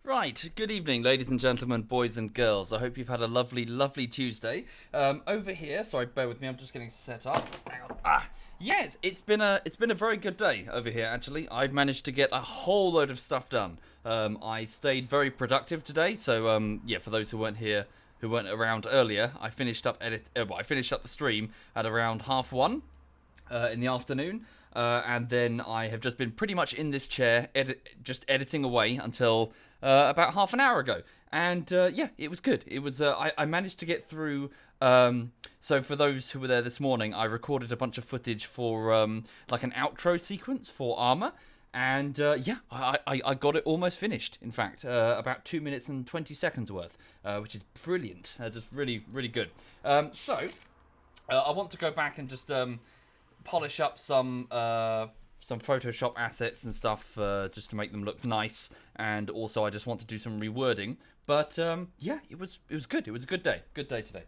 Right, good evening, ladies and gentlemen, boys and girls. I hope you've had a lovely, lovely Tuesday. Over here, sorry, bear with me. I'm just getting set up. Hang on. Yes, it's been a very good day over here. Actually, I've managed to get a whole load of stuff done. I stayed very productive today. So yeah, for those who weren't here, who weren't around earlier, I finished up I finished up the stream at around 1:30 in the afternoon. And then I have just been pretty much in this chair, just editing away until about half an hour ago. And yeah, it was good. It was. I managed to get through. So for those who were there this morning, I recorded a bunch of footage for like an outro sequence for Armor. And yeah, I got it almost finished. In fact, about 2 minutes and 20 seconds worth, which is brilliant. Just really, really good. So I want to go back and just polish up some Photoshop assets and stuff just to make them look nice, and also I just want to do some rewording. But yeah, it was good. It was a good day today.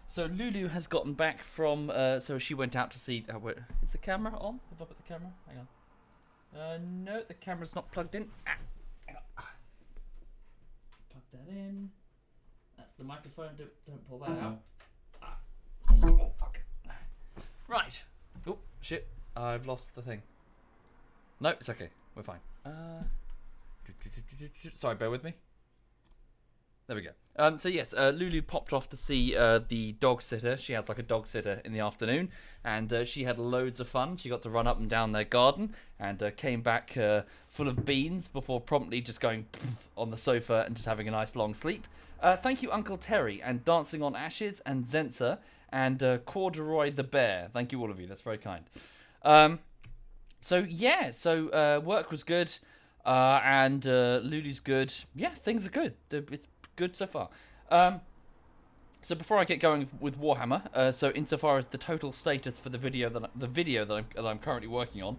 So Lulu has gotten back from so she went out to see. Is the camera on? Have I put the camera? Hang on. No, the camera's not plugged in. Hang on. Plug that in. That's the microphone. Don't pull that out. Oh fuck. Right. Oh, shit. I've lost the thing. No, it's okay. We're fine. Sorry, bear with me. There we go. So yes, Lulu popped off to see the dog sitter. She has like a dog sitter in the afternoon, and she had loads of fun. She got to run up and down their garden, and came back full of beans before promptly just going on the sofa and just having a nice long sleep. Thank you, Uncle Terry, and Dancing on Ashes, and Zenza, and Corduroy the Bear. Thank you, all of you. That's very kind. So yeah, work was good, and Lulu's good. Yeah, things are good. It's good so far. So before I get going with Warhammer, so insofar as the total status for the video that I'm currently working on,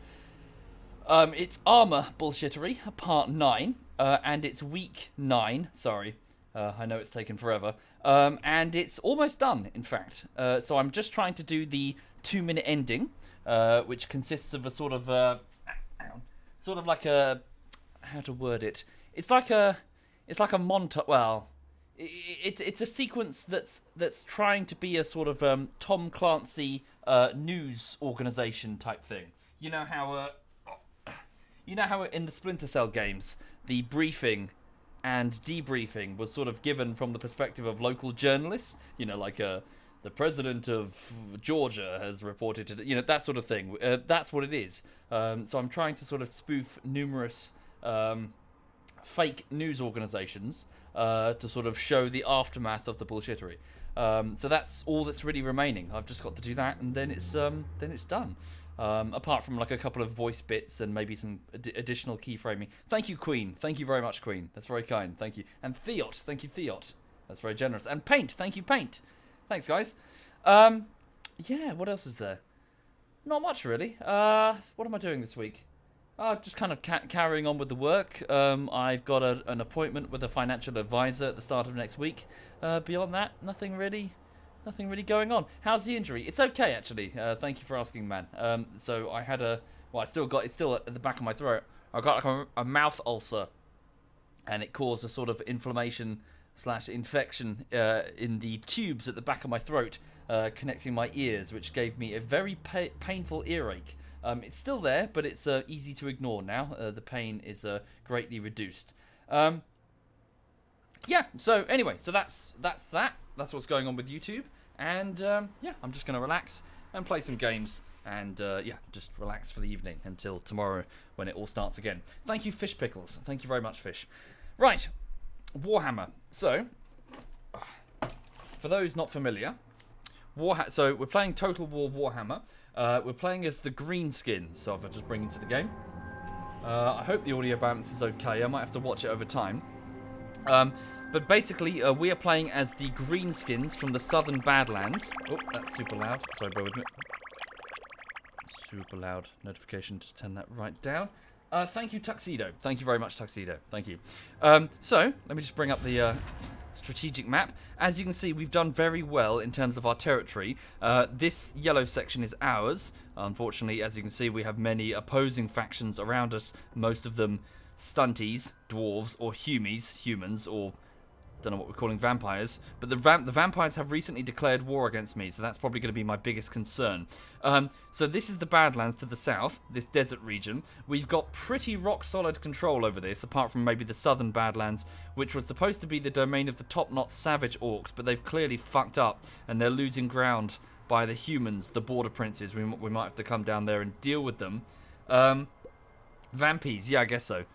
it's Armor Bullshittery Part 9, and it's week 9. Sorry, I know it's taken forever, and it's almost done. In fact, so I'm just trying to do the 2-minute ending, which consists of a sort of like a, how to word it? It's like a montage. Well, it's a sequence that's trying to be a sort of Tom Clancy news organization type thing. You know how in the Splinter Cell games the briefing and debriefing was sort of given from the perspective of local journalists. You know, like the president of Georgia has reported to, that sort of thing. That's what it is. So I'm trying to sort of spoof numerous fake news organizations to sort of show the aftermath of the bullshittery. So that's all that's really remaining. I've just got to do that, and then it's done. Apart from like a couple of voice bits and maybe some additional keyframing. Thank you, Queen. Thank you very much, Queen. That's very kind. Thank you. And Theot. Thank you, Theot. That's very generous. And Paint. Thank you, Paint. Thanks, guys. Yeah, what else is there? Not much, really. What am I doing this week? Just kind of carrying on with the work. I've got an appointment with a financial advisor at the start of next week. Beyond that, nothing really going on. How's the injury? It's okay, actually. Thank you for asking, man. So I had it's still at the back of my throat. I got like a mouth ulcer, and it caused a sort of inflammation / infection in the tubes at the back of my throat, connecting my ears, which gave me a very painful earache. It's still there, but it's easy to ignore now. The pain is greatly reduced. Yeah, so anyway, so that's that. That's what's going on with YouTube. And yeah, I'm just going to relax and play some games. And yeah, just relax for the evening until tomorrow when it all starts again. Thank you, Fish Pickles. Thank you very much, Fish. Right, Warhammer. So, for those not familiar, so we're playing Total War Warhammer. We're playing as the Greenskins, so if I just bring into the game. I hope the audio balance is okay. I might have to watch it over time. But basically, we are playing as the Greenskins from the Southern Badlands. Oh, that's super loud. Sorry, bear with me. Super loud notification. Just turn that right down. Thank you, Tuxedo. Thank you very much, Tuxedo. Thank you. So, let me just bring up the strategic map. As you can see, we've done very well in terms of our territory. This yellow section is ours. Unfortunately, as you can see, we have many opposing factions around us, most of them stunties, dwarves, or humans, or don't know what we're calling vampires, but the vampires have recently declared war against me, so that's probably going to be my biggest concern. So this is the Badlands to the south, this desert region. We've got pretty rock-solid control over this, apart from maybe the southern Badlands, which was supposed to be the domain of the top-notch savage orcs, but they've clearly fucked up, and they're losing ground by the humans, the border princes. We might have to come down there and deal with them. Vampies, yeah, I guess so.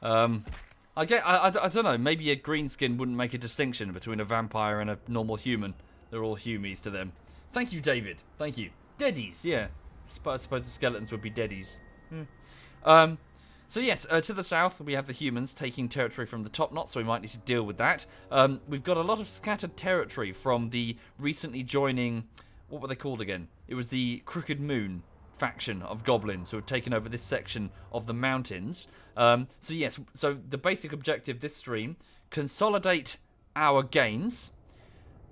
I don't know, maybe a green skin wouldn't make a distinction between a vampire and a normal human. They're all humies to them. Thank you, David. Thank you. Deadies, yeah. I suppose the skeletons would be deadies. So yes, to the south we have the humans taking territory from the top knot, so we might need to deal with that. We've got a lot of scattered territory from the recently joining, what were they called again? It was the Crooked Moon faction of goblins who have taken over this section of the mountains. So yes, so the basic objective this stream: consolidate our gains,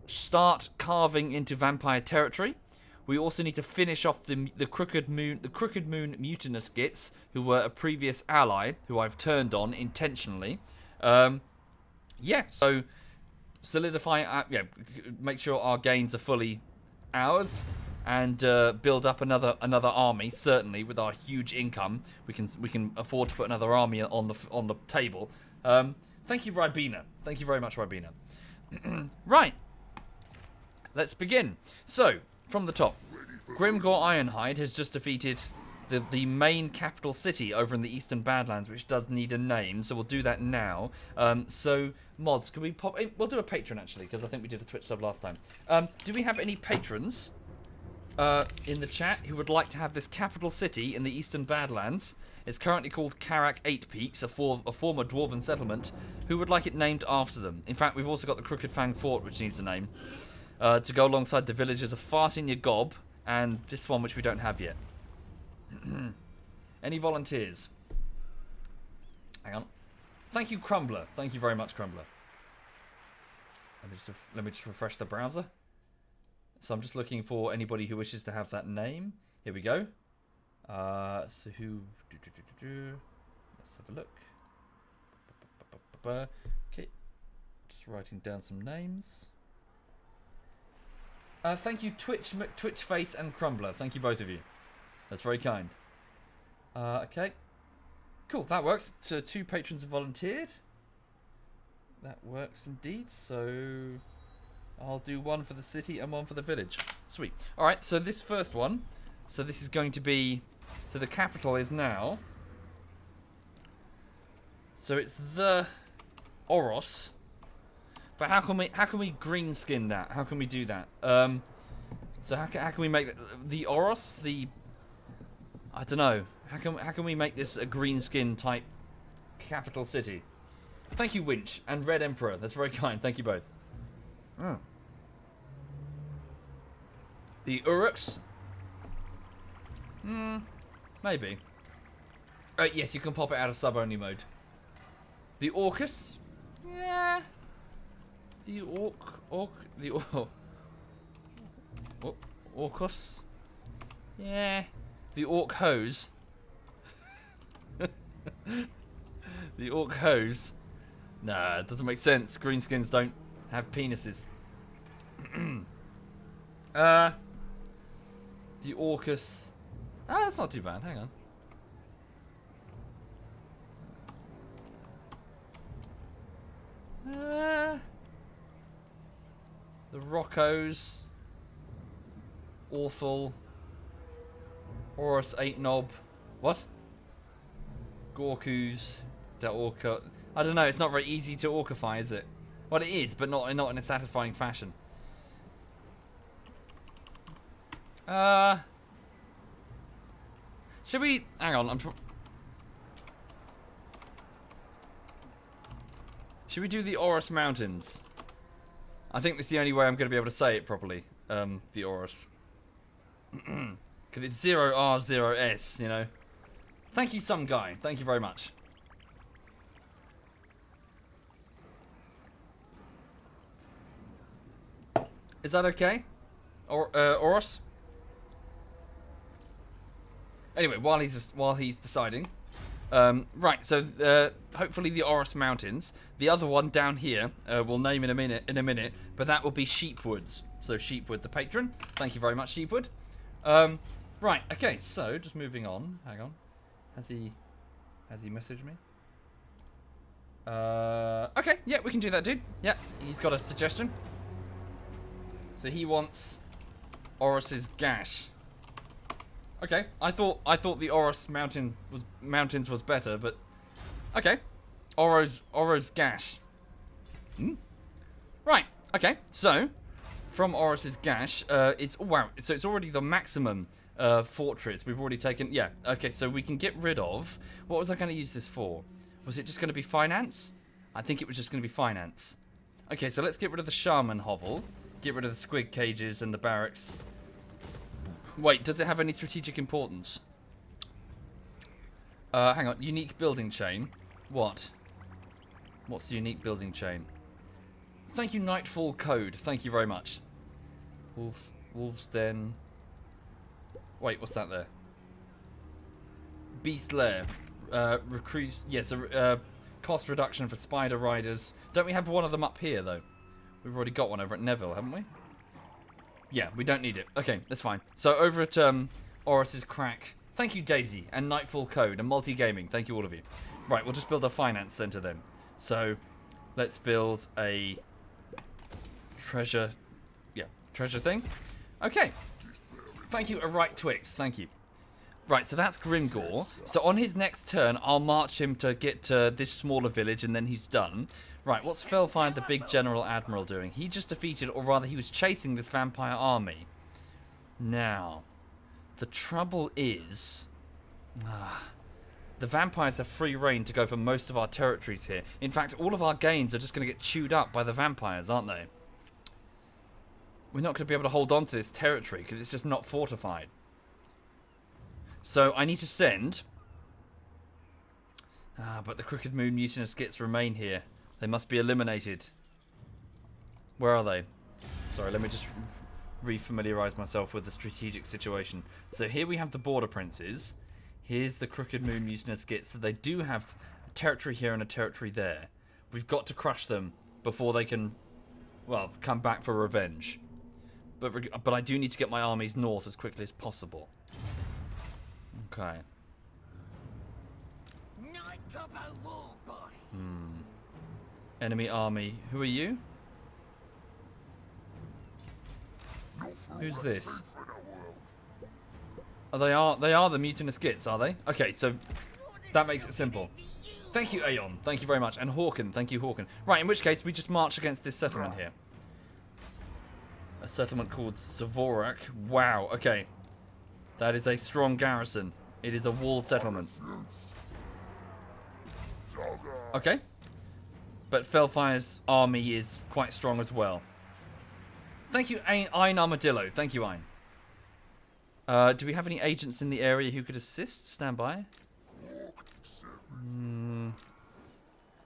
start carving into vampire territory. We also need to finish off the Crooked Moon mutinous gits, who were a previous ally who I've turned on intentionally. Yeah, so solidify, make sure our gains are fully ours. And build up another army. Certainly, with our huge income, we can afford to put another army on the table. Thank you, Ribena. Thank you very much, Ribena. Right, let's begin. So, from the top, Grimgor Ironhide has just defeated the main capital city over in the Eastern Badlands, which does need a name. So we'll do that now. So mods, can we pop? We'll do a patron actually, because I think we did a Twitch sub last time. Do we have any patrons in the chat who would like to have this capital city in the Eastern Badlands? It's currently called Karak Eight Peaks, a former dwarven settlement, who would like it named after them. In fact, we've also got the Crooked Fang Fort, which needs a name, to go alongside the villages of Fart in Your Gob and this one, which we don't have yet. Any volunteers? Hang on. Thank you, Crumbler. Thank you very much, Crumbler. Let me just refresh the browser. So I'm just looking for anybody who wishes to have that name. Here we go. So who? Let's have a look. Okay, just writing down some names. Thank you, Twitch Face and Crumbler. Thank you, both of you. That's very kind. Okay, cool. That works. So 2 patrons have volunteered. That works indeed. So I'll do 1 for the city and 1 for the village. Sweet. All right. So this first one. So this is going to be. So the capital is now. So it's the Oros. But how can we green skin that? How can we do that? So how can we make the Oros the? I don't know. How can we make this a green skin type capital city? Thank you, Winch and Red Emperor. That's very kind. Thank you both. The Uruks. Maybe. Yes, you can pop it out of sub-only mode. The Orcus. Yeah. The Orcus. Yeah. The Orc Hose. The Orc Hose. Nah, it doesn't make sense. Greenskins don't have penises. The Orcus. That's not too bad. Hang on. The Roccos. Awful. Horus 8 Knob. What? Gorkus. The Orca. I don't know, it's not very easy to orcify, is it? Well, it is, but not in a satisfying fashion. Should we... Hang on, should we do the Oros Mountains? I think that's the only way I'm going to be able to say it properly. The Oros. Because it's 0R, 0S, you know. Thank you, some guy. Thank you very much. Is that okay? Or Oros? Anyway, while he's deciding, Right, so hopefully the Oris Mountains. The other one down here, we'll name in a minute, but that will be Sheepwoods. So Sheepwood, the patron. Thank you very much, Sheepwood. Right, okay, so just moving on. Hang on. Has he messaged me? Okay, yeah, we can do that, dude. Yeah, he's got a suggestion. So he wants Oris's gash. Okay, I thought the Oris mountains was better, but okay. Oro's gash. Right. Okay. So from Oris's gash, it's wow. So it's already the maximum fortress. We've already taken. Yeah. Okay. So we can get rid of. What was I going to use this for? Was it just going to be finance? I think it was just going to be finance. Okay. So let's get rid of the shaman hovel. Get rid of the squid cages and the barracks. Wait, does it have any strategic importance? Hang on, unique building chain. What? What's the unique building chain? Thank you, Nightfall Code. Thank you very much. Wolves Den. Wait, what's that there? Beast Lair. Recruit. Yes, cost reduction for spider riders. Don't we have one of them up here though? We've already got one over at Neville, haven't we? Yeah, we don't need it. Okay, that's fine. So over at Oris's Crack, thank you, Daisy, and Nightfall Code, and Multi-Gaming. Thank you, all of you. Right, we'll just build a finance center then. So let's build a treasure thing. Okay. Thank you, a right Twix. Thank you. Right, so that's Grimgor. So on his next turn, I'll march him to get to this smaller village, and then he's done. Right, what's Felfire, the big General Admiral, doing? He just defeated, or rather he was chasing this vampire army. Now, the trouble is... the vampires have free reign to go for most of our territories here. In fact, all of our gains are just going to get chewed up by the vampires, aren't they? We're not going to be able to hold on to this territory because it's just not fortified. So I need to send... but the Crooked Moon mutinous gits remain here. They must be eliminated. Where are they? Sorry, let me just re-familiarise myself with the strategic situation. So here we have the Border Princes. Here's the Crooked Moon mutinous gits. So they do have a territory here and a territory there. We've got to crush them before they can, well, come back for revenge. But I do need to get my armies north as quickly as possible. Okay. Enemy army. Who are you? Who's this? Oh, they are the mutinous gits, are they? Okay, so that makes it simple. Thank you, Aeon. Thank you very much. And Hawken. Thank you, Hawken. Right, in which case we just march against this settlement here. A settlement called Zavorak. Wow, okay. That is a strong garrison. It is a walled settlement. Okay. But Felfire's army is quite strong as well. Thank you, Ein Armadillo. Thank you, Ein. Do we have any agents in the area who could assist? Stand by.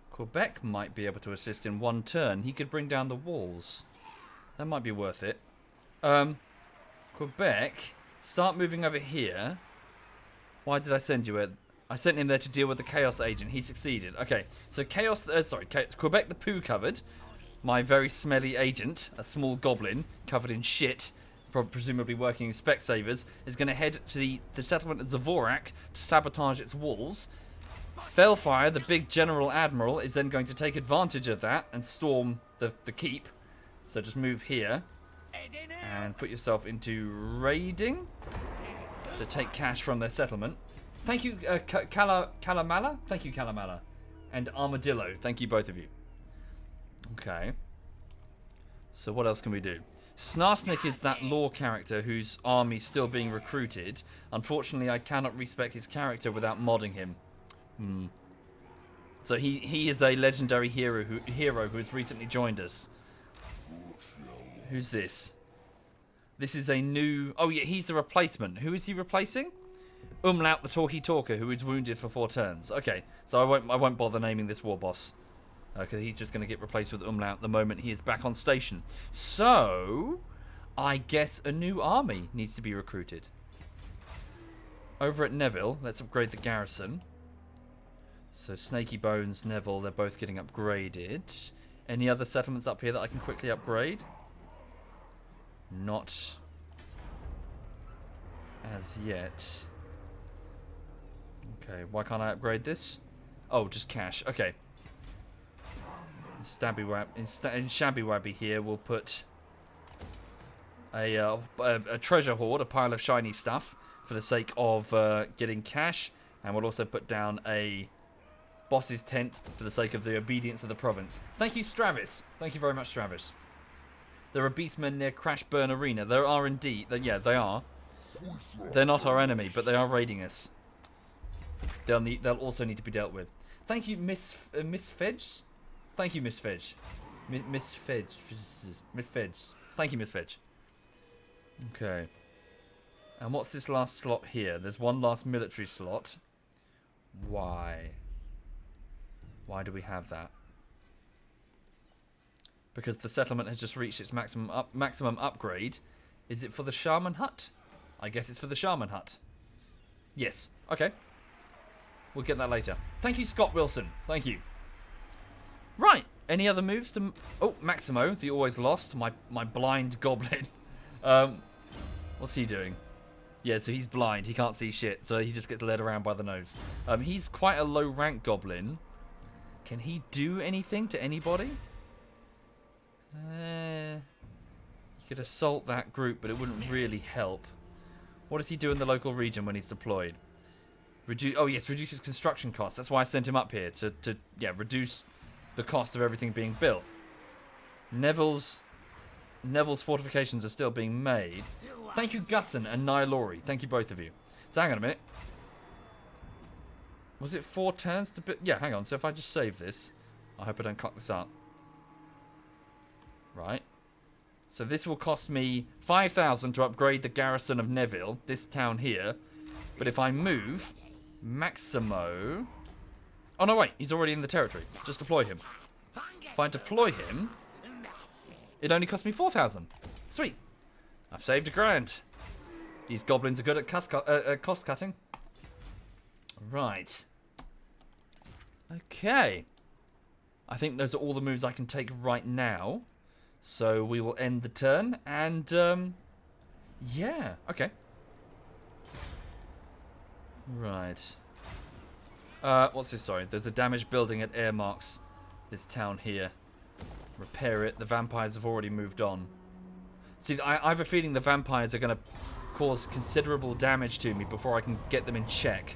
Quebec might be able to assist in one turn. He could bring down the walls. That might be worth it. Quebec, start moving over here. Why did I send you it? I sent him there to deal with the Chaos Agent. He succeeded. Okay, so Quebec the Poo covered. My very smelly agent, a small goblin covered in shit, presumably working in Specsavers, is going to head to the settlement of Zavorak to sabotage its walls. Felfire, the big General Admiral, is then going to take advantage of that and storm the keep. So just move here and put yourself into raiding to take cash from their settlement. Thank you, Kalamala. Thank you, Kalamala. And Armadillo. Thank you, both of you. Okay. So what else can we do? Snarsnik is that lore character whose army's still being recruited. Unfortunately, I cannot respec his character without modding him. So he is a legendary hero who has recently joined us. Who's this? This is a new... Oh, yeah, he's the replacement. Who is he replacing? Umlaut the Talkie Talker, who is wounded for 4 turns. Okay, so I won't bother naming this war boss. Because he's just going to get replaced with Umlaut the moment he is back on station. So, I guess a new army needs to be recruited. Over at Neville, let's upgrade the garrison. So Snaky Bones, Neville, they're both getting upgraded. Any other settlements up here that I can quickly upgrade? Not as yet. Okay, why can't I upgrade this? Oh, just cash. Okay. In Shabby Wabby here, we'll put a treasure hoard, a pile of shiny stuff, for the sake of getting cash. And we'll also put down a boss's tent for the sake of the obedience of the province. Thank you, Stravis. Thank you very much, Stravis. There are beastmen near Crashburn Arena. There are indeed. Yeah, they are. They're not our enemy, but they are raiding us. They'll also need to be dealt with. Thank you, Miss Fedge. Thank you, Miss Fedge. Miss Fedge. Miss Fedge. Thank you, Miss Fedge. Okay. And what's this last slot here? There's one last military slot. Why? Why do we have that? Because the settlement has just reached its maximum upgrade. Is it for the Shaman Hut? I guess it's for the Shaman Hut. Yes. Okay. We'll get that later. Thank you, Scott Wilson. Thank you. Right. Any other moves to... Oh, Maximo, the always lost. My blind goblin. What's he doing? Yeah, so he's blind. He can't see shit. So he just gets led around by the nose. He's quite a low rank goblin. Can he do anything to anybody? You could assault that group, but it wouldn't really help. What does he do in the local region when he's deployed? Oh yes, reduces construction costs. That's why I sent him up here to reduce the cost of everything being built. Neville's fortifications are still being made. Thank you, Gusson and Nylori. Thank you, both of you. So hang on a minute. Was it 4 turns to build? Yeah, hang on. So if I just save this, I hope I don't cock this up. Right. So this will cost me 5,000 to upgrade the garrison of Neville, this town here. But if I move Maximo... Oh, no, wait. He's already in the territory. Just deploy him. If I deploy him, it only cost me 4,000. Sweet. I've saved £1,000. These goblins are good at cost cutting. Right. Okay. I think those are all the moves I can take right now. So we will end the turn, and yeah, okay. Right. What's this? Sorry, there's a damaged building at Air Marks. This town here. Repair it. The vampires have already moved on. See, I have a feeling the vampires are going to cause considerable damage to me before I can get them in check.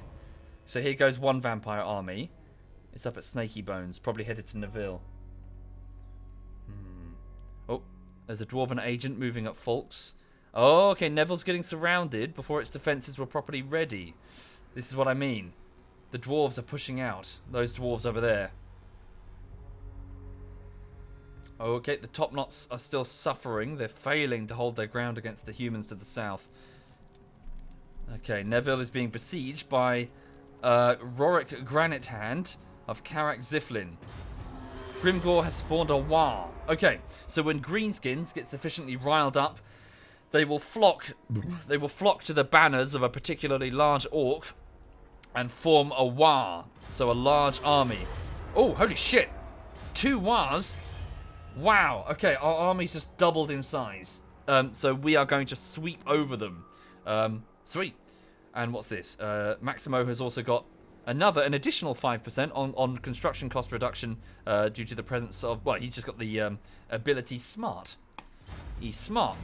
So here goes one vampire army. It's up at Snaky Bones, probably headed to Neville. Oh, there's a dwarven agent moving up Folks. Oh, okay, Neville's getting surrounded before its defences were properly ready. This is what I mean. The dwarves are pushing out. Those dwarves over there. Okay, the top knots are still suffering. They're failing to hold their ground against the humans to the south. Okay, Neville is being besieged by Rorik Granite Hand of Karak Ziflin. Grimgor has spawned a War. Okay, so when greenskins get sufficiently riled up, they will flock to the banners of a particularly large orc and form a War. So a large army. Oh, holy shit. 2 Wars? Wow. Okay, our army's just doubled in size. So we are going to sweep over them. Sweet. And what's this? Maximo has also got an additional 5% on construction cost reduction due to the presence of... Well, he's just got the ability Smart. He's smart.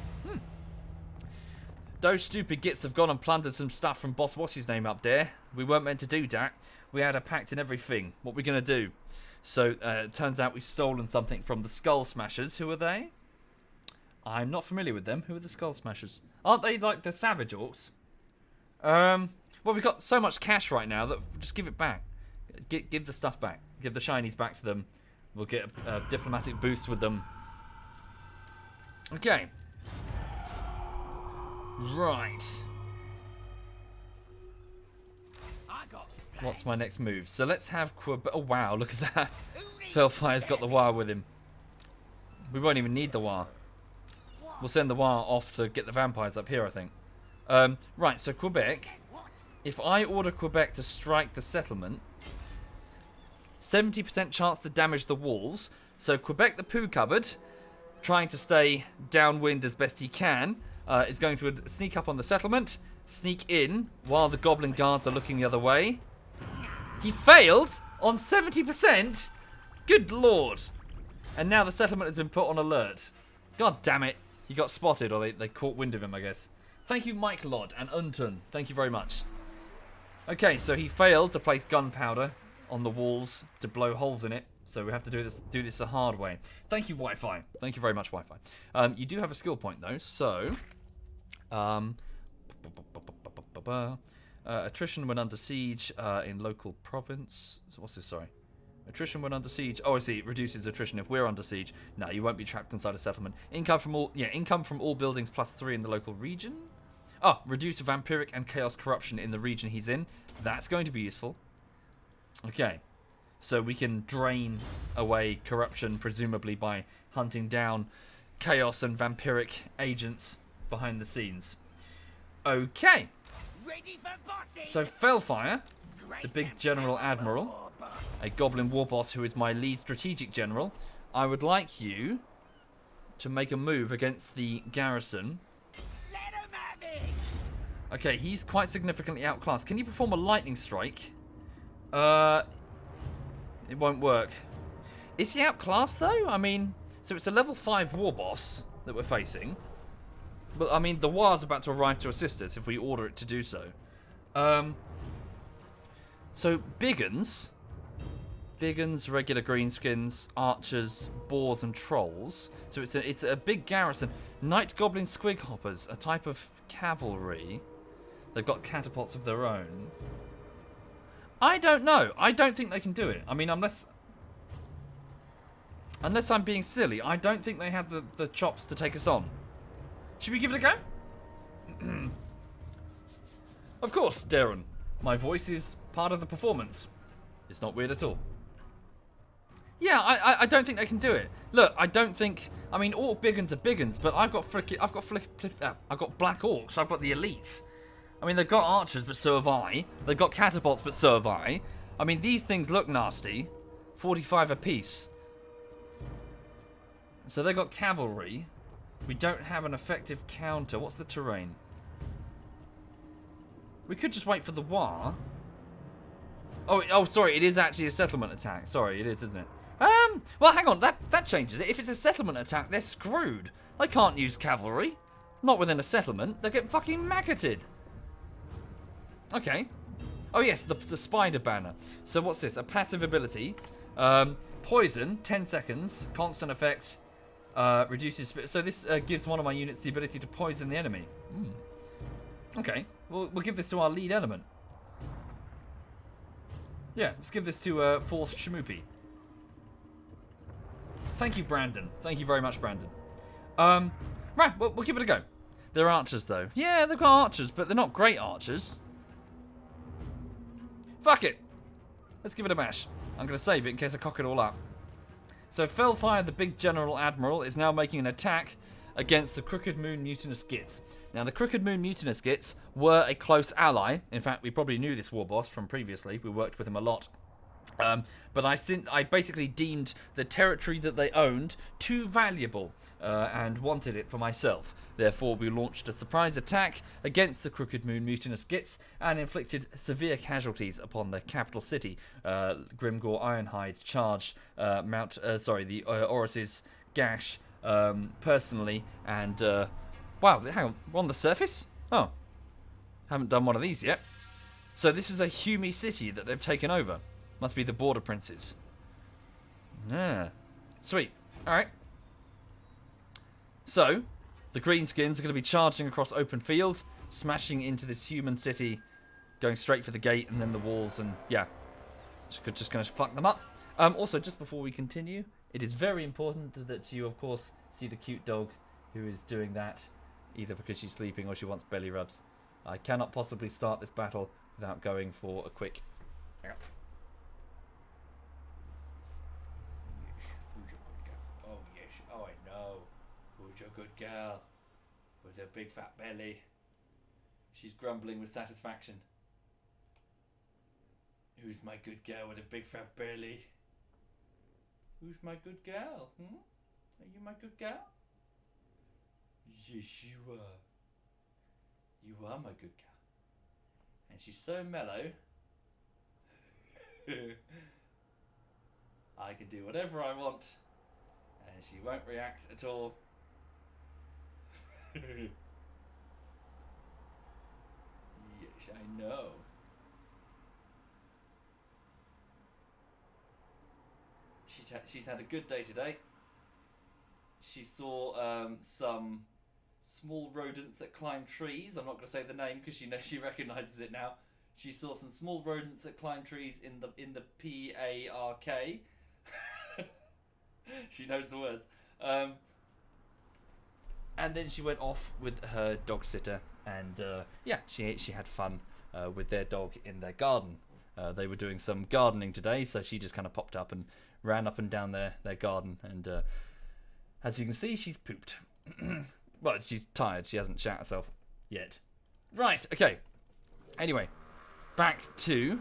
Those stupid gits have gone and plundered some stuff from Boss What's-His-Name up there. We weren't meant to do that. We had a pact and everything. What are we going to do? So, it turns out we've stolen something from the Skull Smashers. Who are they? I'm not familiar with them. Who are the Skull Smashers? Aren't they like the Savage Orcs? Well, we've got so much cash right now that just give it back. Give the stuff back. Give the shinies back to them. We'll get a diplomatic boost with them. Okay. Right. What's my next move? So let's have Quebec. Oh, wow, look at that. Felfire's got the War with him. We won't even need the War. We'll send the War off to get the vampires up here, I think. Right, so Quebec. If I order Quebec to strike the settlement, 70% chance to damage the walls. So Quebec the Poo Cupboard, trying to stay downwind as best he can, is going to sneak up on the settlement, sneak in while the goblin guards are looking the other way. He failed on 70%? Good lord. And now the settlement has been put on alert. God damn it. He got spotted, or they caught wind of him, I guess. Thank you, Mike Lodd and Untun. Thank you very much. Okay, so he failed to place gunpowder on the walls to blow holes in it. So we have to do this the hard way. Thank you, Wi-Fi. Thank you very much, Wi-Fi. You do have a skill point, though. So, attrition when under siege in local province. So what's this? Sorry. Attrition when under siege. Oh, I see. It reduces attrition if we're under siege. No, you won't be trapped inside a settlement. Income from all buildings +3 in the local region. Oh, reduce vampiric and chaos corruption in the region he's in. That's going to be useful. Okay. So we can drain away corruption, presumably by hunting down chaos and vampiric agents behind the scenes. Okay. So Felfire, the big General Admiral, a Goblin war boss who is my lead strategic general, I would like you to make a move against the garrison. Okay, he's quite significantly outclassed. Can you perform a lightning strike? It won't work. Is he outclassed though? I mean, so it's a level 5 war boss that we're facing. But I mean, the war's about to arrive to assist us if we order it to do so. So Biggins, regular greenskins, archers, boars, and trolls. So it's a big garrison. Night Goblin Squighoppers, a type of cavalry. They've got catapults of their own. I don't know. I don't think they can do it. I mean, unless I'm being silly, I don't think they have the chops to take us on. Should we give it a go? Of course, Darren. My voice is part of the performance. It's not weird at all. Yeah, I don't think they can do it. Look, I don't think. I mean, all Biggins are Biggins, but I've got Black Orcs. I've got the elites. I mean, they've got archers, but so have I. They've got catapults, but so have I. I mean, these things look nasty. 45 apiece. So they've got cavalry. We don't have an effective counter. What's the terrain? We could just wait for the war. Oh, sorry. It is actually a settlement attack. Sorry, it is, isn't it? Well, hang on. That changes it. If it's a settlement attack, they're screwed. They can't use cavalry. Not within a settlement. They get fucking maggoted. Okay. Oh, yes, the spider banner. So what's this? A passive ability. Poison, 10 seconds. Constant effect. Reduces... So this gives one of my units the ability to poison the enemy. Okay. We'll give this to our lead element. Yeah, let's give this to 4th Shmoopy. Thank you, Brandon. Thank you very much, Brandon. Right, we'll give it a go. They're archers, though. Yeah, they've got archers, but they're not great archers. Fuck it. Let's give it a bash. I'm going to save it in case I cock it all up. So Felfire, the big General Admiral, is now making an attack against the Crooked Moon Mutinous Gits. Now, the Crooked Moon Mutinous Gits were a close ally. In fact, we probably knew this war boss from previously. We worked with him a lot. But I basically deemed the territory that they owned too valuable and wanted it for myself. Therefore, we launched a surprise attack against the Crooked Moon Mutinous Gits and inflicted severe casualties upon the capital city. Grimgor Ironhide charged the Orus's Gash personally, and wow, hang on, we're on the surface? Oh, haven't done one of these yet. So this is a Hume city that they've taken over. Must be the border princes. Yeah, sweet. All right. So the greenskins are going to be charging across open fields, smashing into this human city, going straight for the gate and then the walls, and yeah, just going to fuck them up. Also, just before we continue, it is very important that you, of course, see the cute dog who is doing that, either because she's sleeping or she wants belly rubs. I cannot possibly start this battle without going for a quick... Oh, yes. Oh, I know. Who's your good girl? With her big fat belly. She's grumbling with satisfaction. Who's my good girl with a big fat belly? Who's my good girl? Are you my good girl? Yes, you are. You are my good girl. And she's so mellow. I can do whatever I want. And she won't react at all. Yes, I know. She's had a good day today. She saw some small rodents that climb trees. I'm not going to say the name because she recognises it now. She saw some small rodents that climb trees in the PARK. She knows the words. And then she went off with her dog sitter, and she had fun with their dog in their garden. They were doing some gardening today, so she just kind of popped up and ran up and down their garden, and as you can see, she's pooped. Well, she's tired. She hasn't shat herself yet. Right, okay. Anyway, back to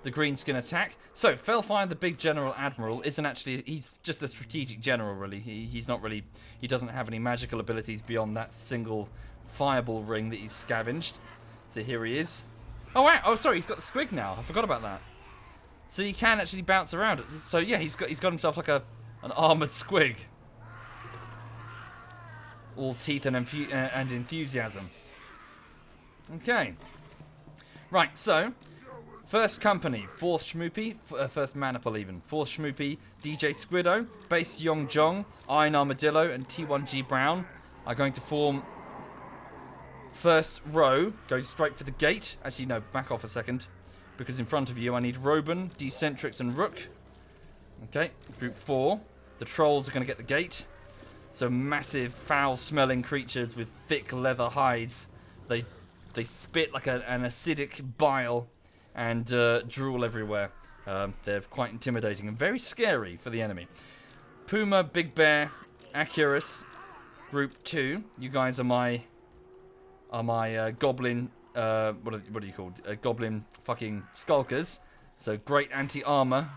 the greenskin attack. So, Felfire, the big General Admiral, isn't actually... He's just a strategic general, really. He's not really... He doesn't have any magical abilities beyond that single fireball ring that he's scavenged. So here he is. Oh, wow. Oh, sorry, he's got the squig now. I forgot about that. So he can actually bounce around. So yeah, he's got himself like an armoured squig. All teeth and enthusiasm. Okay. Right, so first company, 4th Schmoopy, first Manipul even. 4th Schmoopy, DJ Squiddo, Base Yong Jong, Iron Armadillo, and T1G Brown are going to form first row. Go straight for the gate. Actually, no, back off a second. Because in front of you, I need Roban, Decentrix, and Rook. Okay, group 4. The trolls are going to get the gate. So massive, foul-smelling creatures with thick leather hides. They spit like an acidic bile and drool everywhere. They're quite intimidating and very scary for the enemy. Puma, Big Bear, Acurus, group 2. You guys are my goblin. What are you called? Goblin fucking skulkers. So great anti-armor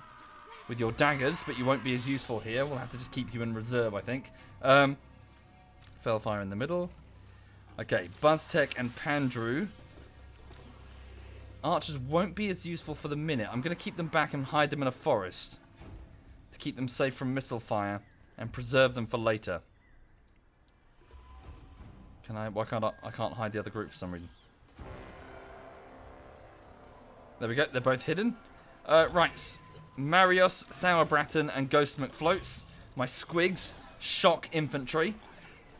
with your daggers, but you won't be as useful here. We'll have to just keep you in reserve, I think. Felfire in the middle. Okay, Buzztech and Pandrew. Archers won't be as useful for the minute. I'm going to keep them back and hide them in a forest to keep them safe from missile fire and preserve them for later. Why can't I can't hide the other group for some reason. There we go. They're both hidden. Right. Marios, Sour Bratton, and Ghost McFloats. My squigs. Shock infantry.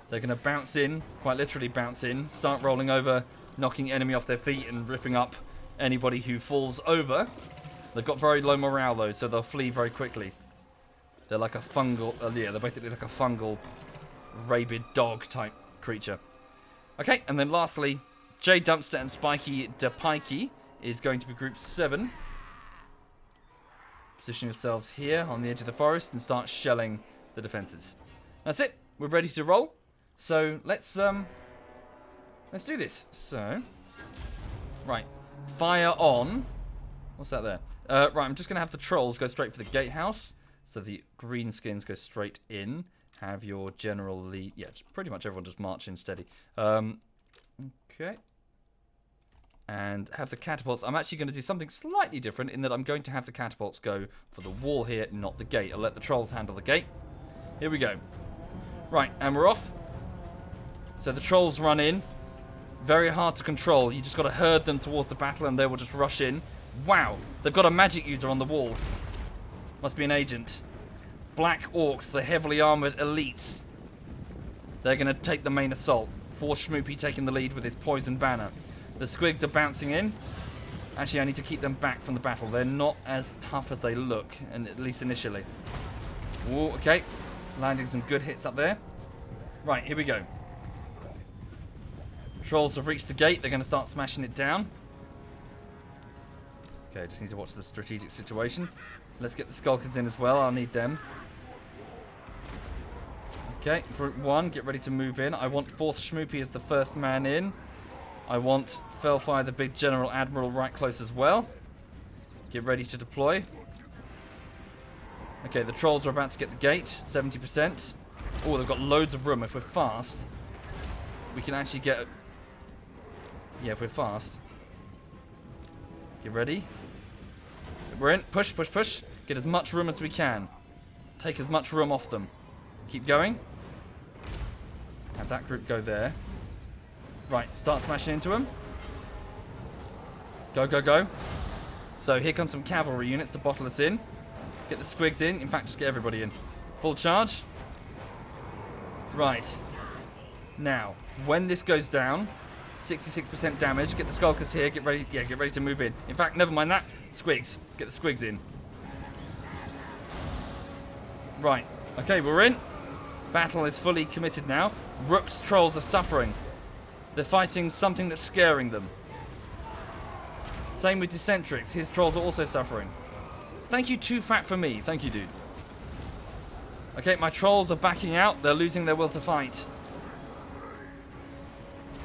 They're going to bounce in. Quite literally bounce in. Start rolling over. Knocking enemy off their feet and ripping up anybody who falls over. They've got very low morale, though, so they'll flee very quickly. They're like a fungal... yeah, they're basically like a fungal, rabid dog type creature. Okay, and then lastly, J Dumpster and Spiky DePikey is going to be group 7. Position yourselves here on the edge of the forest and start shelling the defenses. That's it. We're ready to roll. So let's do this. So, right, fire on. What's that there? Right, I'm just gonna have the trolls go straight for the gatehouse. So the greenskins go straight in. Have your general lead. Yeah, pretty much everyone just march in steady. Okay. And have the catapults. I'm actually going to do something slightly different in that I'm going to have the catapults go for the wall here, not the gate. I'll let the trolls handle the gate. Here we go. Right, and we're off. So the trolls run in. Very hard to control. You just got to herd them towards the battle and they will just rush in. Wow, they've got a magic user on the wall. Must be an agent. Black Orcs, the heavily armoured elites. They're going to take the main assault. 4th Schmoopy taking the lead with his poison banner. The squigs are bouncing in. Actually, I need to keep them back from the battle. They're not as tough as they look, and at least initially. Ooh, okay. Landing some good hits up there. Right, here we go. Trolls have reached the gate. They're going to start smashing it down. Okay, just need to watch the strategic situation. Let's get the Skulkers in as well. I'll need them. Okay, group 1, get ready to move in. I want 4th Schmoopy as the first man in. I want Felfire, the big General Admiral, right close as well. Get ready to deploy. Okay, the trolls are about to get the gate. 70%. Oh, they've got loads of room. If we're fast, we can actually get... Yeah, if we're fast. Get ready. We're in. Push, push, push. Get as much room as we can. Take as much room off them. Keep going. Have that group go there. Right, start smashing into them. Go, go, go. So here comes some cavalry units to bottle us in. Get the squigs in. In fact, just get everybody in. Full charge. Right. Now, when this goes down, 66% damage. Get the skulkers here. Get ready. Yeah, get ready to move in. In fact, never mind that. Squigs. Get the squigs in. Right. Okay, we're in. Battle is fully committed now. Rook's trolls are suffering. They're fighting something that's scaring them. Same with Decentrix. His trolls are also suffering. Thank you, Too Fat for me. Thank you, dude. Okay, my trolls are backing out. They're losing their will to fight.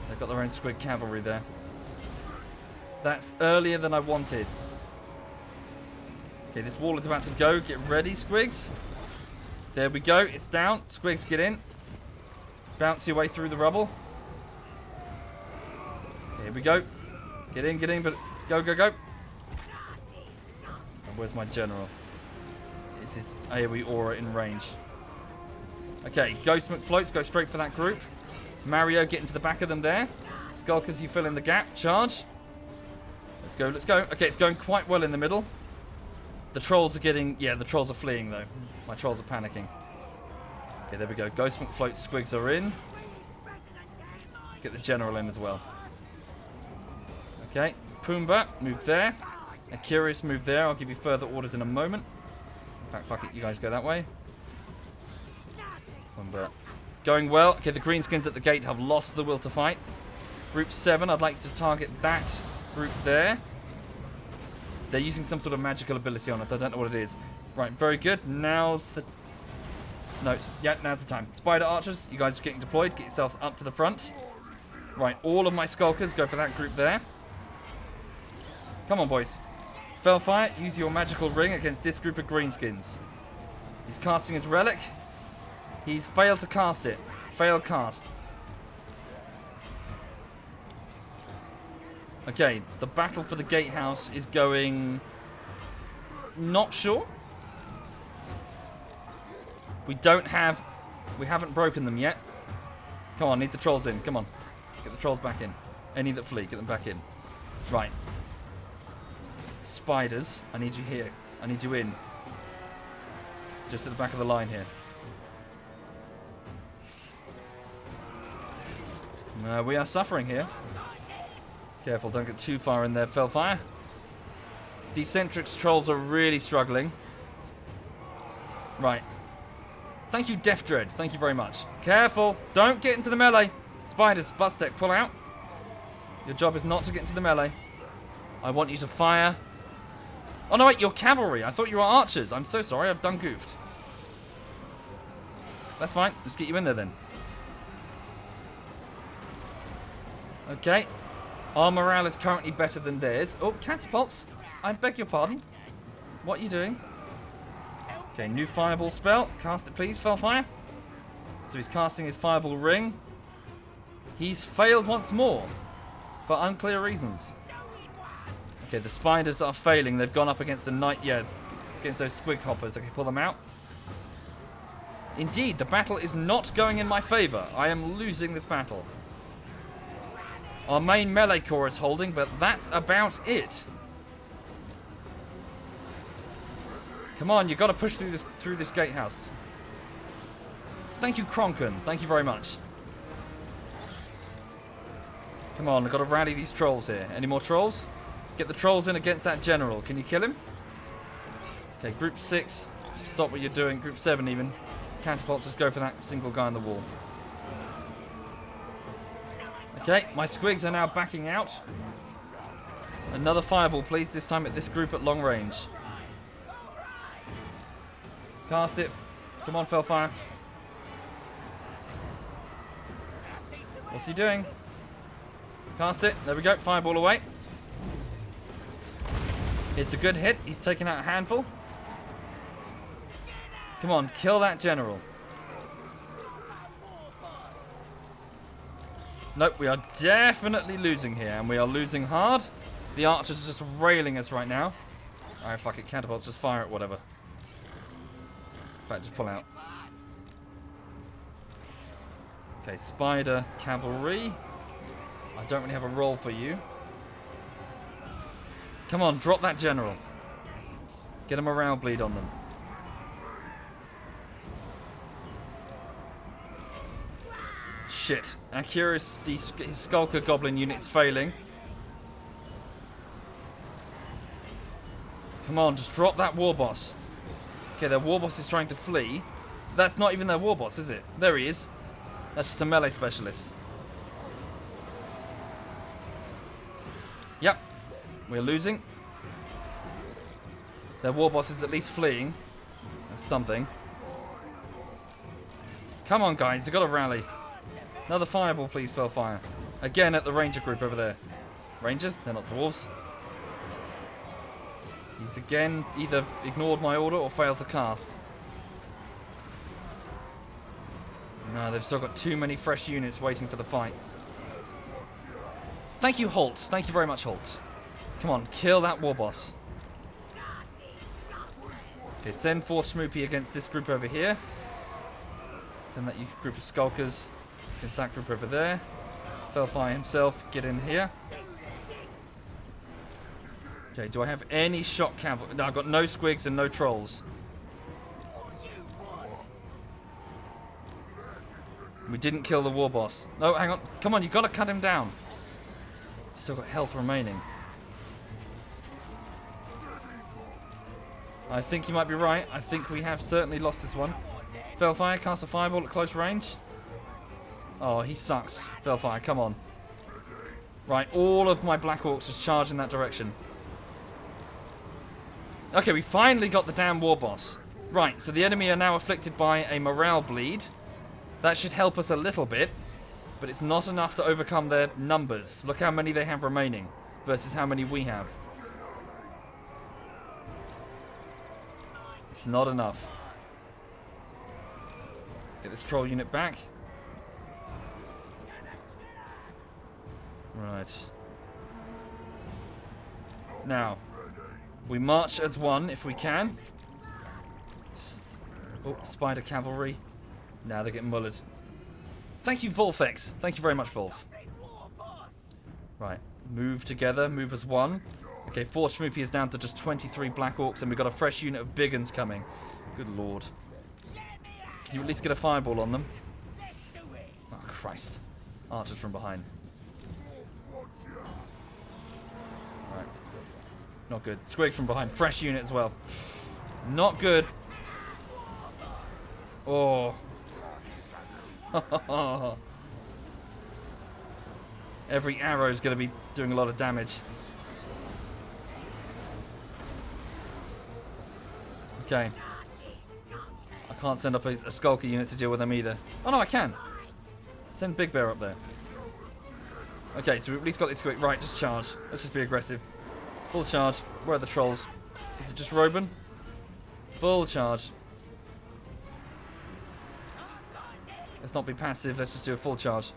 They've got their own squig cavalry there. That's earlier than I wanted. Okay, this wall is about to go. Get ready, squigs. There we go. It's down. Squigs, get in. Bounce your way through the rubble. Here we go. Get in, but go, go, go. And where's my general? Is his AoE aura in range? Okay, Ghost McFloats, go straight for that group. Mario, get into the back of them there. Skulkers, you fill in the gap. Charge. Let's go, let's go. Okay, it's going quite well in the middle. The trolls are getting... Yeah, the trolls are fleeing, though. My trolls are panicking. Okay, there we go. Ghost McFloat squigs are in. Get the general in as well. Okay, Pumbaa, move there. Akirius, move there. I'll give you further orders in a moment. In fact, fuck it, you guys go that way. Pumbaa. Going well. Okay, the greenskins at the gate have lost the will to fight. Group 7, I'd like you to target that group there. They're using some sort of magical ability on us. I don't know what it is. Right, very good. Now's the... No, yeah, now's the time. Spider archers, you guys are getting deployed. Get yourselves up to the front. Right, all of my skulkers go for that group there. Come on, boys. Fellfire, use your magical ring against this group of greenskins. He's casting his relic. He's failed to cast it. Failed cast. Okay, the battle for the gatehouse is going... Not sure. We haven't broken them yet. Come on, need the trolls in. Come on. Get the trolls back in. Any that flee, get them back in. Right. Spiders, I need you here. I need you in. Just at the back of the line here. We are suffering here. Careful, don't get too far in there, Fellfire. Decentrix trolls are really struggling. Right. Thank you, Death Dread. Thank you very much. Careful. Don't get into the melee. Spiders, Bustek, pull out. Your job is not to get into the melee. I want you to fire. Oh, no, wait, you're cavalry. I thought you were archers. I'm so sorry. I've done goofed. That's fine. Let's get you in there then. Okay. Our morale is currently better than theirs. Oh, catapults. I beg your pardon. What are you doing? Okay, new fireball spell. Cast it, please, Fellfire. So he's casting his fireball ring. He's failed once more. For unclear reasons. Okay, the spiders are failing. They've gone up against the knight. Yeah, against those squig hoppers. Okay, pull them out. Indeed, the battle is not going in my favor. I am losing this battle. Our main melee core is holding, but that's about it. Come on, you've got to push through this gatehouse. Thank you, Kronken. Thank you very much. Come on, I've got to rally these trolls here. Any more trolls? Get the trolls in against that general. Can you kill him? Okay, group 6. Stop what you're doing. Group 7 even. Catapults, just go for that single guy on the wall. Okay, my squigs are now backing out. Another fireball, please. This time at this group at long range. Cast it. Come on, Fellfire. What's he doing? Cast it. There we go. Fireball away. It's a good hit. He's taken out a handful. Come on, kill that general. Nope, we are definitely losing here, and we are losing hard. The archers are just railing us right now. Alright, fuck it, catapults, just fire at whatever. In fact, just pull out. Okay, spider cavalry. I don't really have a role for you. Come on, drop that general. Get a morale bleed on them. Shit. Accuracy, his Skulker Goblin unit's failing. Come on, just drop that war boss. Okay, their war boss is trying to flee. That's not even their war boss, is it? There he is. That's just a melee specialist. Yep. We're losing. Their war boss is at least fleeing. That's something. Come on, guys. You've got to rally. Another fireball, please, Fellfire. Again at the ranger group over there. Rangers? They're not dwarves. He's again either ignored my order or failed to cast. No, they've still got too many fresh units waiting for the fight. Thank you, Holt. Thank you very much, Holt. Come on, kill that war boss. Okay, send Force Schmoopy against this group over here. Send that group of skulkers against that group over there. Fellfire himself, get in here. Okay, do I have any shock cavalry? No, I've got no squigs and no trolls. We didn't kill the war boss. No, hang on. Come on, you've got to cut him down. Still got health remaining. I think you might be right. I think we have certainly lost this one. Fellfire, cast a fireball at close range. Oh, he sucks. Fellfire, come on. Right, all of my Black Orcs just charge in that direction. Okay, we finally got the damn war boss. Right, so the enemy are now afflicted by a morale bleed. That should help us a little bit, but it's not enough to overcome their numbers. Look how many they have remaining versus how many we have. It's not enough. Get this troll unit back. Right. Now, we march as one if we can. Oh, spider cavalry. Now they're getting mullered. Thank you, Volfex. Thank you very much, Volf. Right. Move together. Move as one. Okay, Force Schmoopy is down to just 23 Black Orcs, and we've got a fresh unit of big uns coming. Good lord. Can you at least get a fireball on them? Oh, Christ. Archers from behind. Right. Not good. Squigs from behind. Fresh unit as well. Not good. Oh. Every arrow is going to be doing a lot of damage. Okay. I can't send up a Skulker unit to deal with them either. Oh no, I can. Send Big Bear up there. Okay, so we've at least got this quick. Right, just charge. Let's just be aggressive. Full charge. Where are the trolls? Is it just Robin? Full charge. Let's not be passive, let's just do a full charge.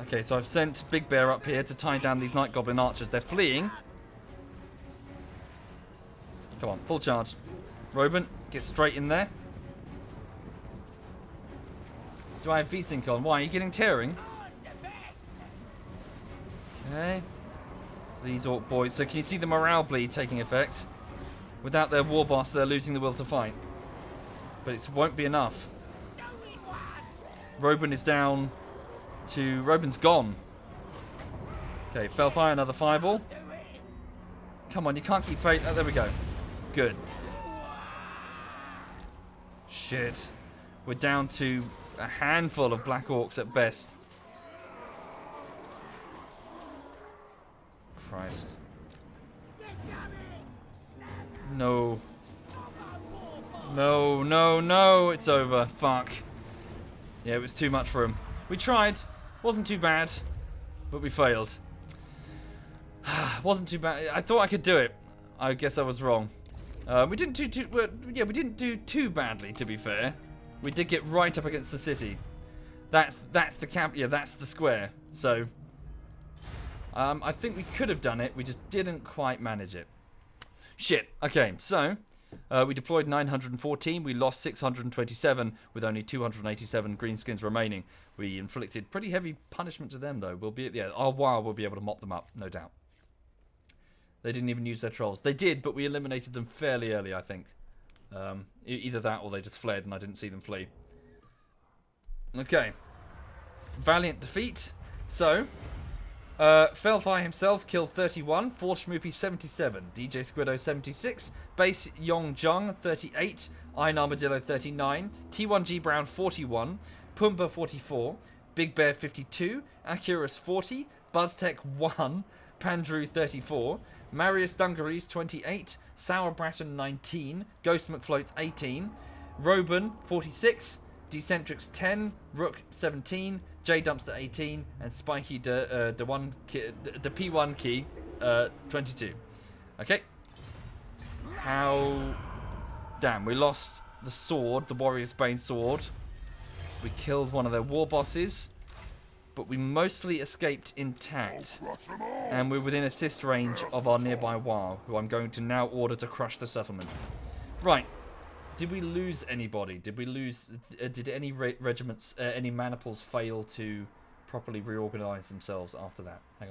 Okay, so I've sent Big Bear up here to tie down these Night Goblin archers. They're fleeing. Come on, full charge. Robin, get straight in there. Do I have V-Sync on? Why, are you getting tearing? Okay. So these Orc boys. So can you see the morale bleed taking effect? Without their war boss, they're losing the will to fight. But it won't be enough. Robin is down to... Robin's gone. Okay, Fellfire, another fireball. Come on, you can't keep fate. Oh, there we go. Good. Shit. We're down to a handful of Black Orcs at best. Christ. No. No, no, no. It's over. Fuck. Yeah, it was too much for him. We tried. Wasn't too bad. But we failed. Wasn't too bad. I thought I could do it. I guess I was wrong. We didn't do too... yeah, we didn't do too badly, to be fair. We did get right up against the city. That's the camp. Yeah, that's the square. So, I think we could have done it. We just didn't quite manage it. Shit. Okay, so... we deployed 914, we lost 627 with only 287 greenskins remaining. We inflicted pretty heavy punishment to them though. Our WAR will be able to mop them up, no doubt. They didn't even use their trolls. They did, but we eliminated them fairly early, I think. Either that or they just fled and I didn't see them flee. Okay. Valiant defeat. So... Felfire himself killed 31, Force Schmoopy 77, DJ Squiddo 76, Base Yong Jung 38, Iron Armadillo 39, T1G Brown 41, Pumbaa 44, Big Bear 52, Acurus 40, BuzzTech 1, Pandrew 34, Marius Dungarees 28, Sour Bratton 19, Ghost McFloats 18, Roban 46, Decentrix 10, Rook 17, J Dumpster 18, and Spiky the P1 key 22. Okay. How? Damn, we lost the sword, the Warrior's Bane sword. We killed one of their war bosses, but we mostly escaped intact, and we're within assist range of our nearby War, who I'm going to now order to crush the settlement. Right. Did we lose anybody? Did we lose... did any regiments, any maniples fail to properly reorganize themselves after that? Hang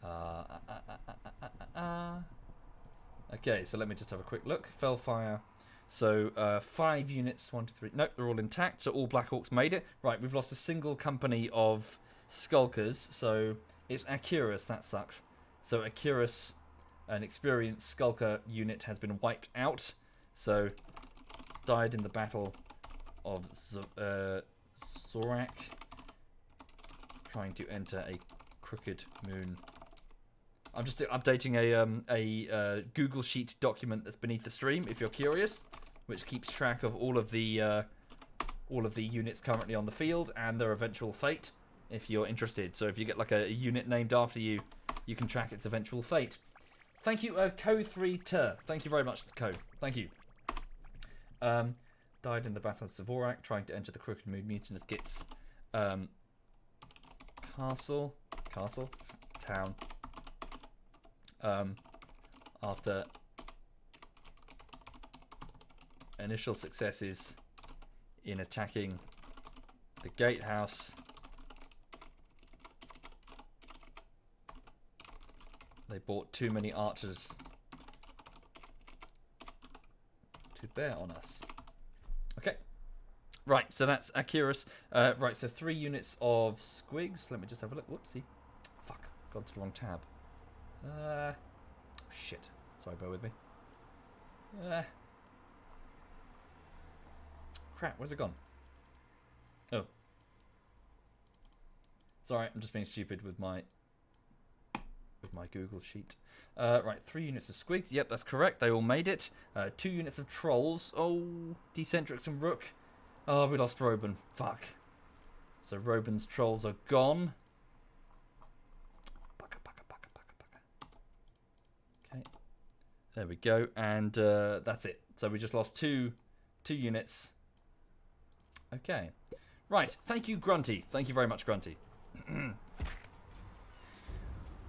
on. Okay, so let me just have a quick look. Felfire. So, 5 units, 1, 2, 3. Nope, they're all intact. So all Black Hawks made it. Right, we've lost a single company of Skulkers. So it's Acurus. That sucks. So Acurus, an experienced Skulker unit, has been wiped out. So, died in the battle of Zorak, trying to enter a crooked moon. I'm just updating a Google Sheet document that's beneath the stream, if you're curious, which keeps track of all of the units currently on the field and their eventual fate, if you're interested. So if you get like a unit named after you, you can track its eventual fate. Thank you, Co3Ter. Thank you very much, Co. Thank you. Died in the Battle of Zavorak, trying to enter the Crooked Moon Mutinous Gitz town. After initial successes in attacking the gatehouse, they brought too many archers to bear on us. Okay. Right, so that's Acurus. Right, so 3 units of squigs. Let me just have a look. Whoopsie. Fuck. Gone to the wrong tab. Shit. Sorry, bear with me. Crap, where's it gone? Oh. Sorry, I'm just being stupid with my Google Sheet. Right, 3 units of squigs. Yep, that's correct. They all made it. 2 units of trolls. Oh, Decentrix and Rook. Oh, we lost Roban. Fuck. So Roban's trolls are gone. Okay. There we go. And that's it. So we just lost two units. Okay. Right. Thank you, Grunty. Thank you very much, Grunty.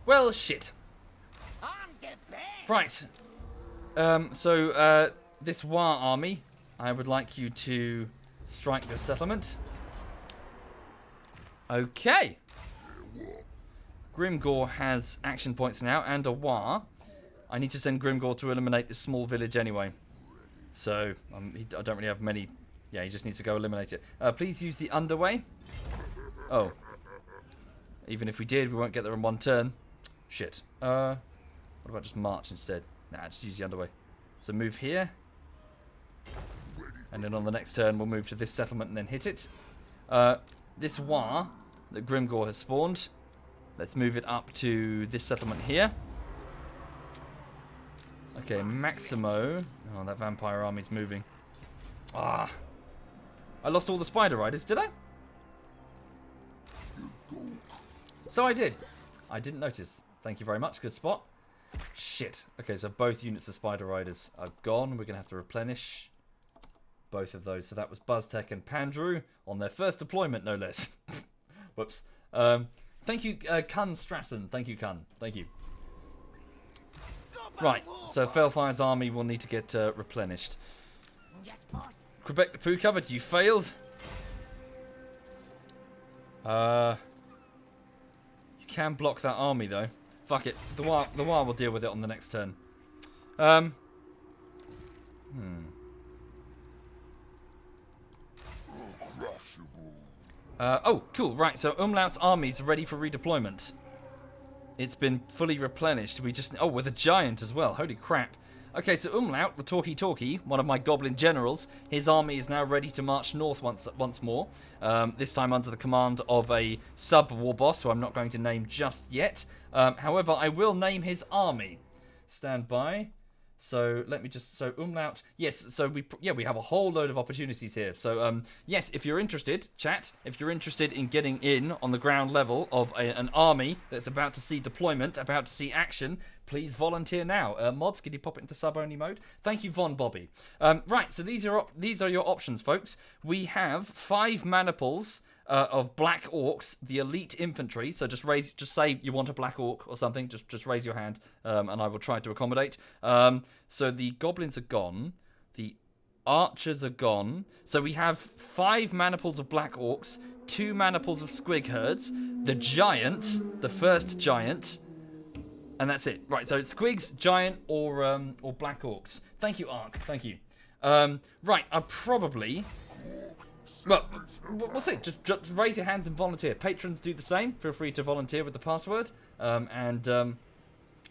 Well, shit. Right. So, this War army, I would like you to strike this settlement. Okay. Grimgor has action points now and a War. I need to send Grimgor to eliminate this small village anyway. So, I don't really have many. Yeah, he just needs to go eliminate it. Please use the underway. Oh. Even if we did, we won't get there in 1 turn. Shit. What about just march instead? Nah, just use the underway. So move here. And then on the next turn, we'll move to this settlement and then hit it. This War that Grimgor has spawned. Let's move it up to this settlement here. Okay, Maximo. Oh, that vampire army's moving. Ah. I lost all the spider riders, did I? So I did. I didn't notice. Thank you very much. Good spot. Shit. Okay, so both units of Spider Riders are gone. We're going to have to replenish both of those. So that was BuzzTech and Pandrew on their first deployment, no less. Whoops. Thank you, Kun Strassen. Thank you, Kun. Thank you. Right, so Felfire's army will need to get replenished. Yes, boss. Quebec poo covered, you failed. You can block that army though. Fuck it. The War will deal with it on the next turn. Oh, cool. Right, so Umlaut's army's ready for redeployment. It's been fully replenished. We just... Oh, with a giant as well. Holy crap. Okay, so Umlaut, the talkie-talkie, one of my goblin generals, his army is now ready to march north once more. This time under the command of a sub-war boss, who I'm not going to name just yet. However, I will name his army. Stand by. So let me just... So Umlaut... Yes, so we have a whole load of opportunities here. So, yes, if you're interested, chat, if you're interested in getting in on the ground level of an army that's about to see deployment, about to see action, please volunteer now. Mods, can you pop it into sub-only mode? Thank you, Von Bobby. Right, so these are your options, folks. We have 5 maniples of black orcs, the elite infantry. So just say you want a black orc or something. Just raise your hand, and I will try to accommodate. So the goblins are gone. The archers are gone. So we have 5 maniples of black orcs, 2 maniples of squig herds, the giant, the first giant. And that's it. Right, so it's squigs, giant, or black orcs. Thank you, Ark. Thank you. Right, I probably... Well, we'll see. Just raise your hands and volunteer. Patrons do the same. Feel free to volunteer with the password.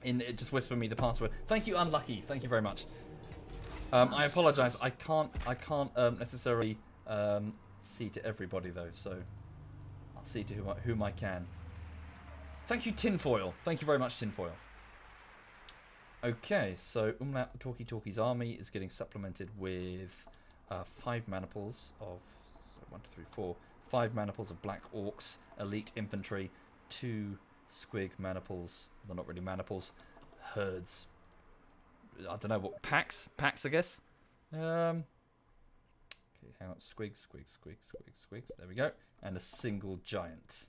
Just whisper me the password. Thank you, Unlucky. Thank you very much. I apologise. I can't necessarily see to everybody, though. So I'll see to whom I can. Thank you, Tinfoil. Thank you very much, Tinfoil. Okay, so Umlaut the Talkie-Talkie's army is getting supplemented with 5 maniples of... So 1, 2, 3, 4. 5 maniples of black orcs, elite infantry, 2 squig maniples. They're not really maniples. Herds. I don't know what... Packs, I guess. Okay, hang on. Squigs. There we go. And a single giant.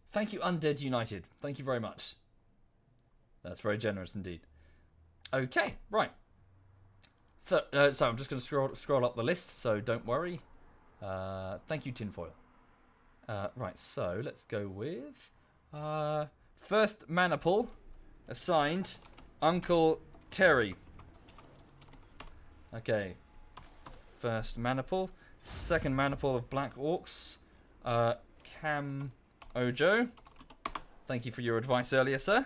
Thank you, Undead United. Thank you very much. That's very generous indeed. Okay, right. So I'm just going to scroll up the list, so don't worry. Thank you, Tinfoil. Right, so let's go with... first maniple assigned Uncle Terry. Okay. First maniple. Second maniple of black orcs. Cam Ojo. Thank you for your advice earlier, sir.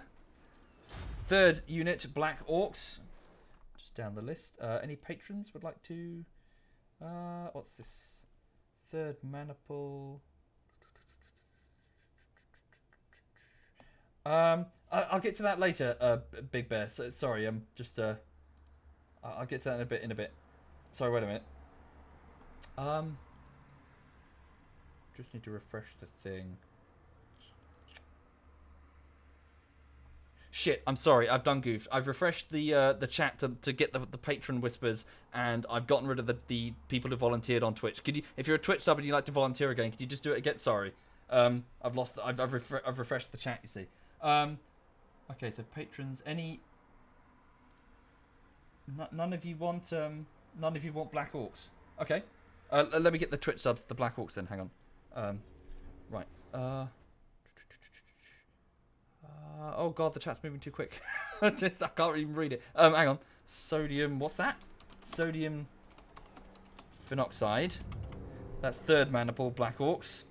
Third unit, black orcs. Just down the list. Any patrons would like to... what's this? Third maniple... I'll get to that later, Big Bear. So, sorry, I'm just... I'll get to that in a bit. Sorry, wait a minute. Just need to refresh the thing. Shit, I'm sorry, I've done goofed. I've refreshed the chat to get the patron whispers, and I've gotten rid of the people who volunteered on Twitch. Could you, if you're a Twitch sub and you'd like to volunteer again, could you just do it again? Sorry, I've refreshed the chat. You see. Okay, so patrons, any? None of you want black orcs. Okay, let me get the Twitch subs, the black orcs then. Hang on. Right. Oh god, the chat's moving too quick. I can't even read it. Hang on. Sodium, what's that? Sodium phenoxide. That's third maniple, black orcs.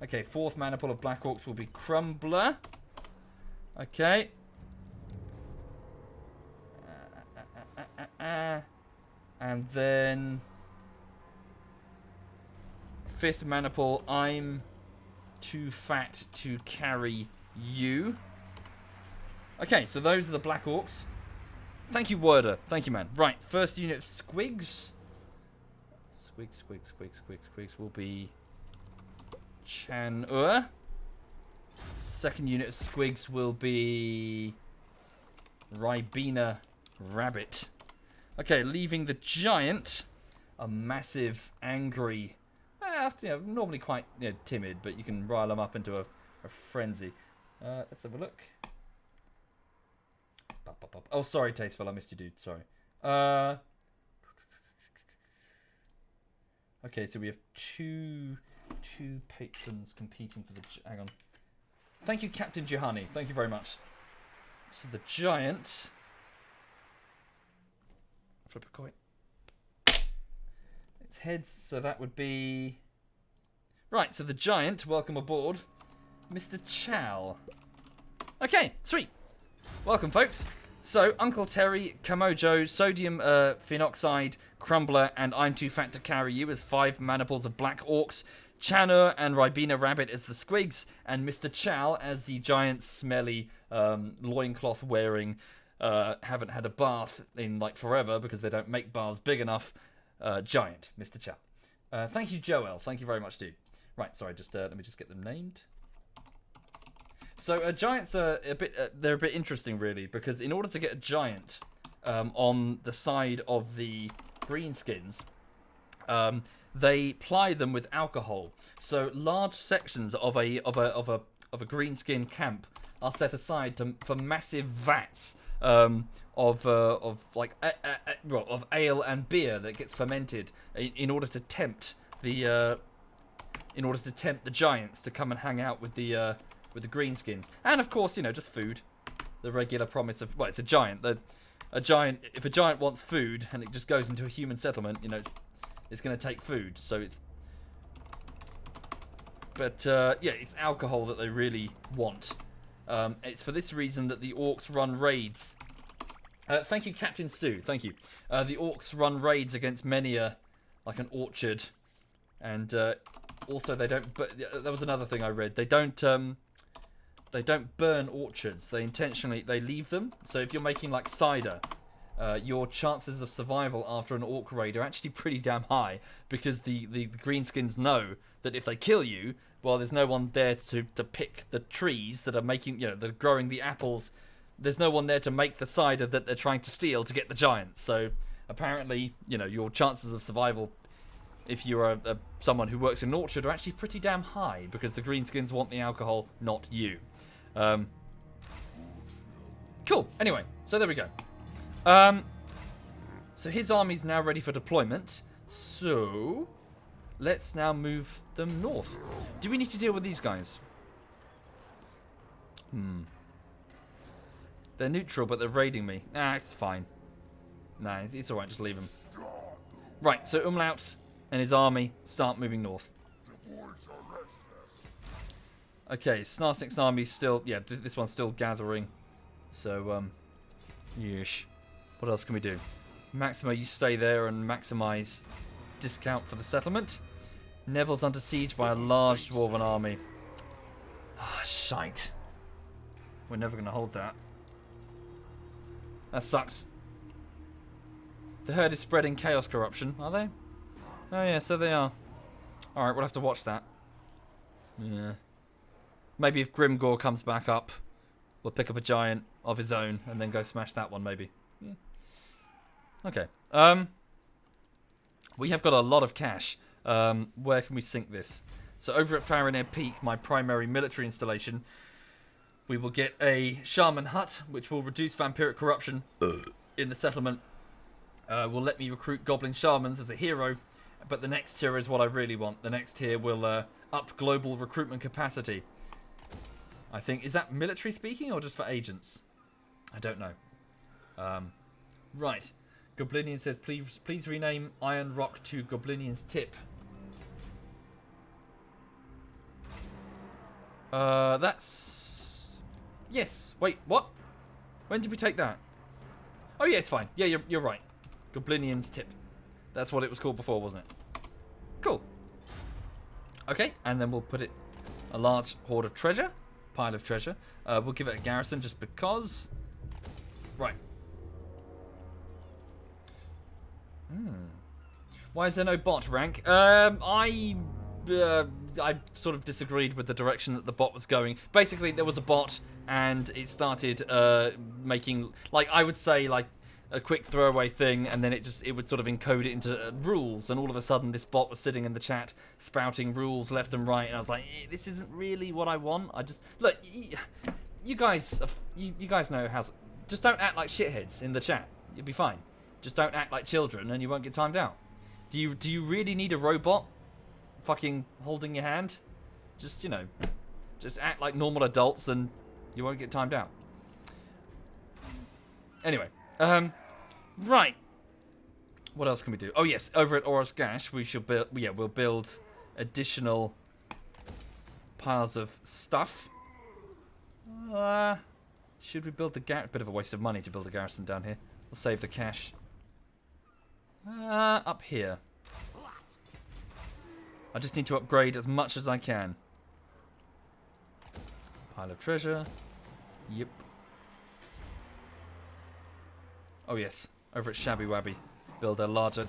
Okay, fourth maniple of black orcs will be Crumbler. Okay. And then fifth maniple, I'm too fat to carry you. Okay, so those are the black orcs. Thank you, Worder. Thank you, man. Right, first unit of squigs. Squigs will be Chan-ur. Second unit of squigs will be Ribena rabbit. Okay, leaving the giant a massive, angry, normally quite timid, but you can rile them up into a frenzy. Let's have a look. Oh, sorry, Tasteful, I missed you, dude. Sorry. Okay, so we have two patrons competing for the... Hang on. Thank you, Captain Johanni. Thank you very much. So the giant... Flip a coin. It's heads, so that would be... Right, so the giant, welcome aboard, Mr. Chow. Okay, sweet. Welcome, folks. So, Uncle Terry, Kamojo, Sodium Phenoxide, Crumbler, and I'm Too Fat to Carry You as 5 maniples of Black Orcs, Chanur and Ribena Rabbit as the Squigs, and Mr. Chow as the giant, smelly, loincloth-wearing, haven't had a bath in, like, forever because they don't make baths big enough, giant, Mr. Chow. Thank you, Joel. Thank you very much, dude. Right, sorry, just let me just get them named. So giants are they're a bit interesting, really, because in order to get a giant on the side of the greenskins, they ply them with alcohol. So large sections of a greenskin camp are set aside for massive vats of ale and beer that gets fermented in order to tempt the giants to come and hang out with the greenskins, and of course, just food. The regular promise of, well, it's a giant. If a giant wants food and it just goes into a human settlement, it's going to take food. So it's, but it's alcohol that they really want. It's for this reason that the orcs run raids. Thank you, Captain Stu. Thank you. The orcs run raids against many like an orchard, and also they don't. But that was another thing I read. They don't burn orchards. They intentionally leave them. So if you're making like cider, your chances of survival after an orc raid are actually pretty damn high, because the greenskins know that if they kill you, well, there's no one there to pick the trees that are making, that are growing the apples. There's no one there to make the cider that they're trying to steal to get the giants. So apparently, your chances of survival, if you're someone who works in an orchard, are actually pretty damn high, because the greenskins want the alcohol, not you. Cool. Anyway, so there we go. So his army's now ready for deployment. So let's now move them north. Do we need to deal with these guys? They're neutral, but they're raiding me. It's fine. Nah, it's alright, just leave them. Right, so Umlaut and his army start moving north. Okay, Snarsnick's army's still... Yeah, this one's still gathering. So, yeesh. What else can we do? Maximo, you stay there and maximize discount for the settlement. Neville's under siege by a large dwarven army. Ah, shite. We're never going to hold that. That sucks. The herd is spreading chaos corruption, are they? Oh yeah, so they are. Alright, we'll have to watch that. Yeah. Maybe if Grimgor comes back up, we'll pick up a giant of his own and then go smash that one, maybe. Yeah. Okay. We have got a lot of cash. Where can we sink this? So over at Farinir Peak, my primary military installation, we will get a shaman hut, which will reduce vampiric corruption in the settlement. Will let me recruit goblin shamans as a hero, but the next tier is what I really want. The next tier will up global recruitment capacity. I think, is that military speaking or just for agents? I don't know. Right. Goblinian says, please rename Iron Rock to Goblinian's Tip. That's... Yes. Wait, what? When did we take that? Oh yeah, it's fine. Yeah, you're right. Goblinian's Tip. That's what it was called before, wasn't it? Cool. Okay, and then we'll put it a large hoard of treasure. Pile of treasure. We'll give it a garrison just because. Right. Why is there no bot rank? I I sort of disagreed with the direction that the bot was going. Basically, there was a bot, and it started making, like, I would say, like, a quick throwaway thing, and then it would sort of encode it into rules, and all of a sudden this bot was sitting in the chat spouting rules left and right, and I was like, this isn't really what I want. I just, look, you guys know how to, just don't act like shitheads in the chat. You'll be fine. Just don't act like children, and you won't get timed out. Do you really need a robot fucking holding your hand? Just, you know, just act like normal adults, and you won't get timed out. Anyway. Right. What else can we do? Oh yes, over at Oros Gash, we should build. Yeah, we'll build additional piles of stuff. Should we build the garrison? Bit of a waste of money to build a garrison down here. We'll save the cash. Up here. I just need to upgrade as much as I can. Pile of treasure. Yep. Oh yes, over at Shabby Wabby. Build a larger,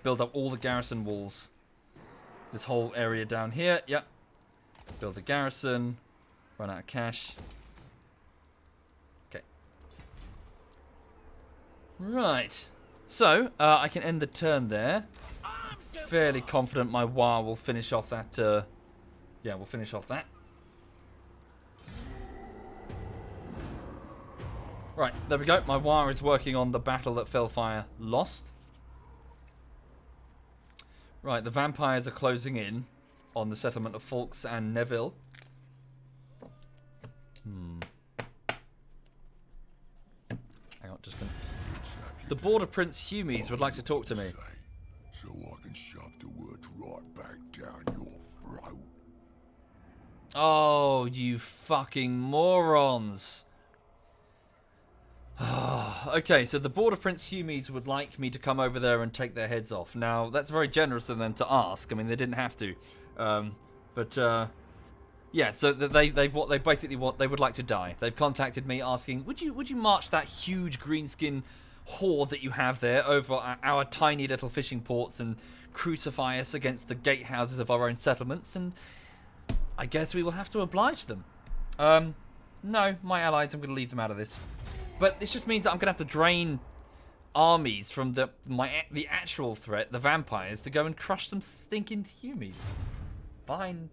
build up all the garrison walls. This whole area down here, yep. Build a garrison. Run out of cash. Okay. Right. So, I can end the turn there. Fairly confident my war will finish off that, we'll finish off that. Right, there we go. My wire is working on the battle that Fellfire lost. Right, the vampires are closing in on the settlement of Fawkes and Neville. Hang on, just gonna... The Border Prince Humies would like to talk to me. So I can shove the words right back down your throat. Oh, you fucking morons. Okay, so the Border Prince Humies would like me to come over there and take their heads off. Now, that's very generous of them to ask. I mean, they didn't have to. Yeah, so they basically would like to die. They've contacted me asking, would you march that huge greenskin horde that you have there over our tiny little fishing ports and crucify us against the gatehouses of our own settlements? And I guess we will have to oblige them. No, my allies, I'm going to leave them out of this. But this just means that I'm going to have to drain armies from the actual threat, the vampires, to go and crush some stinking humies. Fine.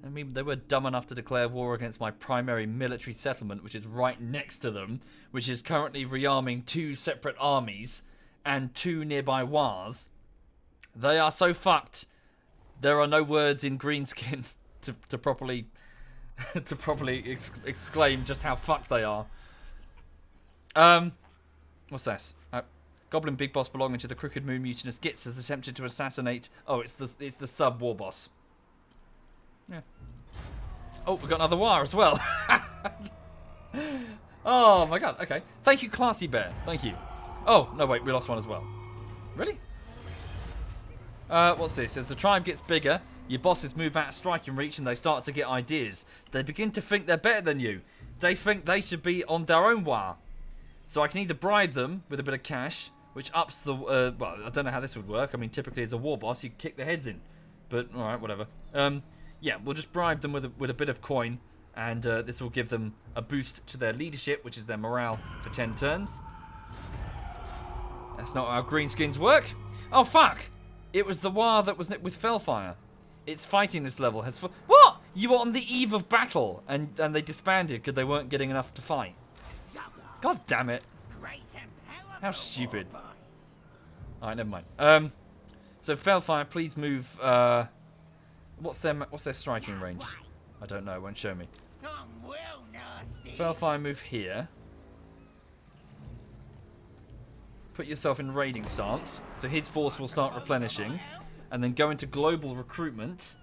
I mean, they were dumb enough to declare war against my primary military settlement, which is right next to them, which is currently rearming 2 separate armies and 2 nearby wars. They are so fucked. There are no words in Greenskin to properly exclaim just how fucked they are. What's this? Goblin Big Boss belonging to the Crooked Moon Mutinous Gits has attempted to assassinate. Oh, it's the sub war boss. Yeah. Oh, we got another war as well. Oh my god. Okay. Thank you, Classy Bear. Thank you. Oh no, wait, we lost one as well. Really? What's this? As the tribe gets bigger, your bosses move out of striking reach and they start to get ideas. They begin to think they're better than you. They think they should be on their own war. So I can either bribe them with a bit of cash, which ups the... well, I don't know how this would work. I mean, typically as a war boss, you kick their heads in. But, alright, whatever. Yeah, we'll just bribe them with a bit of coin, and this will give them a boost to their leadership, which is their morale for 10 turns. That's not how greenskins work. Oh, fuck! It was the war that was with Fellfire. Its fighting this level has... What? You were on the eve of battle, and they disbanded because they weren't getting enough to fight. God damn it. How stupid. Alright, never mind. So Fellfire, please move... What's their striking range? I don't know, it won't show me. Fellfire, move here. Put yourself in raiding stance, so his force will start replenishing. And then go into global recruitment.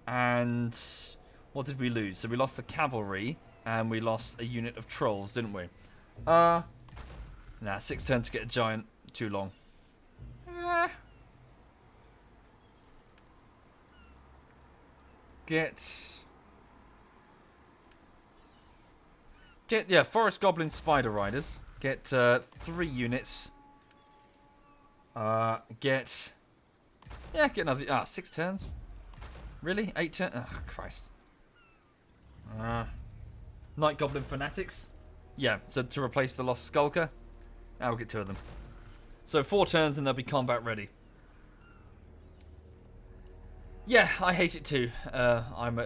And what did we lose? So we lost the cavalry, and we lost a unit of trolls, didn't we? Nah, 6 turns to get a giant. Too long. Get Forest Goblin Spider Riders. Get 3 units. Get another 6 turns. Really? 8 turns? Oh, Christ. Night Goblin Fanatics. Yeah, so to replace the Lost Skulker. I'll get 2 of them. So 4 turns and they'll be combat ready. Yeah, I hate it too. I'm a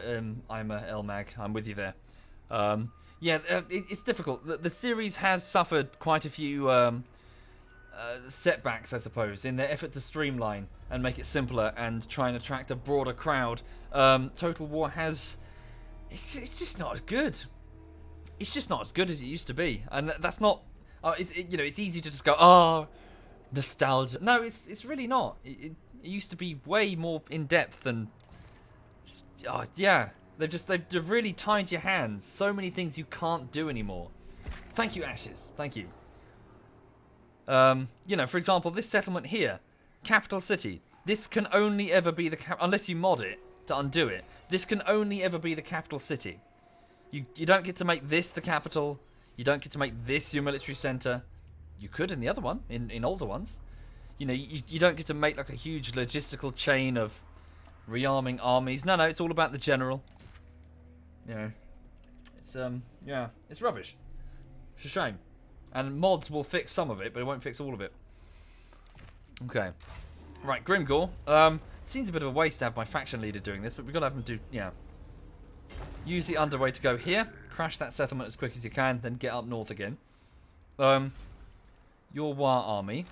LMAG. I'm with you there. It's difficult. The series has suffered quite a few setbacks, I suppose, in their effort to streamline and make it simpler and try and attract a broader crowd. Total War has... It's just not as good. It's just not as good as it used to be. And that's not... it's easy to just go, oh, nostalgia. No, it's really not. It used to be way more in-depth and... They've really tied your hands. So many things you can't do anymore. Thank you, Ashes. Thank you. For example, this settlement here, capital city. This can only ever be the unless you mod it to undo it. This can only ever be the capital city. You don't get to make this the capital. You don't get to make this your military center. You could in the other one, in older ones. You don't get to make like a huge logistical chain of rearming armies. No, it's all about the general. It's rubbish. It's a shame. And mods will fix some of it, but it won't fix all of it. Okay. Right, Grimgore. It seems a bit of a waste to have my faction leader doing this, but we've got to have him do... Yeah. Use the underway to go here. Crash that settlement as quick as you can, then get up north again. Your War army.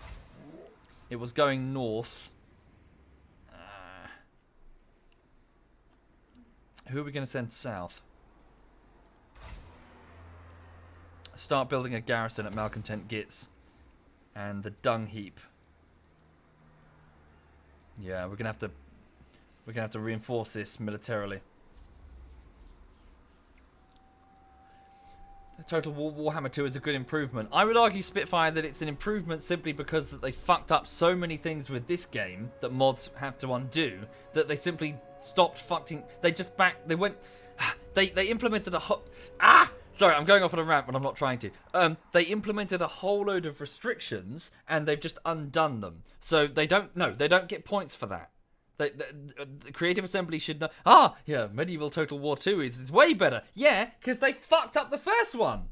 It was going north. Who are we going to send south? Start building a garrison at Malcontent Gits and the Dung Heap. Yeah, we're gonna have to reinforce this militarily. Total Warhammer 2 is a good improvement. I would argue, Spitfire, that it's an improvement simply because that they fucked up so many things with this game that mods have to undo, that they simply stopped fucking... They implemented a Sorry, I'm going off on a rant when I'm not trying to. They implemented a whole load of restrictions and they've just undone them. So they don't get points for that. The Creative Assembly should know. Medieval Total War 2 is way better. Yeah, because they fucked up the first one.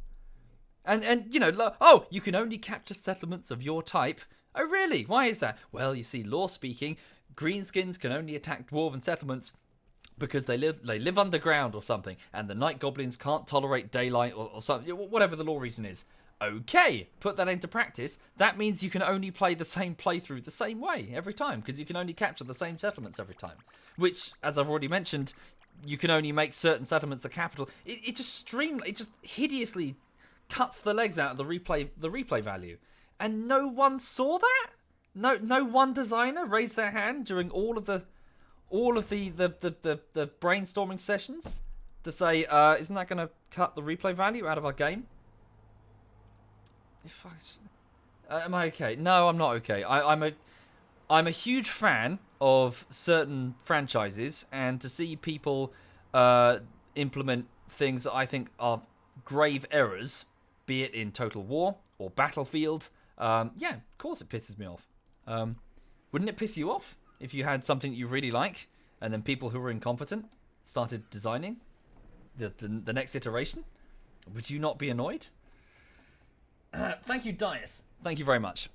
And you can only capture settlements of your type. Oh, really? Why is that? Well, you see, law speaking, greenskins can only attack dwarven settlements because they live underground or something, and the night goblins can't tolerate daylight or something, whatever the law reason is. Okay, put that into practice. That means you can only play the same playthrough the same way every time, because you can only capture the same settlements every time. Which, as I've already mentioned, you can only make certain settlements the capital. It just hideously cuts the legs out of the replay value. And no one saw that? No one designer raised their hand during all of the brainstorming sessions to say, isn't that going to cut the replay value out of our game? Am I okay? No, I'm not okay. I'm a huge fan of certain franchises, and to see people implement things that I think are grave errors, be it in Total War or Battlefield, of course it pisses me off. Wouldn't it piss you off if you had something you really like, and then people who were incompetent started designing the next iteration? Would you not be annoyed? Thank you, Dias. Thank you very much.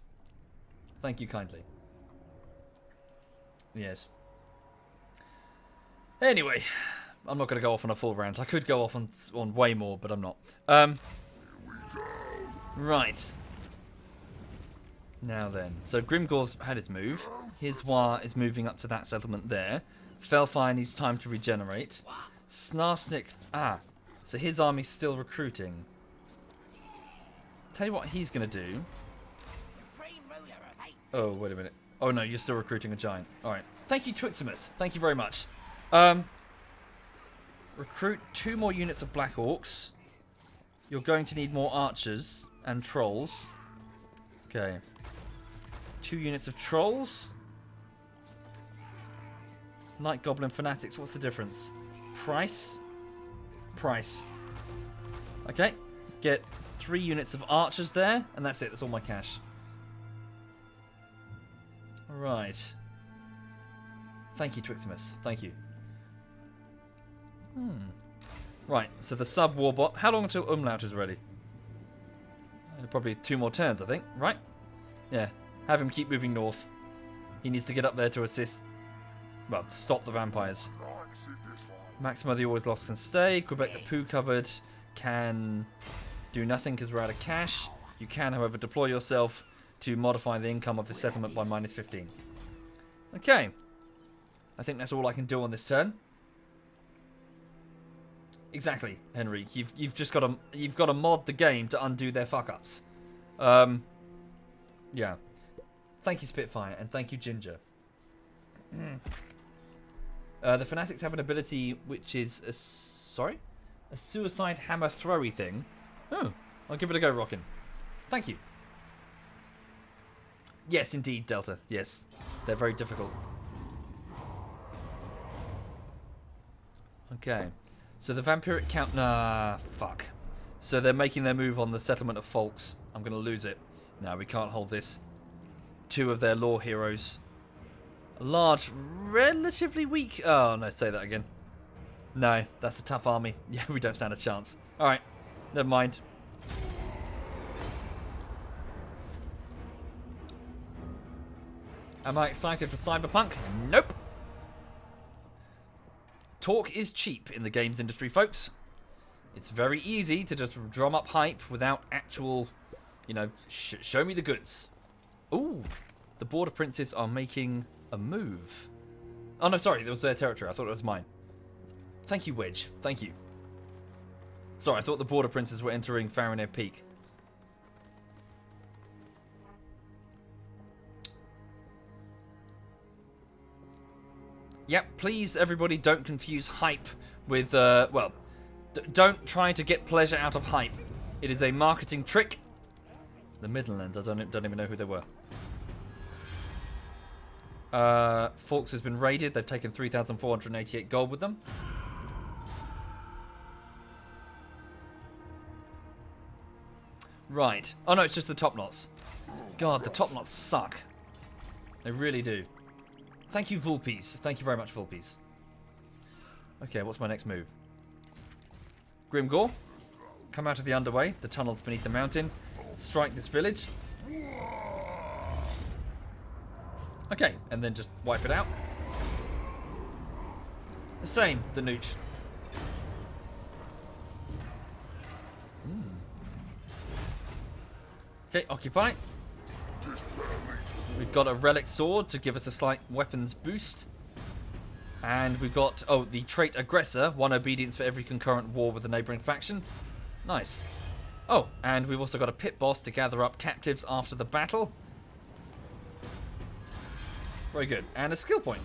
Thank you kindly. Yes. Anyway, I'm not going to go off on a full rant. I could go off on way more, but I'm not. Right. Now then. So Grimgore's had his move. His War is moving up to that settlement there. Felfire needs time to regenerate. Snarsnik... So his army's still recruiting. Tell you what he's going to do. Oh, wait a minute. Oh, no, you're still recruiting a giant. All right. Thank you, Twiximus. Thank you very much. Recruit 2 more units of Black Orcs. You're going to need more archers and trolls. Okay. 2 units of trolls. Night Goblin Fanatics. What's the difference? Price. Okay. Get 3 units of archers there, and that's it. That's all my cash. Right. Thank you, Twiximus. Thank you. Right, so the sub-warbot. How long until Umlaut is ready? Probably 2 more turns, I think. Right? Yeah. Have him keep moving north. He needs to get up there to assist. Well, stop the vampires. Maxima, the always lost, can stay. Quebec, the poo covered, can do nothing because we're out of cash. You can, however, deploy yourself to modify the income of the settlement by -15. Okay. I think that's all I can do on this turn. Exactly, Henry. You've just got to mod the game to undo their fuck ups. Yeah. Thank you, Spitfire, and thank you, Ginger. The Fanatics have an ability which is a suicide hammer throwy thing. Oh, I'll give it a go, Rockin'. Thank you. Yes, indeed, Delta. Yes, they're very difficult. Okay. So the vampiric count... Nah, fuck. So they're making their move on the settlement of Folks. I'm going to lose it. No, we can't hold this. 2 of their law heroes. A large, relatively weak... Oh, no, say that again. No, that's a tough army. Yeah, we don't stand a chance. Alright, never mind. Am I excited for Cyberpunk? Nope. Talk is cheap in the games industry, folks. It's very easy to just drum up hype without actual, you know, show me the goods. Ooh, the Border Princes are making a move. Oh, no, sorry, that was their territory. I thought it was mine. Thank you, Wedge. Thank you. Sorry, I thought the Border Princes were entering Farinir Peak. Yep, please, everybody, don't confuse hype with, well, don't try to get pleasure out of hype. It is a marketing trick. The Midland, I don't even know who they were. Forks has been raided. They've taken 3,488 gold with them. Right. Oh, no, it's just the top knots. God, the top knots suck. They really do. Thank you, Vulpes. Thank you very much, Vulpes. Okay, what's my next move? Grimgore. Come out of the underway, the tunnels beneath the mountain. Strike this village. Okay, and then just wipe it out. The same, the Nooch. Okay, occupy. We've got a relic sword to give us a slight weapons boost. And we've got, oh, the trait aggressor, 1 obedience for every concurrent war with a neighbouring faction. Nice. Oh, and we've also got a pit boss to gather up captives after the battle. Very good. And a skill point.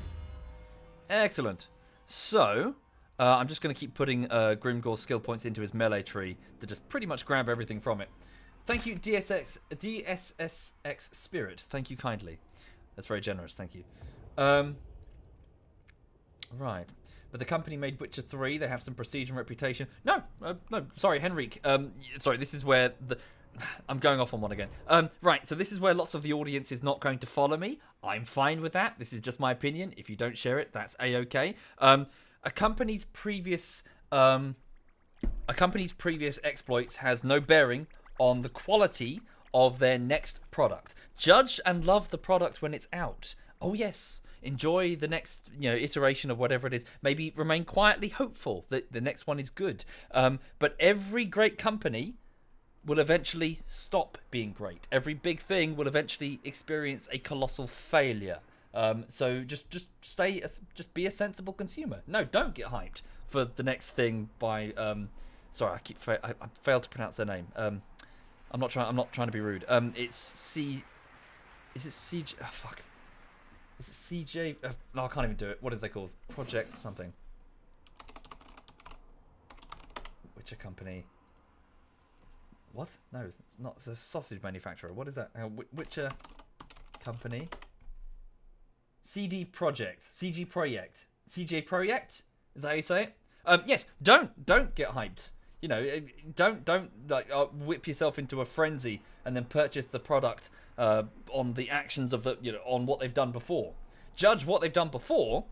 Excellent. So, I'm just going to keep putting Grimgore's skill points into his melee tree to just pretty much grab everything from it. Thank you, DSSX Spirit. Thank you kindly. That's very generous. Thank you. Right. But the company made Witcher 3. They have some prestige and reputation. No. No. Sorry, Henrik. Sorry, this is where the... I'm going off on one again. Right, so this is where lots of the audience is not going to follow me. I'm fine with that. This is just my opinion. If you don't share it, that's A-okay. A company's previous exploits has no bearing on the quality of their next product. Judge and love the product when it's out. Oh yes, enjoy the next iteration of whatever it is. Maybe remain quietly hopeful that the next one is good. But every great company will eventually stop being great. Every big thing will eventually experience a colossal failure. So just be a sensible consumer. No, don't get hyped for the next thing by sorry, I failed to pronounce their name. I'm not trying to be rude. It's Is it CJ? Oh, fuck. Is it CJ? No, I can't even do it. What are they called? Project something. Witcher company. What? No, it's not. It's a sausage manufacturer. What is that? Witcher company. CD Project. CG Project. CJ Project? Is that how you say it? Yes. Don't get hyped. Don't like whip yourself into a frenzy and then purchase the product on the actions of on what they've done before. Judge what they've done before.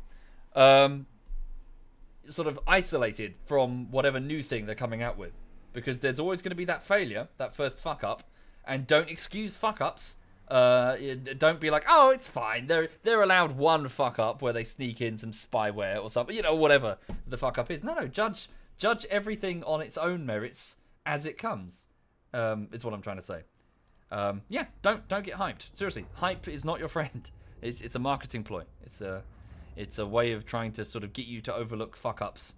sort of isolated from whatever new thing they're coming out with. Because there's always going to be that failure, that first fuck up. And don't excuse fuck ups. Don't be like, oh, it's fine. They're allowed one fuck up where they sneak in some spyware or something. You know, whatever the fuck up is. No, judge everything on its own merits as it comes. Is what I'm trying to say. Yeah, don't get hyped. Seriously, hype is not your friend. It's a marketing ploy. It's a way of trying to sort of get you to overlook fuck ups.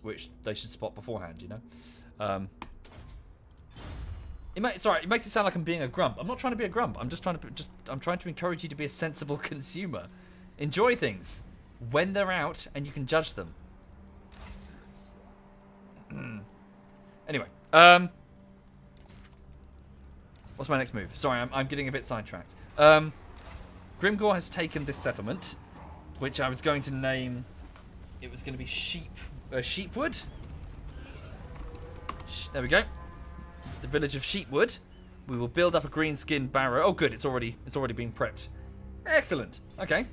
Which they should spot beforehand, you know. It makes it sound like I'm being a grump. I'm not trying to be a grump. I'm just trying to encourage you to be a sensible consumer. Enjoy things when they're out, and you can judge them. Anyway, what's my next move? Sorry, I'm getting a bit sidetracked. Grimgor has taken this settlement, which I was going to name. It was going to be Sheepwood. There we go. The village of Sheepwood. We will build up a green-skin barrow. Oh, good. It's already been prepped. Excellent. Okay.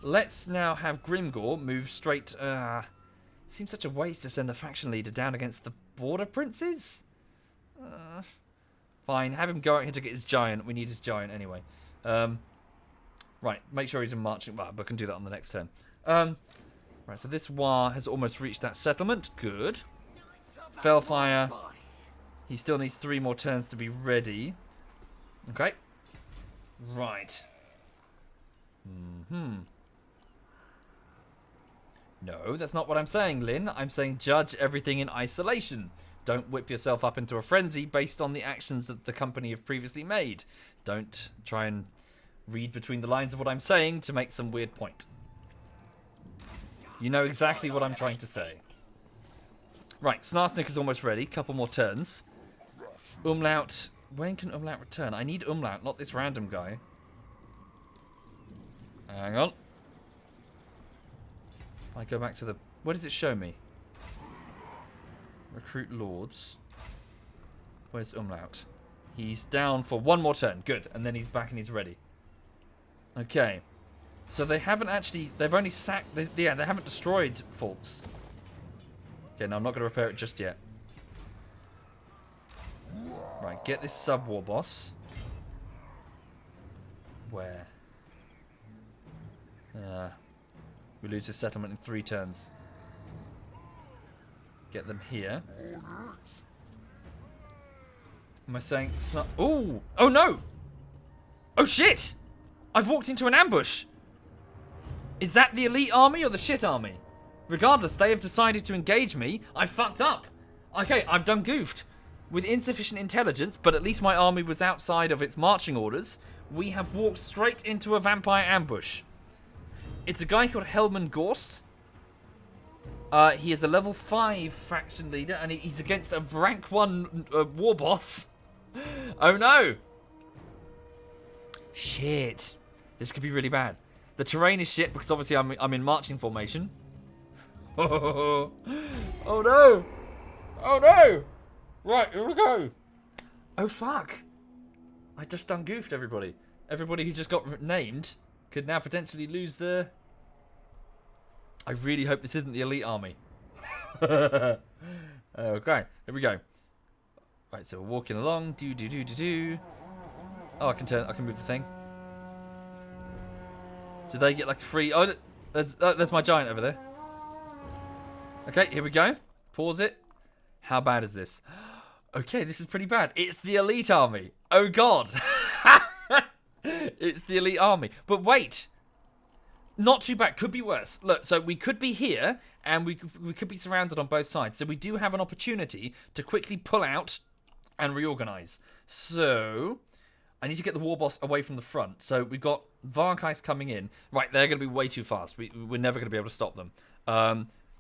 Let's now have Grimgor move straight. Seems such a waste to send the faction leader down against the border princes. Fine. Have him go out here to get his giant. We need his giant anyway. Right. Make sure he's in marching. Well, we can do that on the next turn. Right, so this war has almost reached that settlement. Good. Fellfire. He still needs 3 more turns to be ready. Okay. Right. No, that's not what I'm saying, Lynn. I'm saying judge everything in isolation. Don't whip yourself up into a frenzy based on the actions that the company have previously made. Don't try and read between the lines of what I'm saying to make some weird point. You know exactly what I'm trying to say. Right, Snarsnick is almost ready. Couple more turns. Umlaut. When can Umlaut return? I need Umlaut, not this random guy. Hang on. I go back to the... What does it show me? Recruit Lords. Where's Umlaut? He's down for 1 more turn. Good. And then he's back and he's ready. Okay. So they haven't actually... They've only sacked... they haven't destroyed Falks. Okay, no, I'm not going to repair it just yet. Right, get this sub-war boss. Where? We lose this settlement in 3 turns. Get them here. Am I saying... Ooh! Oh, no! Oh, shit! I've walked into an ambush! Is that the elite army or the shit army? Regardless, they have decided to engage me. I fucked up. Okay, I've done goofed. With insufficient intelligence, but at least my army was outside of its marching orders, we have walked straight into a vampire ambush. It's a guy called Helman Gorst. He is a level 5 faction leader, and he's against a rank 1 war boss. Oh no! Shit. This could be really bad. The terrain is shit because obviously I'm in marching formation. Oh no! Oh no! Right, here we go. Oh fuck! I just done goofed everybody. Everybody who just got named could now potentially lose their... I really hope this isn't the elite army. Okay, here we go. Right, so we're walking along. Oh, I can move the thing. Do they get like 3? Oh, there's my giant over there. Okay, here we go. Pause it. How bad is this? Okay, this is pretty bad. It's the elite army. Oh god. It's the elite army. But wait. Not too bad. Could be worse. Look, so we could be here, and we could be surrounded on both sides. So we do have an opportunity to quickly pull out and reorganize. So I need to get the war boss away from the front. So we've got Varkais coming in. Right, they're going to be way too fast. We're never going to be able to stop them.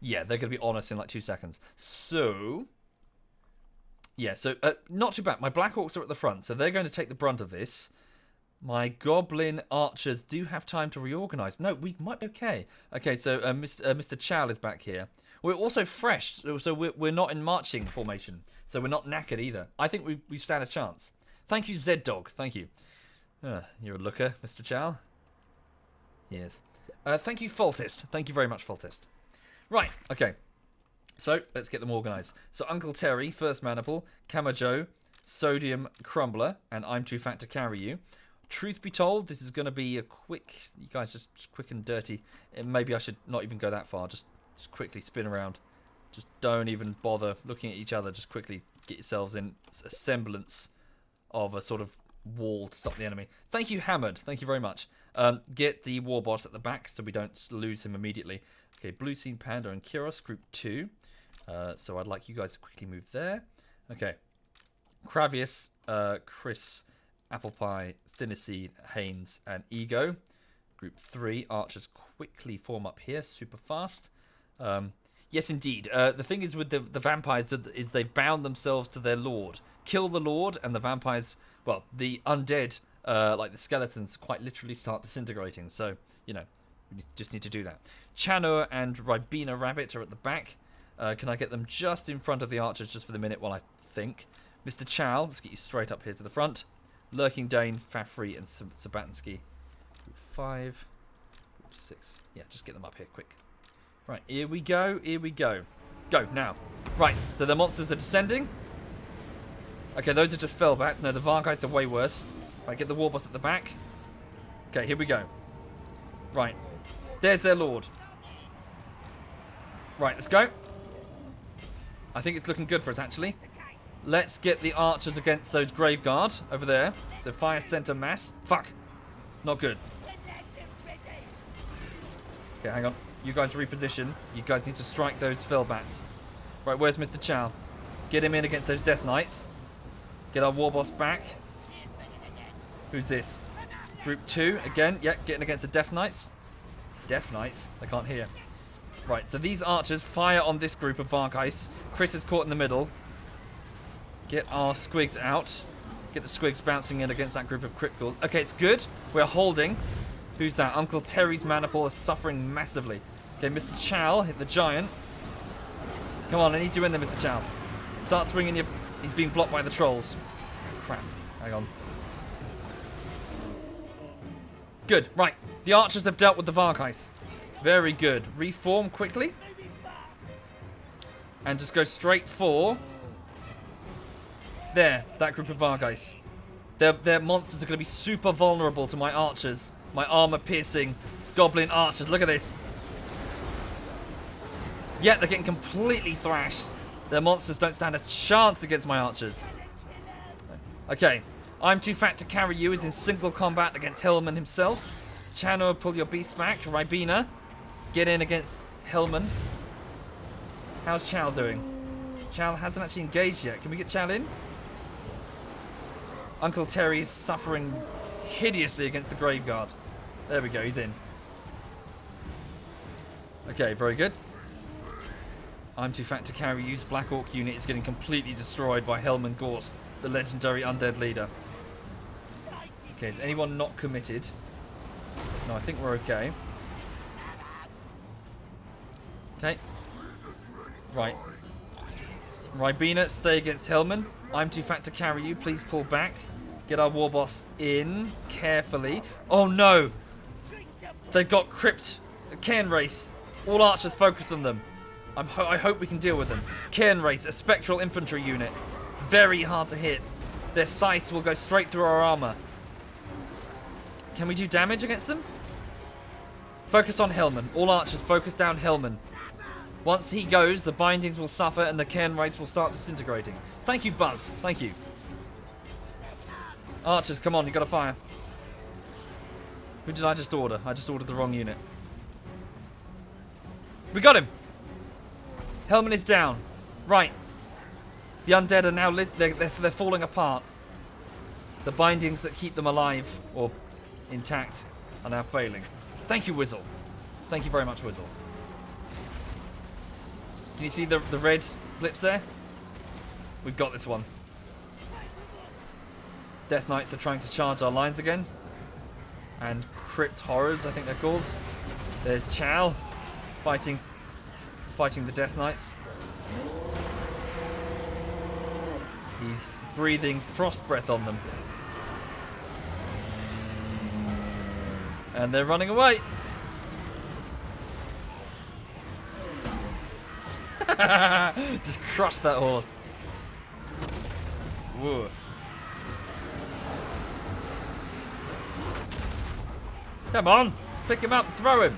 Yeah, they're going to be on us in like 2 seconds. So... Yeah, so not too bad. My Black Orcs are at the front, so they're going to take the brunt of this. My Goblin Archers do have time to reorganize. No, we might be okay. Okay, so Mr. Chow is back here. We're also fresh, so we're not in marching formation. So we're not knackered either. I think we stand a chance. Thank you, Z-Dog. Thank you. You're a looker, Mr. Chow. Yes. Thank you, Faultist. Thank you very much, Faultist. Right, okay. So, let's get them organised. So, Uncle Terry, first maniple, Camajo, Sodium Crumbler, and I'm Too Fat to Carry You. Truth be told, this is going to be a quick... You guys just quick and dirty. Maybe I should not even go that far. Just quickly spin around. Just don't even bother looking at each other. Just quickly get yourselves in a semblance of a sort of wall to stop the enemy. Thank you, Hammered. Thank you very much. Get the war boss at the back so we don't lose him immediately. Okay, Blue Scene Panda and Kyros, group 2. So I'd like you guys to quickly move there. Okay. Kravius, Chris, Apple Pie, Thinnerseed, Haynes, and Ego. Group 3. Archers quickly form up here, super fast. Yes, indeed. The thing is with the vampires is they've bound themselves to their lord. Kill the lord, and the vampires, well, the undead, like the skeletons, quite literally start disintegrating. So, you know, we just need to do that. Chanur and Ribena Rabbit are at the back. Can I get them just in front of the archers just for the minute while I think? Mr. Chow, let's get you straight up here to the front. Lurking Dane, Fafri, and Sabatsky. Group 5. Group 6. Yeah, just get them up here quick. Right, here we go. Here we go. Go, now. Right, so the monsters are descending. Okay, those are just fellbacks. No, the Vargeists are way worse. Right, get the warboss at the back. Okay, here we go. Right. There's their lord. Right, let's go. I think it's looking good for us, actually. Let's get the archers against those Graveguard over there. So fire center mass. Fuck. Not good. Okay, hang on. You guys reposition. You guys need to strike those fellbats. Right, where's Mr. Chow? Get him in against those Death Knights. Get our warboss back. Who's this? Group 2, again. Yeah, getting against the Death Knights. Death Knights? I can't hear. Right, so these archers fire on this group of Vargeists. Chris is caught in the middle. Get our squigs out. Get the squigs bouncing in against that group of criticals. Okay, it's good. We're holding. Who's that? Uncle Terry's maniple is suffering massively. Okay, Mr. Chow hit the giant. Come on, I need you in there, Mr. Chow. Start swinging your... He's being blocked by the trolls. Crap. Hang on. Good. Right. The archers have dealt with the Vargeists. Very good. Reform quickly. And just go straight for... There. That group of Vargeists. Their monsters are going to be super vulnerable to my archers. My armor-piercing goblin archers. Look at this. Yeah, they're getting completely thrashed. Their monsters don't stand a chance against my archers. Okay. I'm Too Fat to Carry You is in single combat against Hellman himself. Chanur, pull your beast back. Ribena, get in against Hellman. How's Chow doing? Chow hasn't actually engaged yet. Can we get Chow in? Uncle Terry's suffering hideously against the Graveguard. There we go, he's in. Okay, very good. I'm Too Fat to Carry You's Black Orc unit is getting completely destroyed by Hellman Gorst, the legendary undead leader. Okay, is anyone not committed? No, I think we're okay. Okay. Right. Ribena, stay against Hellman. I'm Too Fat to Carry You. Please pull back. Get our warboss in carefully. Oh no! They've got Crypt. Cairn Race. All archers focus on them. I hope we can deal with them. Cairn Race, a spectral infantry unit. Very hard to hit. Their scythes will go straight through our armor. Can we do damage against them? Focus on Hellman. All archers focus down Hellman. Once he goes, the bindings will suffer and the cairn rates will start disintegrating. Thank you, Buzz. Thank you. Archers, come on, you gotta fire. Who did I just order? I just ordered the wrong unit. We got him! Hellman is down. Right. The undead are now they're falling apart. The bindings that keep them alive, or intact, are now failing. Thank you, Wizzle. Thank you very much, Wizzle. Can you see the red blips there? We've got this one. Death Knights are trying to charge our lines again. And Crypt Horrors, I think they're called. There's Chow fighting the Death Knights. He's breathing frost breath on them. And they're running away. Just crush that horse. Whoa. Come on, pick him up and throw him.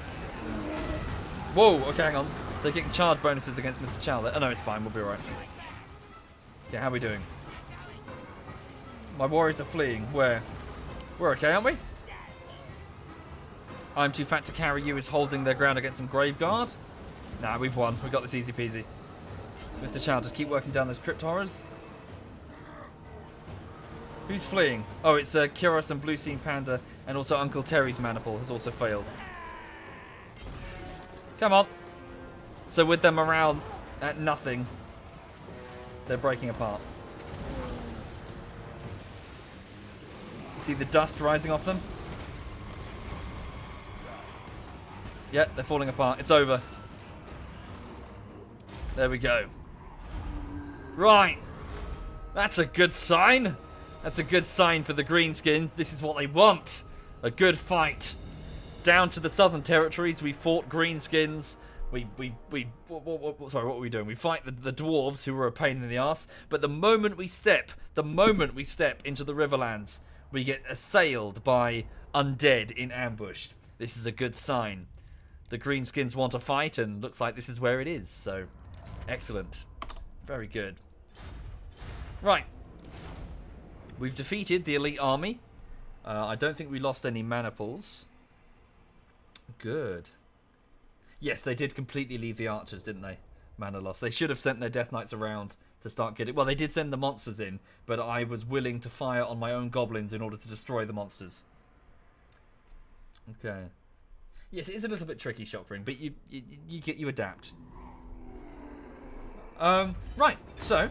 Whoa, okay, hang on. They're getting charge bonuses against Mr. Chow. Oh no, it's fine, we'll be alright. Yeah, how are we doing? My warriors are fleeing. Where? We're okay, aren't we? I'm too fat to carry you is holding their ground against some grave guard. Nah, we've won. We got this easy peasy. Mr. Chow, just keep working down those crypt horrors. Who's fleeing? Oh, it's Kiros and Blue Scene Panda, and also Uncle Terry's maniple has also failed. Come on. So with their morale at nothing, they're breaking apart. See the dust rising off them? Yeah, they're falling apart. It's over. There we go. Right. That's a good sign. That's a good sign for the Greenskins. This is what they want. A good fight. Down to the Southern Territories, we fought Greenskins. Sorry, what were we doing? We fight the dwarves who were a pain in the ass. But the moment we step into the Riverlands, we get assailed by undead in ambush. This is a good sign. The Greenskins want to fight, and looks like this is where it is. So, excellent. Very good. Right. We've defeated the elite army. I don't think we lost any maniples. Good. Yes, they did completely leave the archers, didn't they? Mana loss. They should have sent their Death Knights around to start getting... Well, they did send the monsters in, but I was willing to fire on my own goblins in order to destroy the monsters. Okay. Yes, it is a little bit tricky, Shockring, but you adapt. Right, so...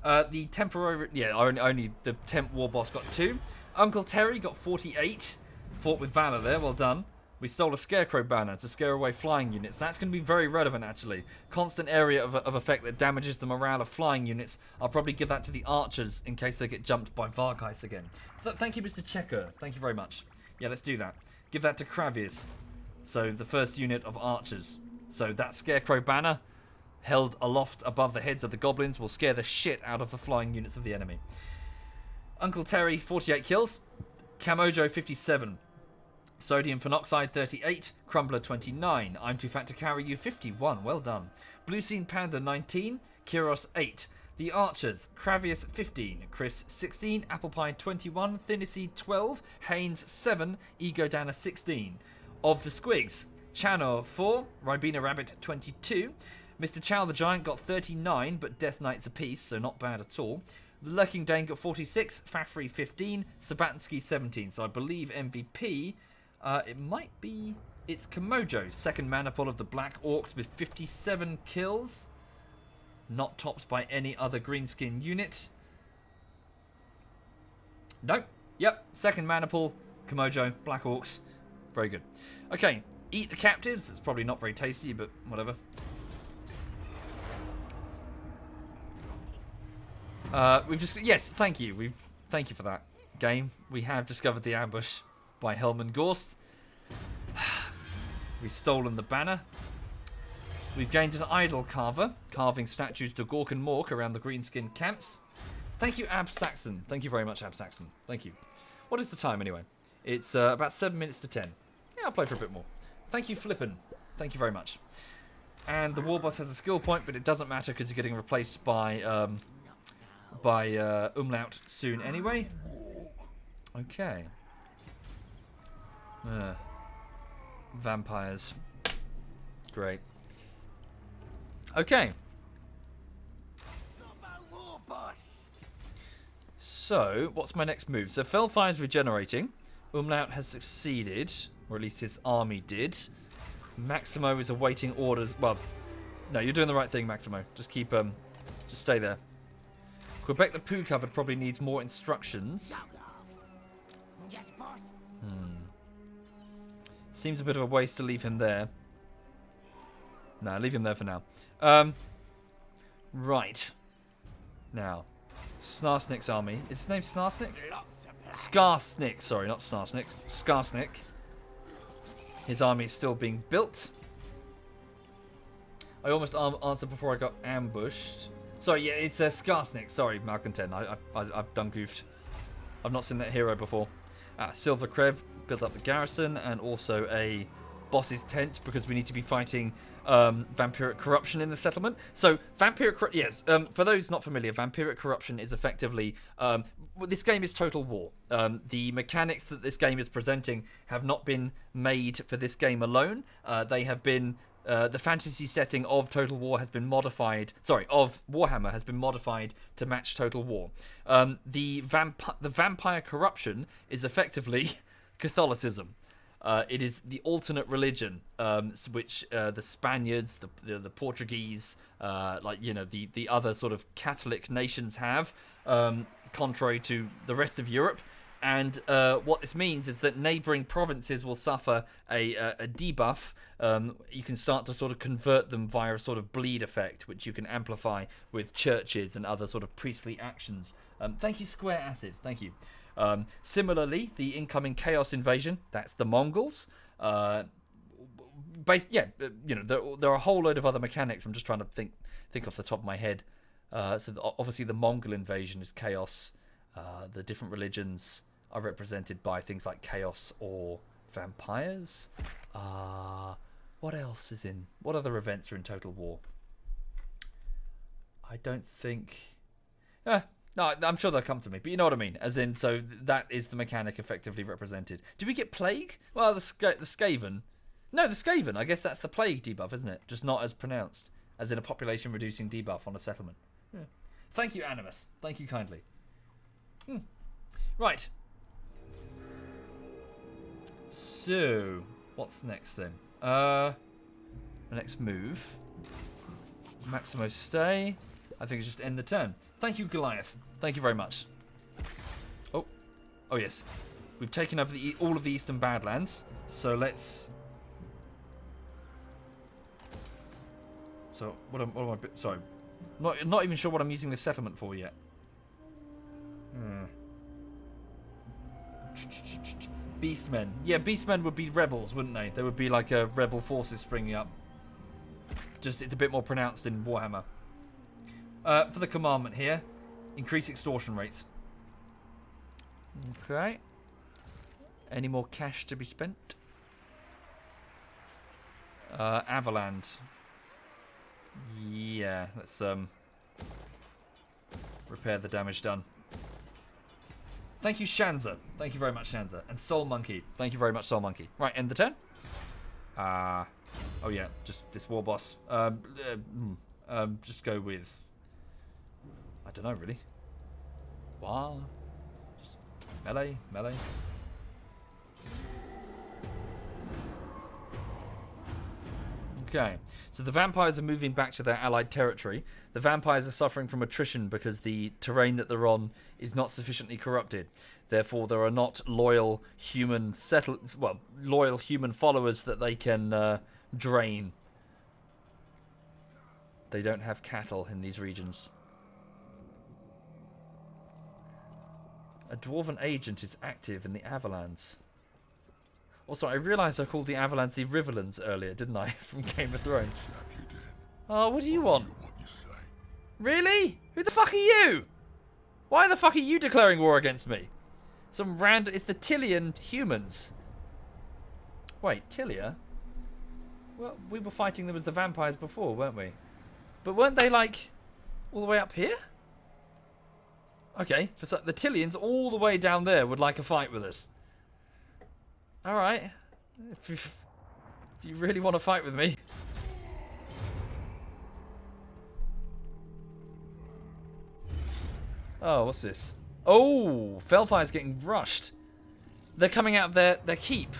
the temporary... Yeah, only the temp war boss got 2. Uncle Terry got 48. Fought with Valor there, well done. We stole a Scarecrow banner to scare away flying units. That's going to be very relevant, actually. Constant area of effect that damages the morale of flying units. I'll probably give that to the archers in case they get jumped by Vargheist again. Thank you, Mr. Checker. Thank you very much. Yeah, let's do that. Give that to Kravius. So, the first unit of archers. So, that Scarecrow banner held aloft above the heads of the goblins will scare the shit out of the flying units of the enemy. Uncle Terry, 48 kills. Camojo, 57. Sodium Phenoxide, 38. Crumbler, 29. I'm Too Fat to Carry You, 51. Well done. Blue Scene Panda, 19. Kiros, 8. The Archers, Kravius, 15. Chris, 16. Apple Pie, 21. Thinniseed, 12. Haynes, 7. Ego Dana, 16. Of the Squigs, Chano, 4. Ribena Rabbit, 22. Mr. Chow the Giant got 39, but Death Knights apiece, so not bad at all. The Lurking Dane got 46, Fafri 15, Sabatsky 17. So I believe MVP, it might be... It's Komojo, second maniple of the Black Orcs with 57 kills. Not topped by any other greenskin unit. Nope. Yep, second maniple, Komojo, Black Orcs. Very good. Okay, eat the captives. It's probably not very tasty, but whatever. We've just... Yes, thank you. Thank you for that, game. We have discovered the ambush by Helman Gorst. We've stolen the banner. We've gained an idol carver, carving statues to Gork and Mork around the greenskin camps. Thank you, Ab Saxon. Thank you very much, Ab Saxon. Thank you. What is the time, anyway? It's about 7 minutes to 10. Yeah, I'll play for a bit more. Thank you, Flippin. Thank you very much. And the war boss has a skill point, but it doesn't matter because you're getting replaced by Umlaut soon anyway. Okay. Vampires. Great. Okay. So, what's my next move? So, Fellfire's regenerating. Umlaut has succeeded, or at least his army did. Maximo is awaiting orders. Well, no, you're doing the right thing, Maximo. Just keep, just stay there. Quebec the Poo Covered probably needs more instructions. Yes, boss. Seems a bit of a waste to leave him there. Nah, leave him there for now. Right. Now, Snarsnick's army. Is his name Snarsnick? Skarsnick. Sorry, not Snarsnick. Skarsnick. His army is still being built. I almost answered before I got ambushed. Sorry, yeah, it's Skarsnik. Sorry, Malcontent. I've done goofed. I've not seen that hero before. Silver Krev built up the garrison and also a boss's tent because we need to be fighting vampiric corruption in the settlement. So yes, for those not familiar, vampiric corruption is effectively this game is Total War. The mechanics that this game is presenting have not been made for this game alone. They have been the fantasy setting of Total War has been modified. Sorry, of Warhammer has been modified to match Total War. The vampire corruption is effectively Catholicism. It is the alternate religion, which the Spaniards, the Portuguese, the other sort of Catholic nations have, contrary to the rest of Europe. And what this means is that neighbouring provinces will suffer a debuff. You can start to sort of convert them via a sort of bleed effect, which you can amplify with churches and other sort of priestly actions. Thank you, Square Acid. Thank you. Similarly, the incoming Chaos invasion, that's the Mongols. There are a whole load of other mechanics. I'm just trying to think off the top of my head. Obviously the Mongol invasion is Chaos. The different religions are represented by things like Chaos or vampires. What else is in? What other events are in Total War? I don't think... No, I'm sure they'll come to me, but you know what I mean. As in, so that is the mechanic effectively represented. Do we get Plague? Well, the Skaven. No, the Skaven. I guess that's the Plague debuff, isn't it? Just not as pronounced. As in a population reducing debuff on a settlement. Yeah. Thank you, Animus. Thank you kindly. Right. So, what's next then? The next move. Maximo stay. I think it's just end the turn. Thank you, Goliath. Thank you very much. Oh yes. We've taken over all of the Eastern Badlands. So let's... So, what am I... Sorry. Not even sure what I'm using this settlement for yet. Beastmen. Yeah, Beastmen would be rebels, wouldn't they? They would be like rebel forces springing up. Just, it's a bit more pronounced in Warhammer. For the commandment here, increase extortion rates. Okay. Any more cash to be spent? Avaland. Yeah, let's repair the damage done. Thank you, Shanza. Thank you very much, Shanza. And Soul Monkey. Thank you very much, Soul Monkey. Right, end the turn. Oh yeah, just this war boss. Just go with... I don't know, really. Wow. Just melee. Okay, so the vampires are moving back to their allied territory. The vampires are suffering from attrition because the terrain that they're on is not sufficiently corrupted. Therefore, there are not loyal human followers that they can drain. They don't have cattle in these regions. A dwarven agent is active in the Avalands. Also, I realised I called the Avalands the Riverlands earlier, didn't I? From Game of Thrones. Oh, what do you want? Really? Who the fuck are you? Why the fuck are you declaring war against me? Some random... It's the Tillian humans. Wait, Tillia? Well, we were fighting them as the vampires before, weren't we? But weren't they, like, all the way up here? Okay, for the Tillians all the way down there would like a fight with us. Alright. If you really want to fight with me. Oh, what's this? Oh, Felfire's getting rushed. They're coming out of their keep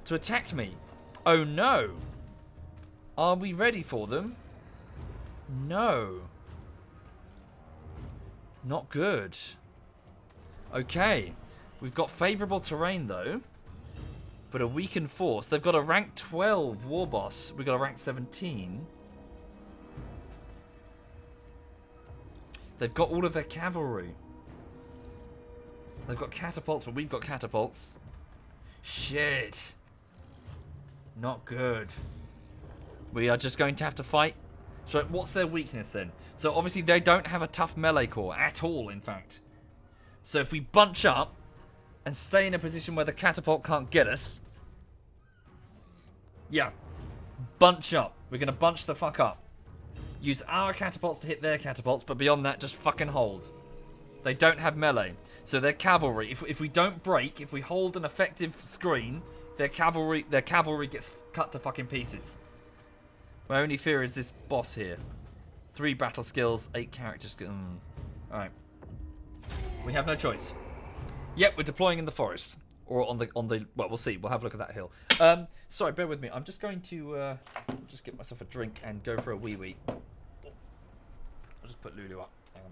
to attack me. Oh no. Are we ready for them? No. Not good. Okay. We've got favourable terrain though. But a weakened force. They've got a rank 12 war boss. We've got a rank 17. They've got all of their cavalry. They've got catapults, but we've got catapults. Shit. Not good. We are just going to have to fight So what's their weakness then? So obviously they don't have a tough melee core at all, in fact. So if we bunch up and stay in a position where the catapult can't get us, yeah, bunch up. We're gonna bunch the fuck up. Use our catapults to hit their catapults, but beyond that, just fucking hold. They don't have melee, so their cavalry. If we don't break, if we hold an effective screen, their cavalry gets cut to fucking pieces. My only fear is this boss here. 3 battle skills, 8 character skills. Alright. We have no choice. Yep, we're deploying in the forest. Or on the well, we'll see. We'll have a look at that hill. Sorry, bear with me. I'm just going to just get myself a drink and go for a wee. I'll just put Lulu up. Hang on.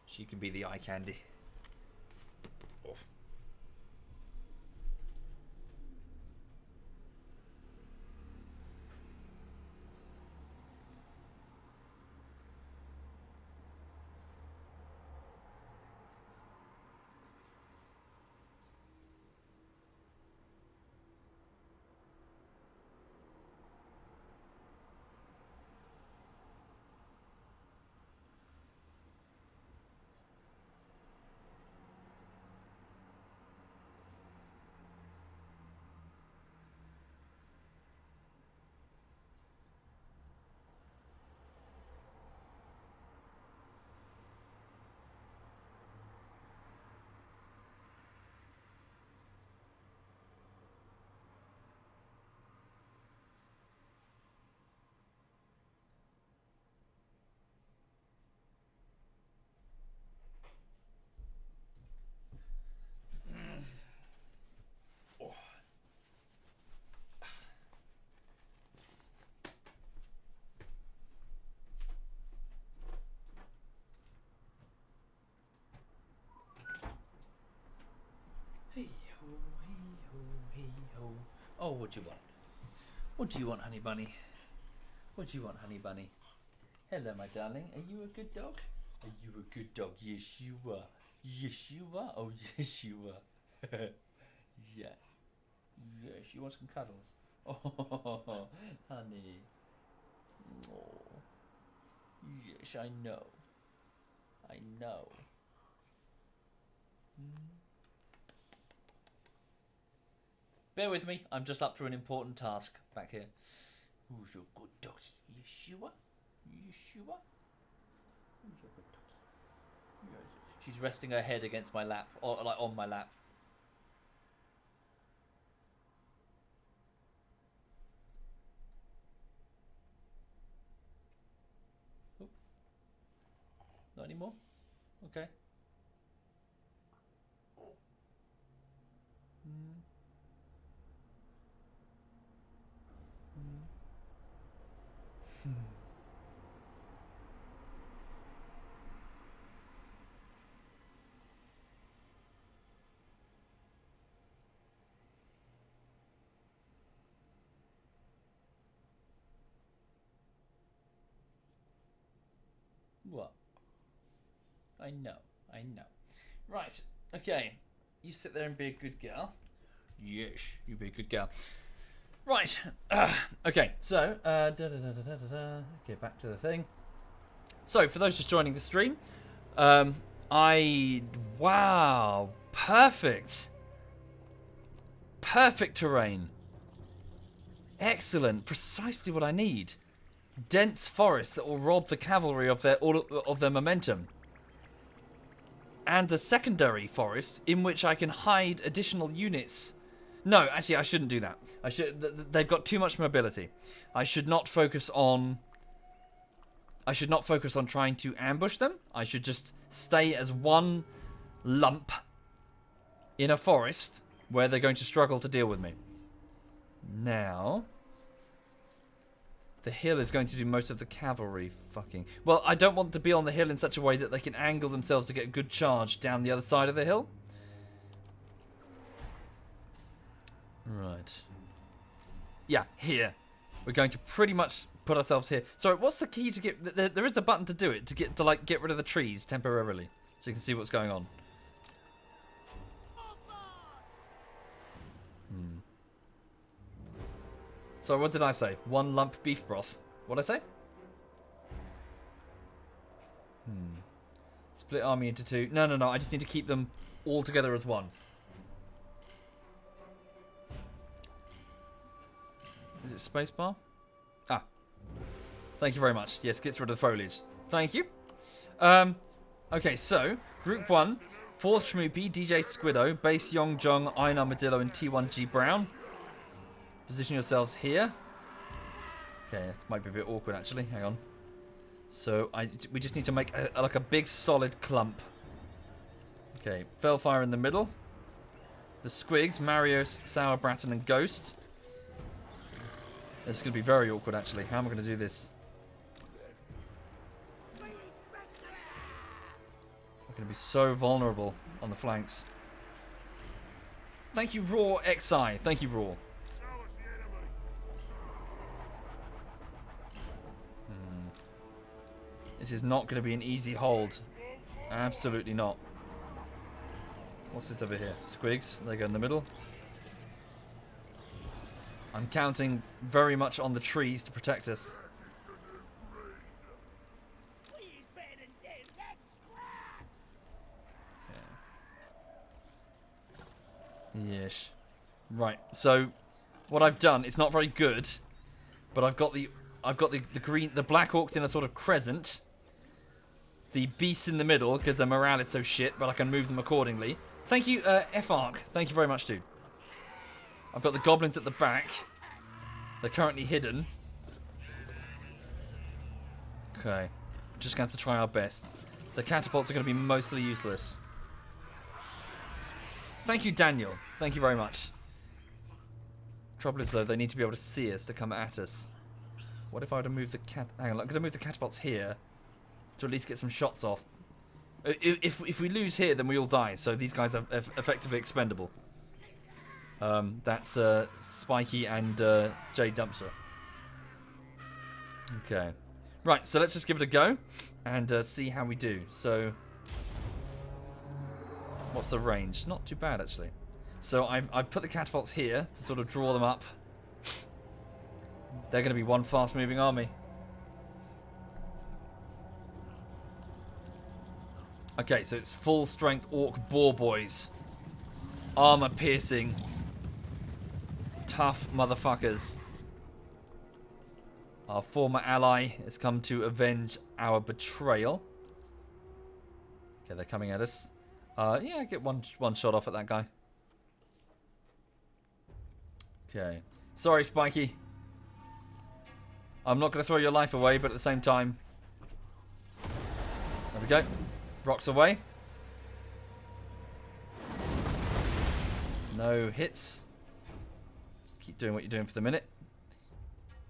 She can be the eye candy. Off. Hey ho, hey ho, hey ho. Oh, what do you want? What do you want, honey bunny? What do you want, honey bunny? Hello, my darling. Are you a good dog? Are you a good dog? Yes, you are. Yes, you are. Oh, yes, you are. Yeah. Yes, you want some cuddles? Oh, honey. Oh. Yes, I know. I know. Bear with me, I'm just up to an important task back here. Who's your good doggy? Yeshua? Yeshua? Who's your good doggy? Yes. She's resting her head against my lap, or like on my lap. Oh. Not anymore? Okay. What? I know. Right, okay. You sit there and be a good girl. Yes, you be a good girl. Right, okay, so, get back to the thing. So, for those just joining the stream, wow, perfect. Perfect terrain. Excellent, precisely what I need. Dense forest that will rob the cavalry of their momentum. And a secondary forest in which I can hide additional units. No, actually, I shouldn't do that. They've got too much mobility. I should not focus on trying to ambush them. I should just stay as one lump in a forest where they're going to struggle to deal with me. Now, the hill is going to do most of the cavalry fucking... Well, I don't want to be on the hill in such a way that they can angle themselves to get a good charge down the other side of the hill. Right. Yeah, here. We're going to pretty much put ourselves here. Sorry, what's the key to get... There is the button to do it, to get rid of the trees temporarily. So you can see what's going on. So what did I say? 1 lump beef broth. What'd I say? Split army into 2. No, no, no. I just need to keep them all together as one. Is it spacebar? Ah. Thank you very much. Yes, gets rid of the foliage. Thank you. Okay, so Group 1, 4th Schmoopy, DJ Squiddo, Base Yong Jong, Iron Armadillo, and T1G Brown. Position yourselves here. Okay, this might be a bit awkward actually. Hang on. So we just need to make like a big solid clump. Okay, Fellfire in the middle. The Squigs, Marios, Sour Bratton, and Ghost. This is going to be very awkward actually. How am I going to do this? I'm going to be so vulnerable on the flanks. Thank you, Raw XI. Thank you, Raw. This is not going to be an easy hold. Absolutely not. What's this over here? Squigs. They go in the middle. I'm counting very much on the trees to protect us. Yes. Right. So, what I've done, it's not very good, but I've got the green, the Black Orcs in a sort of crescent. The beasts in the middle because their morale is so shit, but I can move them accordingly. Thank you, F-Arc. Thank you very much, dude. I've got the goblins at the back. They're currently hidden. Okay. Just going to have to try our best. The catapults are going to be mostly useless. Thank you, Daniel. Thank you very much. Trouble is, though, they need to be able to see us to come at us. What if I were to move the hang on, I'm going to move the catapults here to at least get some shots off. If we lose here, then we all die. So these guys are effectively expendable. That's Spiky and Jay Dumpster. Okay. Right, so let's just give it a go and see how we do. So, what's the range? Not too bad, actually. So I've put the catapults here to sort of draw them up. They're going to be one fast-moving army. Okay, so it's full-strength Orc Boar Boys. Armor-piercing. Tough motherfuckers. Our former ally has come to avenge our betrayal. Okay, they're coming at us. Yeah, get one shot off at that guy. Okay. Sorry, Spiky. I'm not going to throw your life away, but at the same time... There we go. Rocks away. No hits. Keep doing what you're doing for the minute.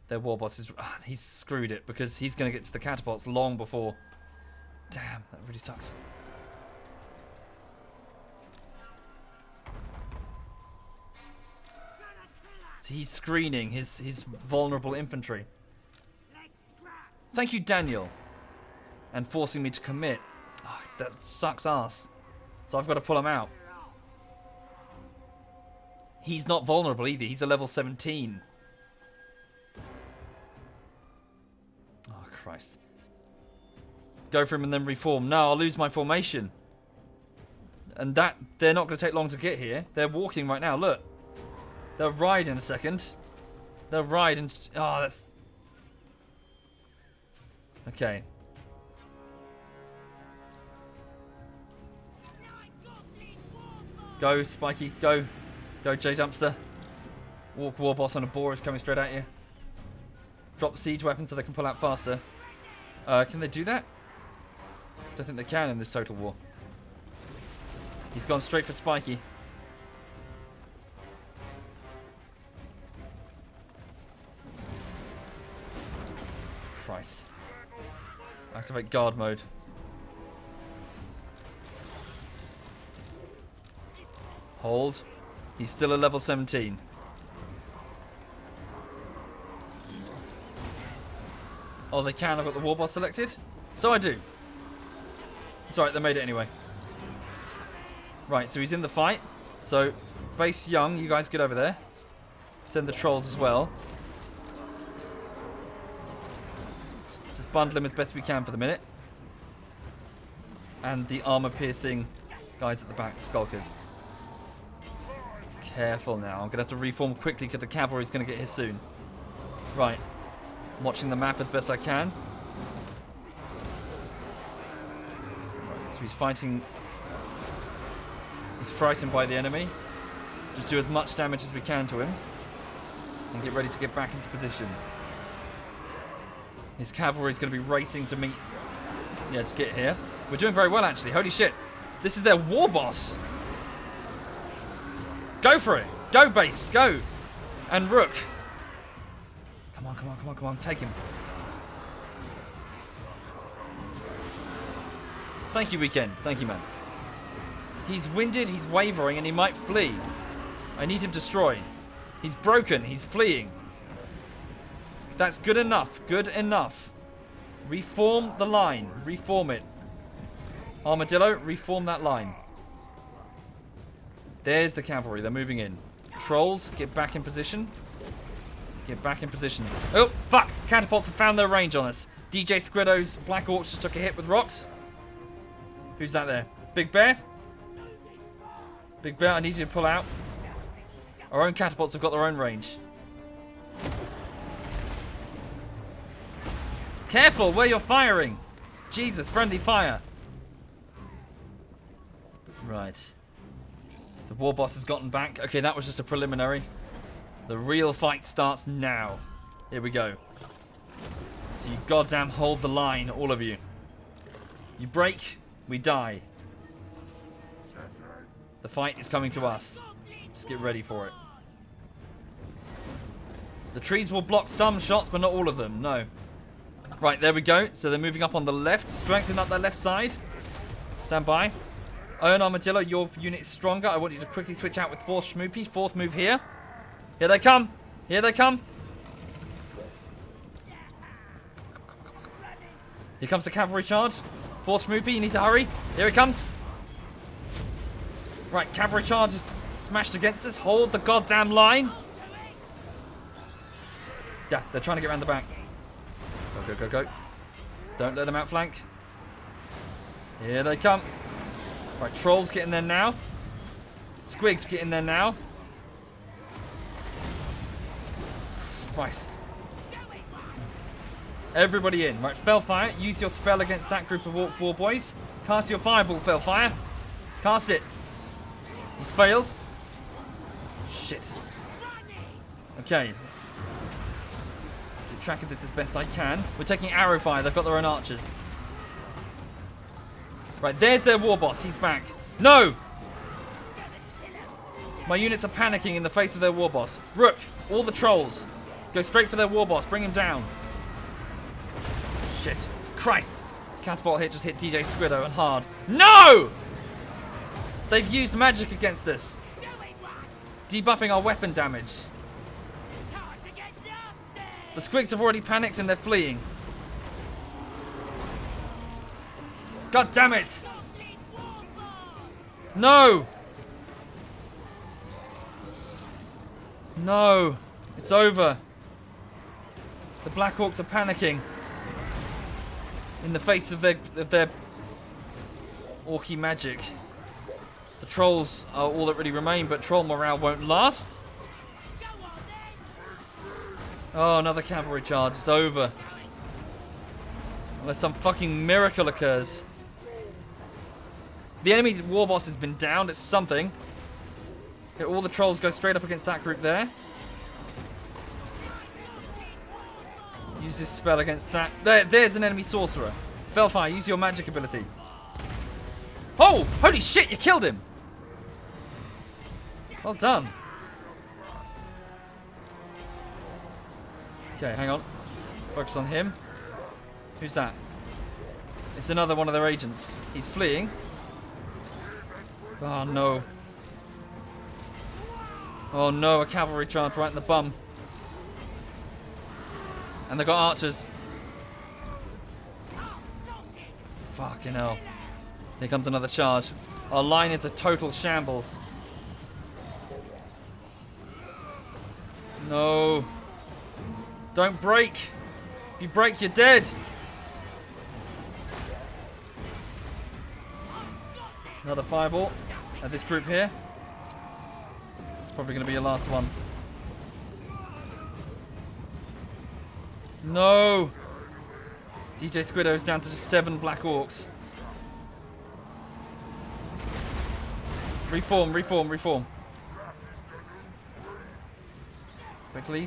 Their war boss is... he's screwed it because he's going to get to the catapults long before... Damn, that really sucks. So he's screening his vulnerable infantry. Thank you, Daniel. And forcing me to commit. Oh, that sucks ass. So I've got to pull him out. He's not vulnerable either. He's a level 17. Oh, Christ. Go for him and then reform. No, I'll lose my formation. And that, they're not going to take long to get here. They're walking right now, look. They'll ride in a second. They'll ride and... Oh, that's... Okay. Go, Spiky, go. Go, J Dumpster. Walk War Boss on a boar is coming straight at you. Drop the siege weapon so they can pull out faster. Can they do that? Don't think they can in this total war. He's gone straight for Spiky. Christ. Activate guard mode. Hold. He's still a level 17. Oh, they can. I've got the war boss selected. So I do. It's alright, they made it anyway. Right, so he's in the fight. So, Base Young, you guys get over there. Send the trolls as well. Let's bundle him as best we can for the minute. And the armor-piercing guys at the back, skulkers. Careful now. I'm going to have to reform quickly because the cavalry's going to get here soon. Right. I'm watching the map as best I can. Right, so he's fighting. He's frightened by the enemy. Just do as much damage as we can to him. And get ready to get back into position. His cavalry's going to be racing to meet. Yeah, to get here. We're doing very well, actually. Holy shit. This is their war boss. Go for it. Go, base. Go. And Rook. Come on, come on, come on, come on. Take him. Thank you, Weekend. Thank you, man. He's winded, he's wavering, and he might flee. I need him destroyed. He's broken. He's fleeing. That's good enough. Good enough. Reform the line. Reform it. Armadillo, reform that line. There's the cavalry. They're moving in. Trolls, get back in position. Get back in position. Oh, fuck! Catapults have found their range on us. DJ Squiddo's Black Orcs just took a hit with rocks. Who's that there? Big Bear? Big Bear, I need you to pull out. Our own catapults have got their own range. Careful where you're firing! Jesus, friendly fire. Right. The war boss has gotten back. Okay, that was just a preliminary. The real fight starts now. Here we go. So you goddamn hold the line, all of you. You break, we die. The fight is coming to us. Just get ready for it. The trees will block some shots, but not all of them. No. Right, there we go. So they're moving up on the left. Strengthen up that left side. Stand by. Iron Armadillo, your unit is stronger. I want you to quickly switch out with Fourth Schmoopy. Fourth move here. Here they come. Here they come. Here comes the cavalry charge. Fourth Schmoopy, you need to hurry. Here it comes. Right, cavalry charge is smashed against us. Hold the goddamn line. Yeah, they're trying to get around the back. Go, go, go, go. Don't let them outflank. Here they come. Right, trolls get in there now. Squigs get in there now. Christ. Everybody in. Right, Fellfire, use your spell against that group of Orc War Boys. Cast your fireball, Fellfire. Cast it. He's failed. Shit. Okay. Keep track of this as best I can. We're taking arrow fire. They've got their own archers. Right, there's their war boss. He's back. No! My units are panicking in the face of their war boss. Rook, all the trolls. Go straight for their war boss. Bring him down. Shit. Christ. Catapult hit just hit DJ Squiddo and hard. No! They've used magic against us. Debuffing our weapon damage. The Squigs have already panicked and they're fleeing. God damn it! No! No! It's over. The Black Orcs are panicking in the face of their orky magic. The trolls are all that really remain, but troll morale won't last. Oh, another cavalry charge. It's over. Unless some fucking miracle occurs. The enemy war boss has been downed. It's something. Okay, all the trolls go straight up against that group there. Use this spell against that. There's an enemy sorcerer. Fellfire, use your magic ability. Oh! Holy shit, you killed him! Well done. Okay, hang on. Focus on him. Who's that? It's another one of their agents. He's fleeing. Oh no. Oh no, a cavalry charge right in the bum. And they've got archers. Fucking hell. Here comes another charge. Our line is a total shambles. No. Don't break. If you break, you're dead. Another fireball at this group here. It's probably going to be your last one. No! DJ Squiddo's down to just 7 black orcs. Reform, reform, reform. Quickly.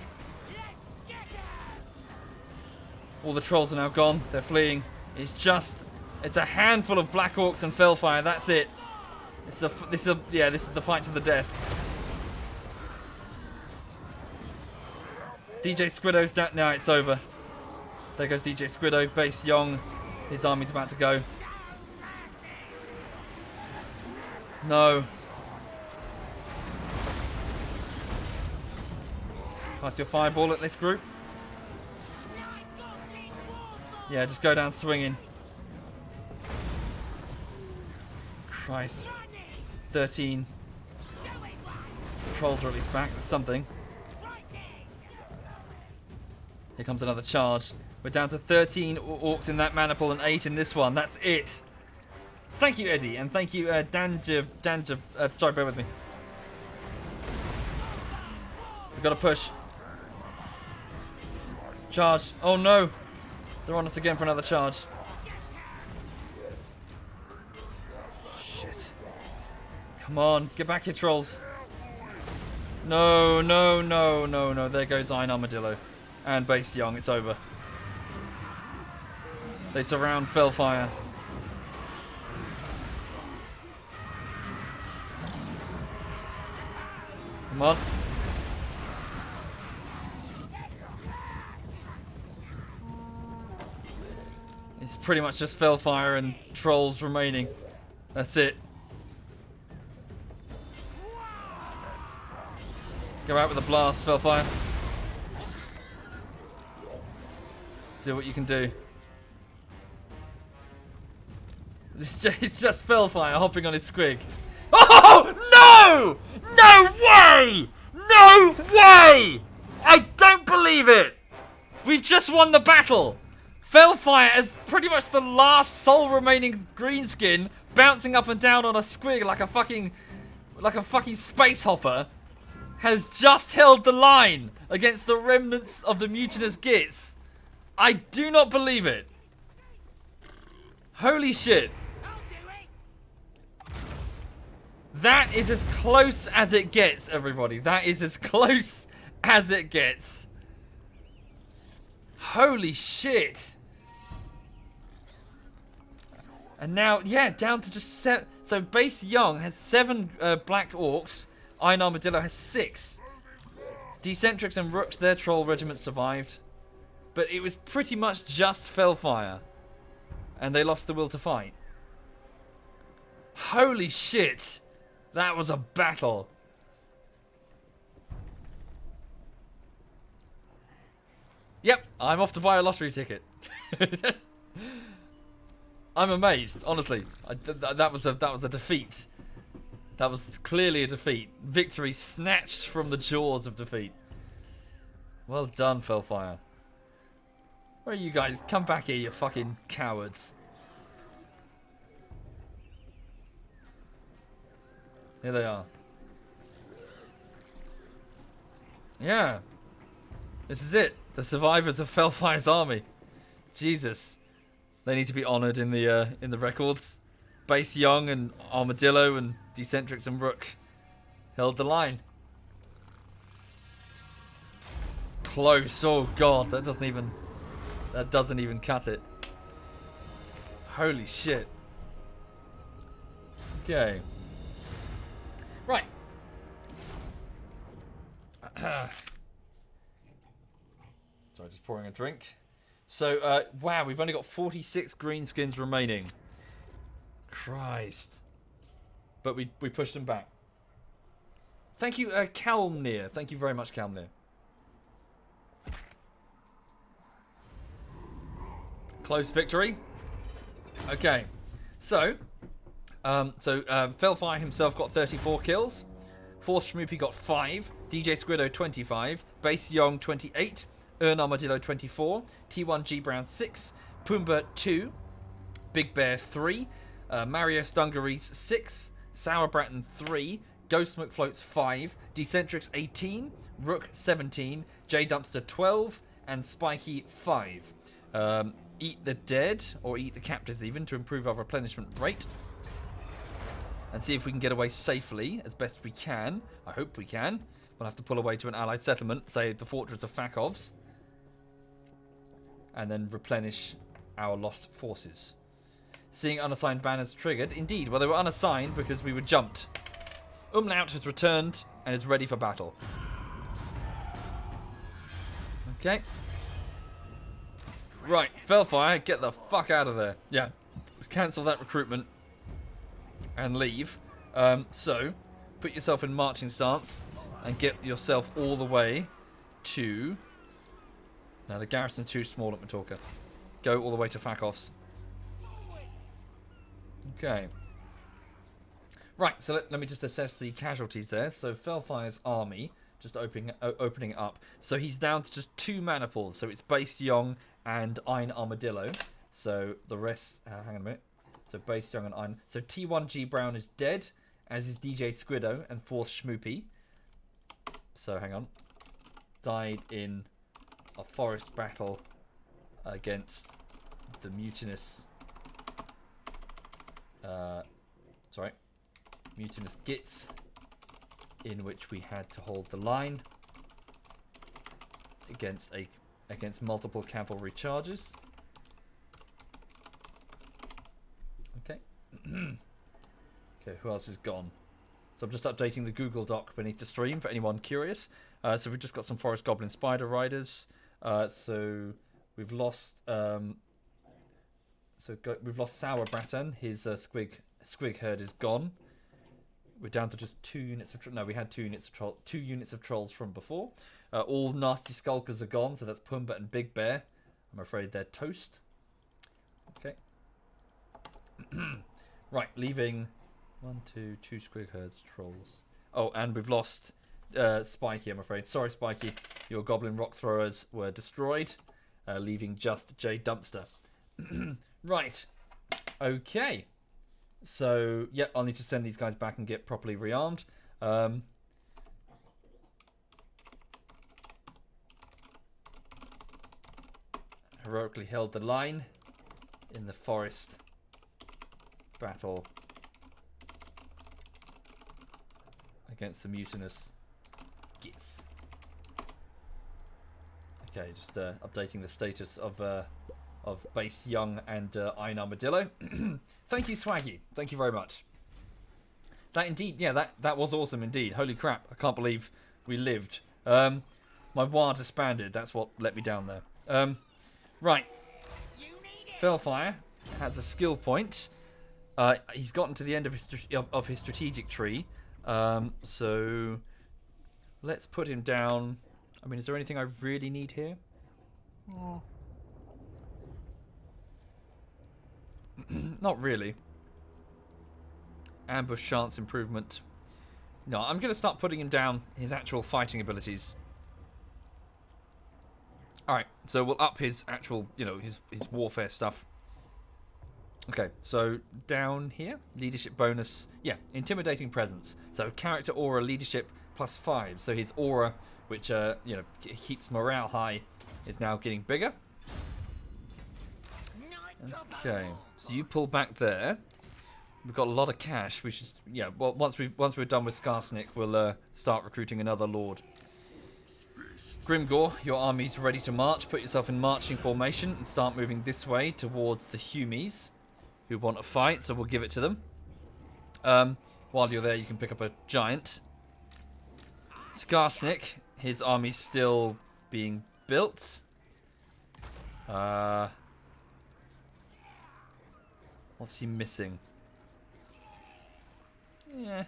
All the trolls are now gone. They're fleeing. It's a handful of black orcs and Fellfire. That's it. This is the fight to the death. DJ Squiddo's down. Now it's over. There goes DJ Squiddo. Base Yong. His army's about to go. No. Pass your fireball at this group. Yeah, just go down swinging. Christ. 13. The trolls are at least back. That's something. Here comes another charge. We're down to 13 orcs in that maniple and 8 in this one. That's it. Thank you, Eddie, and thank you, Danja. Sorry, bear with me. We've got to push. Charge. Oh no. They're on us again for another charge. Shit. Come on, get back here, trolls. No, no, no, no, no. There goes Iron Armadillo. And Base Young, it's over. They surround Fellfire. Come on. It's pretty much just Fellfire and trolls remaining. That's it. Go out with a blast, Fellfire. Do what you can do. It's just Fellfire hopping on his squig. Oh no! No way! No way! I don't believe it! We've just won the battle! Fellfire as pretty much the last sole remaining greenskin bouncing up and down on a squig like a fucking space hopper has just held the line against the remnants of the mutinous Gits. I do not believe it. Holy shit. That is as close as it gets, everybody. That is as close as it gets. Holy shit. And now, yeah, down to just 7. So Base Young has 7 black orcs. Iron Armadillo has 6. Decentrix and Rooks, their troll regiment survived. But it was pretty much just Fellfire. And they lost the will to fight. Holy shit. That was a battle. Yep, I'm off to buy a lottery ticket. I'm amazed, honestly. That was a defeat. That was clearly a defeat. Victory snatched from the jaws of defeat. Well done, Fellfire. Where are you guys? Come back here, you fucking cowards. Here they are. Yeah. This is it. The survivors of Fellfire's army. Jesus. They need to be honoured in the records. Base Young and Armadillo and Decentrix and Rook held the line. Close. Oh god, that doesn't even cut it. Holy shit. Okay. Right. Sorry, just pouring a drink. So, wow, we've only got 46 greenskins remaining. Christ. But we pushed them back. Thank you, Calmnir. Thank you very much, Calmnir. Close victory. Okay. So, Fellfire himself got 34 kills. Fourth Schmoopy got 5. DJ Squiddo 25. Base Young 28. Ern Armadillo 24. T1G Brown 6. Pumbaa 2. Big Bear 3. Marius Dungarees 6, Sauerbraten 3, Ghost McFloats 5, Decentrix 18, Rook 17, J Dumpster 12, and Spiky 5. Eat the dead, or eat the captives even, to improve our replenishment rate. And see if we can get away safely as best we can. I hope we can. We'll have to pull away to an allied settlement, say the fortress of Fakovs, and then replenish our lost forces. Seeing unassigned banners triggered. Indeed, well, they were unassigned because we were jumped. Umlaut has returned and is ready for battle. Okay. Right, Fellfire, get the fuck out of there. Yeah, cancel that recruitment and leave. So, put yourself in marching stance and get yourself all the way to... Now, the garrison's too small at Matorka. Go all the way to Fakovs. Okay. Right, so let me just assess the casualties there. So, Fellfire's army, just opening it up. So, he's down to just 2 mana pools. So, it's Base Young and Iron Armadillo. So, the rest... hang on a minute. So, Base Young and Iron... So, T1G Brown is dead, as is DJ Squiddo and 4th Schmoopy. So, hang on. Died in a forest battle against the mutinous... mutinous Gits, in which we had to hold the line against multiple cavalry charges. Okay. Okay, who else is gone? So I'm just updating the Google Doc beneath the stream for anyone curious. So we've just got some Forest Goblin Spider Riders. So we've lost we've lost Sauerbraten. His Squig herd is gone. We're down to just 2 units of... No, we had 2 units of trolls from before. All nasty skulkers are gone, so that's Pumbaa and Big Bear. I'm afraid they're toast. Okay. Right, leaving 1, 2 Squig herds, trolls. Oh, and we've lost Spiky, I'm afraid. Sorry, Spiky. Your goblin rock throwers were destroyed, leaving just J Dumpster. Right. Okay. So, yeah, I'll need to send these guys back and get properly rearmed. Heroically held the line in the forest battle against the mutinous Gits. Okay, just updating the status of Base Young and Iron Armadillo. Thank you, Swaggy. Thank you very much. That indeed, yeah, that was awesome indeed. Holy crap, I can't believe we lived. My WAR disbanded, that's what let me down there. Right. Fellfire has a skill point. He's gotten to the end of his strategic tree. So let's put him down. I mean, is there anything I really need here? Not really. Ambush chance improvement. No, I'm going to start putting him down his actual fighting abilities. Alright, so we'll up his actual, his warfare stuff. Okay, so down here, leadership bonus. Yeah, intimidating presence. So character aura leadership +5. So his aura, which, keeps morale high, is now getting bigger. Okay, so you pull back there. We've got a lot of cash. We should, well, once we're done with Skarsnik, we'll start recruiting another lord. Grimgor, your army's ready to march. Put yourself in marching formation and start moving this way towards the Humies, who want to fight. So we'll give it to them. While you're there, you can pick up a giant. Skarsnik, his army's still being built. What's he missing? Yeah.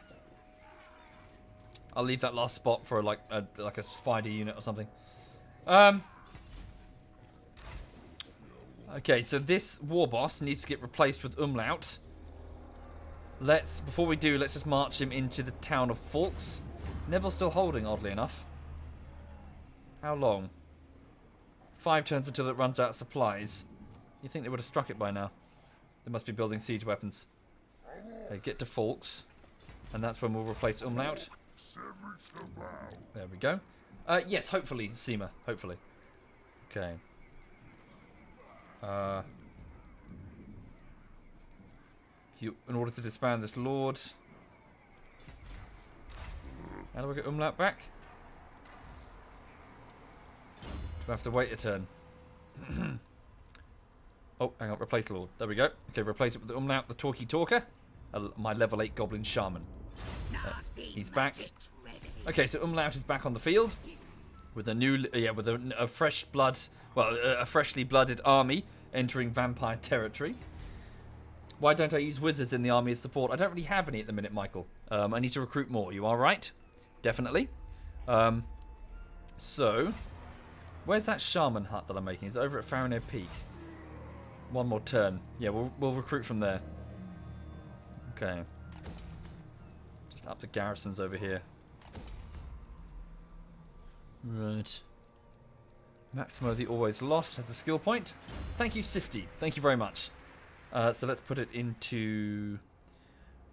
I'll leave that last spot for like a spider unit or something. Okay, so this war boss needs to get replaced with Umlaut. Before we do, let's just march him into the town of Falks. Neville's still holding, oddly enough. How long? 5 turns until it runs out of supplies. You think they would have struck it by now? They must be building siege weapons. Okay, get to Falks. And that's when we'll replace Umlaut. There we go. Yes, hopefully, Seema. Hopefully. Okay. In order to disband this lord... How do I get Umlaut back? Do I have to wait a turn? Oh, hang on. Replace lord. There we go. Okay, replace it with Umlaut, the talkie talker. My level 8 goblin shaman. He's back. Okay, so Umlaut is back on the field with a new, with a fresh blood, well, a freshly blooded army entering vampire territory. Why don't I use wizards in the army as support? I don't really have any at the minute, Michael. I need to recruit more. You are right, definitely. So, where's that shaman hut that I'm making? Is it over at Farinir Peak? One more turn. Yeah, we'll recruit from there. Okay. Just up the garrisons over here. Right. Maximo the Always Lost has a skill point. Thank you, Sifty. Thank you very much. So let's put it into...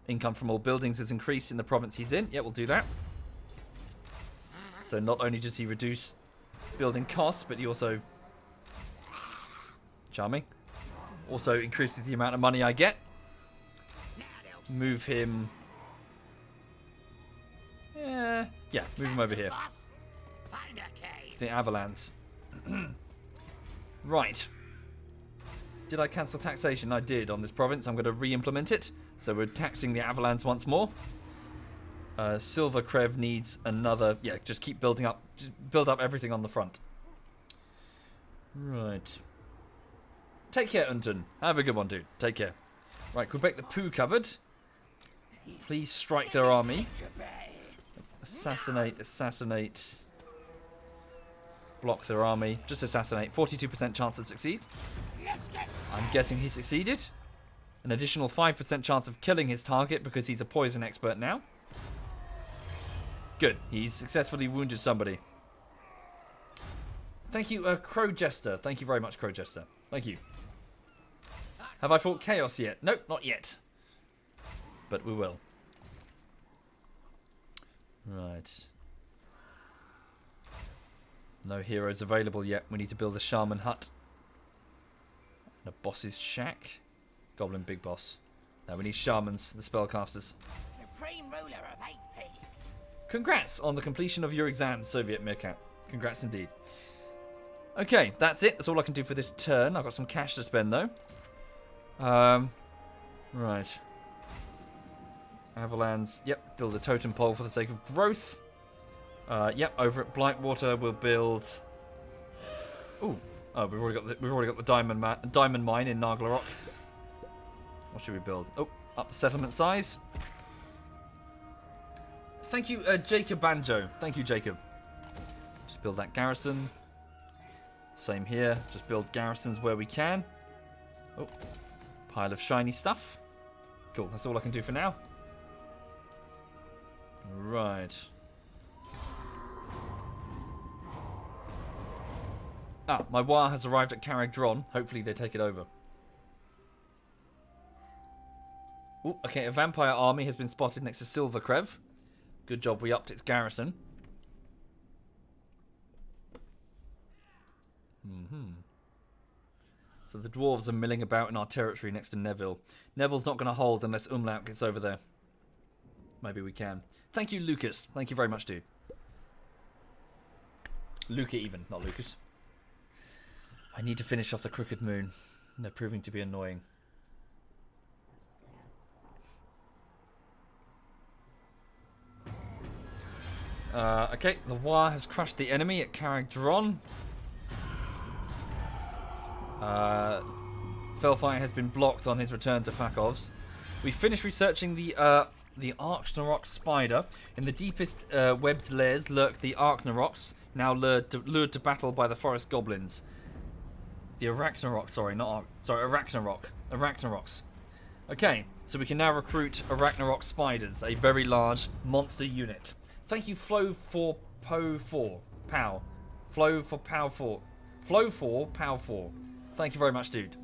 Income from all buildings is increased in the province he's in. Yeah, we'll do that. So not only does he reduce building costs, but he also... Charming. Also increases the amount of money I get. Move him... Yeah, move him over here. To the Avalanche. Right. Did I cancel taxation? I did on this province. I'm going to re-implement it. So we're taxing the Avalanche once more. Silver Krev needs another... Yeah, just keep building up. Just build up everything on the front. Right. Take care, Unton. Have a good one, dude. Take care. Right, Quebec the Pooh covered. Please strike their army. Assassinate, assassinate. Block their army. Just assassinate. 42% chance to succeed. I'm guessing he succeeded. An additional 5% chance of killing his target because he's a poison expert now. Good. He's successfully wounded somebody. Thank you, Crow Jester. Thank you very much, Crow Jester. Thank you. Have I fought Chaos yet? Nope, not yet. But we will. Right. No heroes available yet. We need to build a shaman hut. And a boss's shack. Goblin big boss. Now we need shamans, the spellcasters. Supreme ruler of 8 peaks. Congrats on the completion of your exam, Soviet Meerkat. Congrats indeed. Okay, that's it. That's all I can do for this turn. I've got some cash to spend though. Right. Avalanche. Yep, build a totem pole for the sake of growth. Yep, over at Blightwater we'll build. Ooh, oh, we've already got the diamond mine in Naglarok. What should we build? Oh, up the settlement size. Thank you, Jacob Banjo. Thank you, Jacob. Just build that garrison. Same here. Just build garrisons where we can. Oh, pile of shiny stuff. Cool. That's all I can do for now. Right. Ah, my wire has arrived at Caragdron. Hopefully they take it over. Ooh, okay, a vampire army has been spotted next to Silver Krev. Good job we upped its garrison. So the dwarves are milling about in our territory next to Neville. Neville's not going to hold unless Umlaut gets over there. Maybe we can. Thank you, Lucas. Thank you very much, dude. Luca even, not Lucas. I need to finish off the Crooked Moon. They're proving to be annoying. Okay, the War has crushed the enemy at Caragdron. Felfire has been blocked on his return to Fakovs. We finished researching the Arknarok spider. In the deepest webbed layers lurk the Arknaroks, now lured to battle by the forest goblins. The Arachnarok, sorry, not Ark, sorry, Arachnaroks. Okay, so we can now recruit Arachnarok spiders, a very large monster unit. Thank you, Flow for Pow 4. Pow. Flow for Pow 4. Flow for Pow 4. Thank you very much, dude.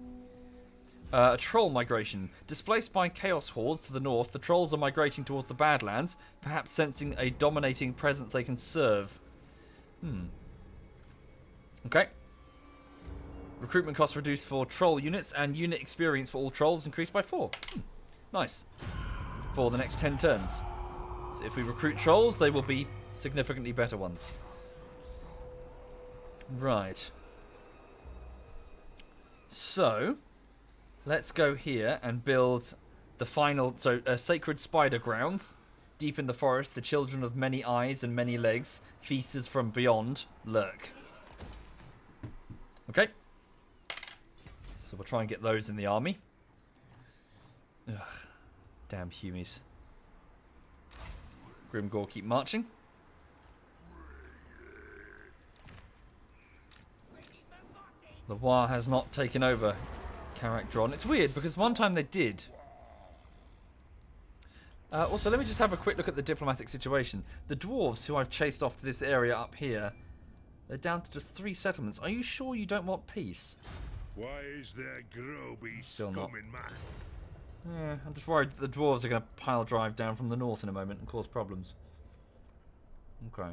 A troll migration. Displaced by chaos hordes to the north, the trolls are migrating towards the Badlands, perhaps sensing a dominating presence they can serve. Okay. Recruitment costs reduced for troll units, and unit experience for all trolls increased by 4. Nice. For the next 10 turns. So if we recruit trolls, they will be significantly better ones. Right. So, let's go here and build the final... So, a sacred spider ground. Deep in the forest, the children of many eyes and many legs, feasters from beyond, lurk. Okay. So we'll try and get those in the army. Ugh. Damn Humies. Grimgore keep marching. The War has not taken over Caractron. It's weird because one time they did. Also, let me just have a quick look at the diplomatic situation. The dwarves who I've chased off to this area up here, they're down to just 3 settlements. Are you sure you don't want peace? Why is there Groby Still not. scumming man? Yeah, I'm just worried that the dwarves are going to pile drive down from the north in a moment and cause problems. Okay.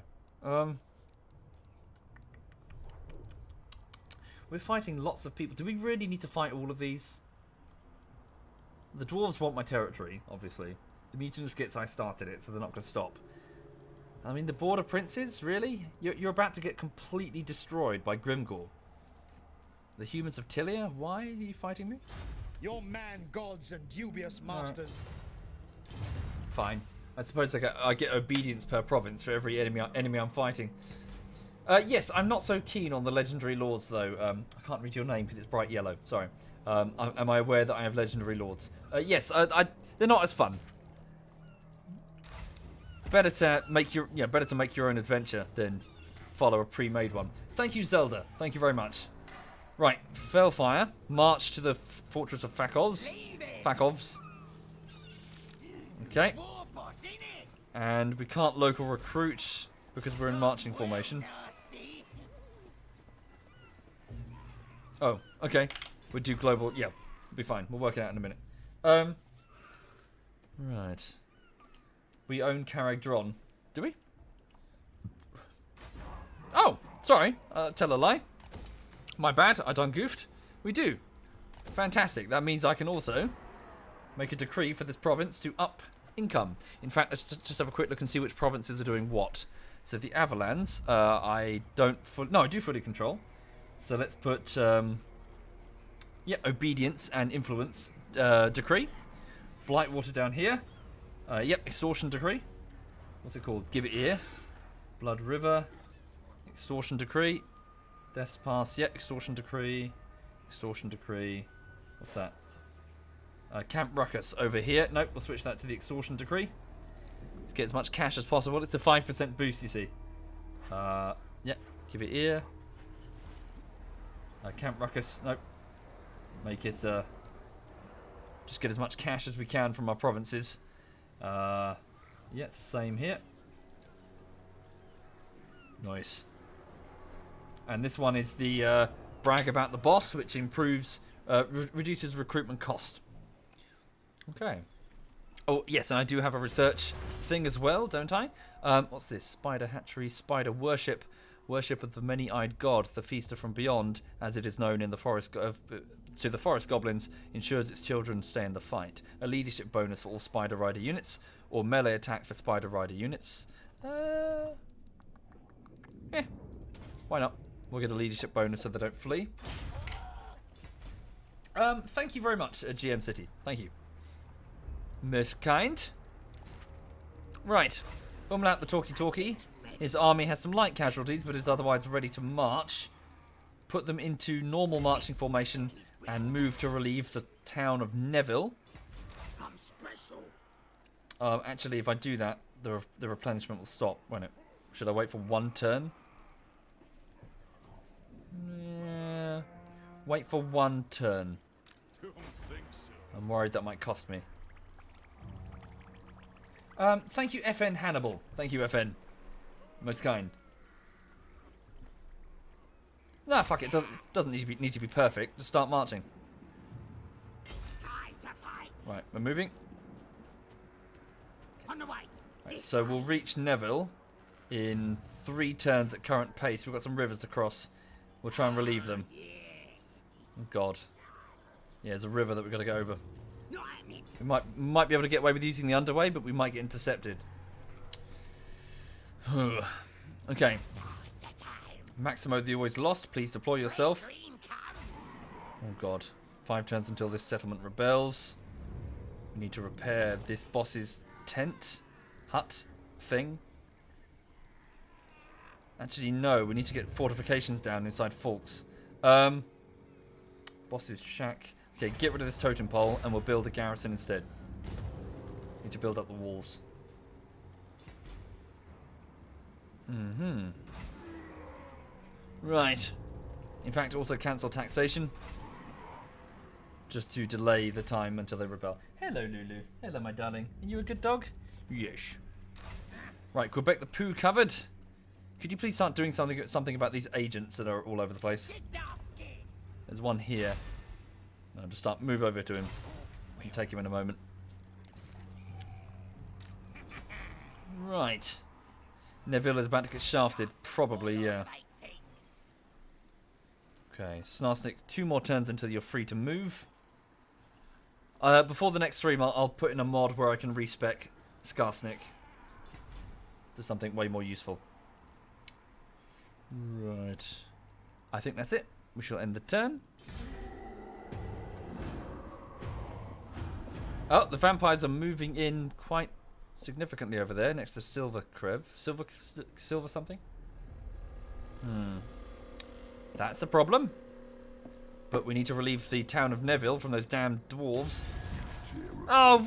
We're fighting lots of people. Do we really need to fight all of these? The dwarves want my territory, obviously. The mutants gets I started it, so they're not going to stop. I mean, the border princes, really? You're about to get completely destroyed by Grimgore. The humans of Tilia? Why are you fighting me? Your man gods and dubious masters. Fine. I suppose I get obedience per province for every enemy I'm fighting. Yes, I'm not so keen on the legendary lords, though. I can't read your name because it's bright yellow. Sorry. Am I aware that I have legendary lords? Yes, they're not as fun. Better to make your own adventure than follow a pre-made one. Thank you, Zelda. Thank you very much. Right, Fellfire, march to the fortress of Fakovs. Okay. And we can't local recruit because we're in marching formation. Oh, okay. We'll do global. Yeah, we'll be fine. We'll work it out in a minute. Right. We own Caragdron. Do we? Oh, sorry. Tell a lie. My bad. I done goofed. We do. Fantastic. That means I can also make a decree for this province to up income. In fact, let's just have a quick look and see which provinces are doing what. So the Avalands, I do fully control. So let's put, obedience and influence decree. Blightwater down here. Extortion decree. What's it called? Give it ear. Blood River. Extortion decree. Death's Pass. Extortion decree. Extortion decree. What's that? Camp Ruckus over here. Nope, we'll switch that to the extortion decree. To get as much cash as possible. It's a 5% boost, you see. Give it ear. Camp Ruckus. Nope. Make it, just get as much cash as we can from our provinces. Same here. Nice. And this one is the brag about the boss, which improves, reduces recruitment cost. Okay. Oh, yes, and I do have a research thing as well, don't I? What's this? Spider hatchery, spider worship. Worship of the many-eyed god, the feaster from beyond, as it is known in the forest to the forest goblins, ensures its children stay in the fight. A leadership bonus for all spider rider units, or melee attack for spider rider units. Why not? We'll get a leadership bonus so they don't flee. Thank you very much, GM City. Thank you. Most kind. Right. Womble out the talkie-talkie. His army has some light casualties, but is otherwise ready to march. Put them into normal marching formation and move to relieve the town of Neville. I'm special. Actually, if I do that, the replenishment will stop, won't it? Should I wait for 1 turn? Yeah. Wait for 1 turn. Don't think so. I'm worried that might cost me. Thank you, FN Hannibal. Thank you, FN. Most kind. Nah, fuck it. Doesn't need to be perfect. Just start marching. Right, we're moving. On the way. Right, so we'll reach Neville in 3 turns at current pace. We've got some rivers to cross. We'll try and relieve them. Oh, God. Yeah, there's a river that we've got to go over. We might be able to get away with using the underway, but we might get intercepted. Okay. Maximo the Always Lost, please deploy yourself. Oh, God. 5 turns until this settlement rebels. We need to repair this boss's tent, hut, thing. Actually, no. We need to get fortifications down inside Fulks. Boss's shack. Okay, get rid of this totem pole and we'll build a garrison instead. Need to build up the walls. Right. In fact, also cancel taxation. Just to delay the time until they rebel. Hello, Lulu. Hello, my darling. Are you a good dog? Yes. Right, Quebec the Pooh covered. Could you please start doing something about these agents that are all over the place? There's one here. I'll just move over to him. I can take him in a moment. Right. Neville is about to get shafted. Probably, yeah. Okay, Snarsnik, 2 more turns until you're free to move. Before the next stream, I'll put in a mod where I can respec Skarsnik to something way more useful. Right. I think that's it. We shall end the turn. Oh, the vampires are moving in quite significantly over there next to Silver Crev. Silver something? That's a problem. But we need to relieve the town of Neville from those damn dwarves. Oh,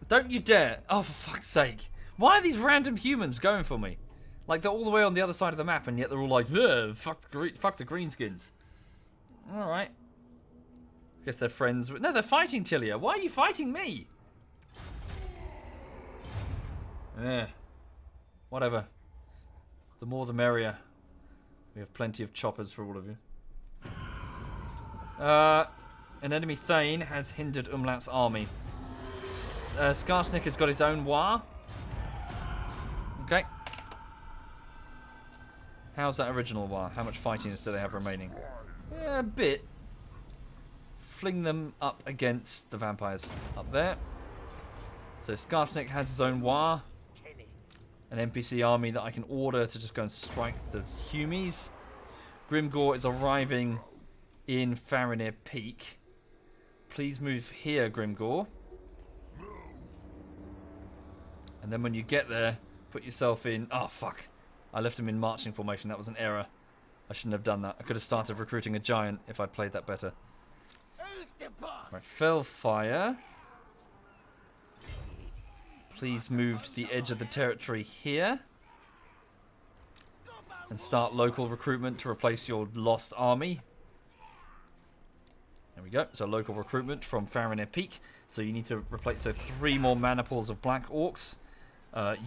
don't you dare. Oh, for fuck's sake. Why are these random humans going for me? Like, they're all the way on the other side of the map, and yet they're all like, fuck the greenskins. Alright. Guess they're friends with... No, they're fighting Tilia. Why are you fighting me? Whatever. The more the merrier. We have plenty of choppers for all of you. An enemy Thane has hindered Umlaut's army. Skarsnik has got his own war. Okay. How's that original war? How much fighting do they have remaining? Yeah, a bit. Fling them up against the vampires up there. So Skarsnik has his own war. An NPC army that I can order to just go and strike the Humies. Grimgore is arriving in Farinir Peak. Please move here, Grimgore. And then when you get there, put yourself in... Oh, fuck. I left him in marching formation. That was an error. I shouldn't have done that. I could have started recruiting a giant if I'd played that better. Right, Fellfire. Please move to the edge of the territory here. And start local recruitment to replace your lost army. There we go. So local recruitment from Farinir Peak. So you need to replace... So 3 more mana pools of black orcs.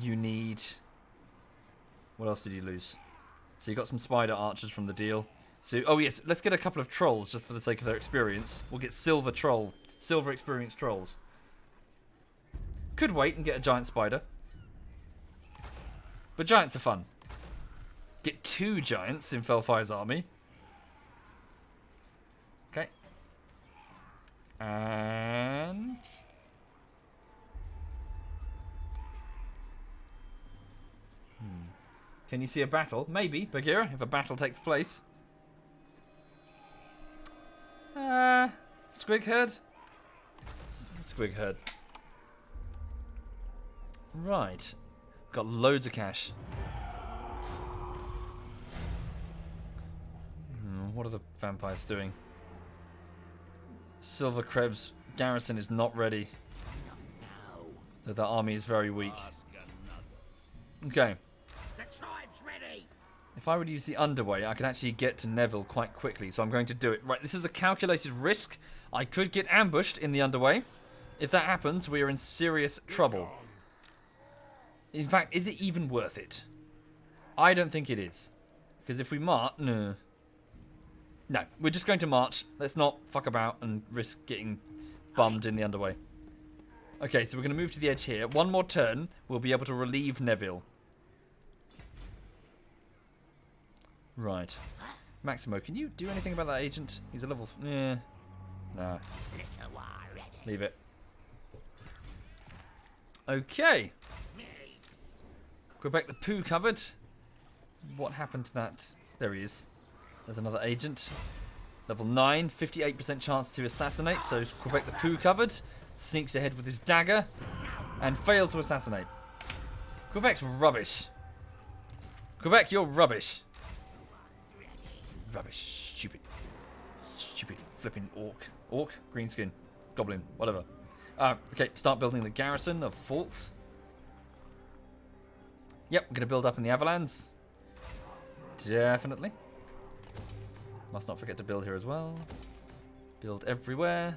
You need... What else did you lose? So you got some spider archers from the deal. So, oh yes, let's get a couple of trolls just for the sake of their experience. We'll get silver experienced trolls. Could wait and get a giant spider. But giants are fun. Get 2 giants in Fellfire's army. Okay. And... Can you see a battle? Maybe, Bagheera, if a battle takes place. Squigherd? Squigherd. Right. Got loads of cash. What are the vampires doing? Silver Krebs garrison is not ready. The army is very weak. Okay. If I would use the underway, I could actually get to Neville quite quickly, so I'm going to do it. Right, this is a calculated risk. I could get ambushed in the underway. If that happens, we are in serious trouble. In fact, is it even worth it? I don't think it is. Because if we march... No, we're just going to march. Let's not fuck about and risk getting bummed in the underway. Okay, so we're going to move to the edge here. One more turn, we'll be able to relieve Neville. Right. Maximo, can you do anything about that agent? He's a level... Yeah. Nah. Leave it. Okay. Quebec the poo covered. What happened to that? There he is. There's another agent. Level 9. 58% chance to assassinate. So Quebec the poo covered. Sneaks ahead with his dagger. And failed to assassinate. Quebec's rubbish. Quebec, you're rubbish. Rubbish. Stupid. Stupid flipping orc. Orc? Green skin. Goblin. Whatever. Okay, start building the garrison of Falks. Yep, we're going to build up in the Avalanche. Definitely. Must not forget to build here as well. Build everywhere.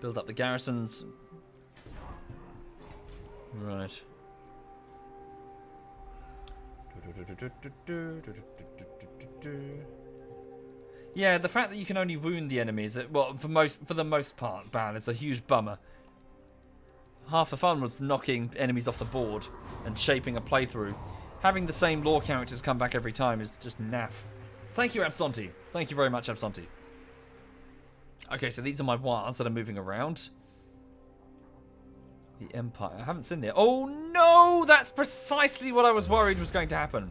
Build up the garrisons. Right. Yeah, the fact that you can only wound the enemies, well, for the most part, ban, it's a huge bummer. Half the fun was knocking enemies off the board and shaping a playthrough. Having the same lore characters come back every time is just naff. Thank you, Absonti. Thank you very much, Absonti. Okay, so these are my wars that are moving around. The Empire. I haven't seen there. Oh no! That's precisely what I was worried was going to happen.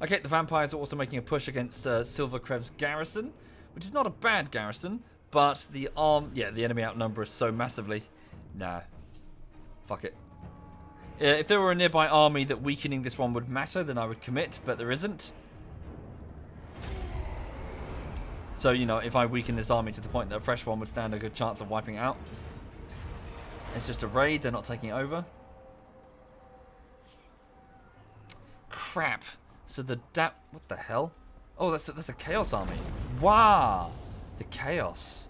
Okay, the vampires are also making a push against Silvercrev's garrison, which is not a bad garrison, but the the enemy outnumber us so massively. Nah. Fuck it. If there were a nearby army that weakening this one would matter, then I would commit, but there isn't. So, you know, if I weaken this army to the point that a fresh one would stand a good chance of wiping it out. It's just a raid, they're not taking it over. Crap. So what the hell? Oh, that's a Chaos army. Wow. The Chaos.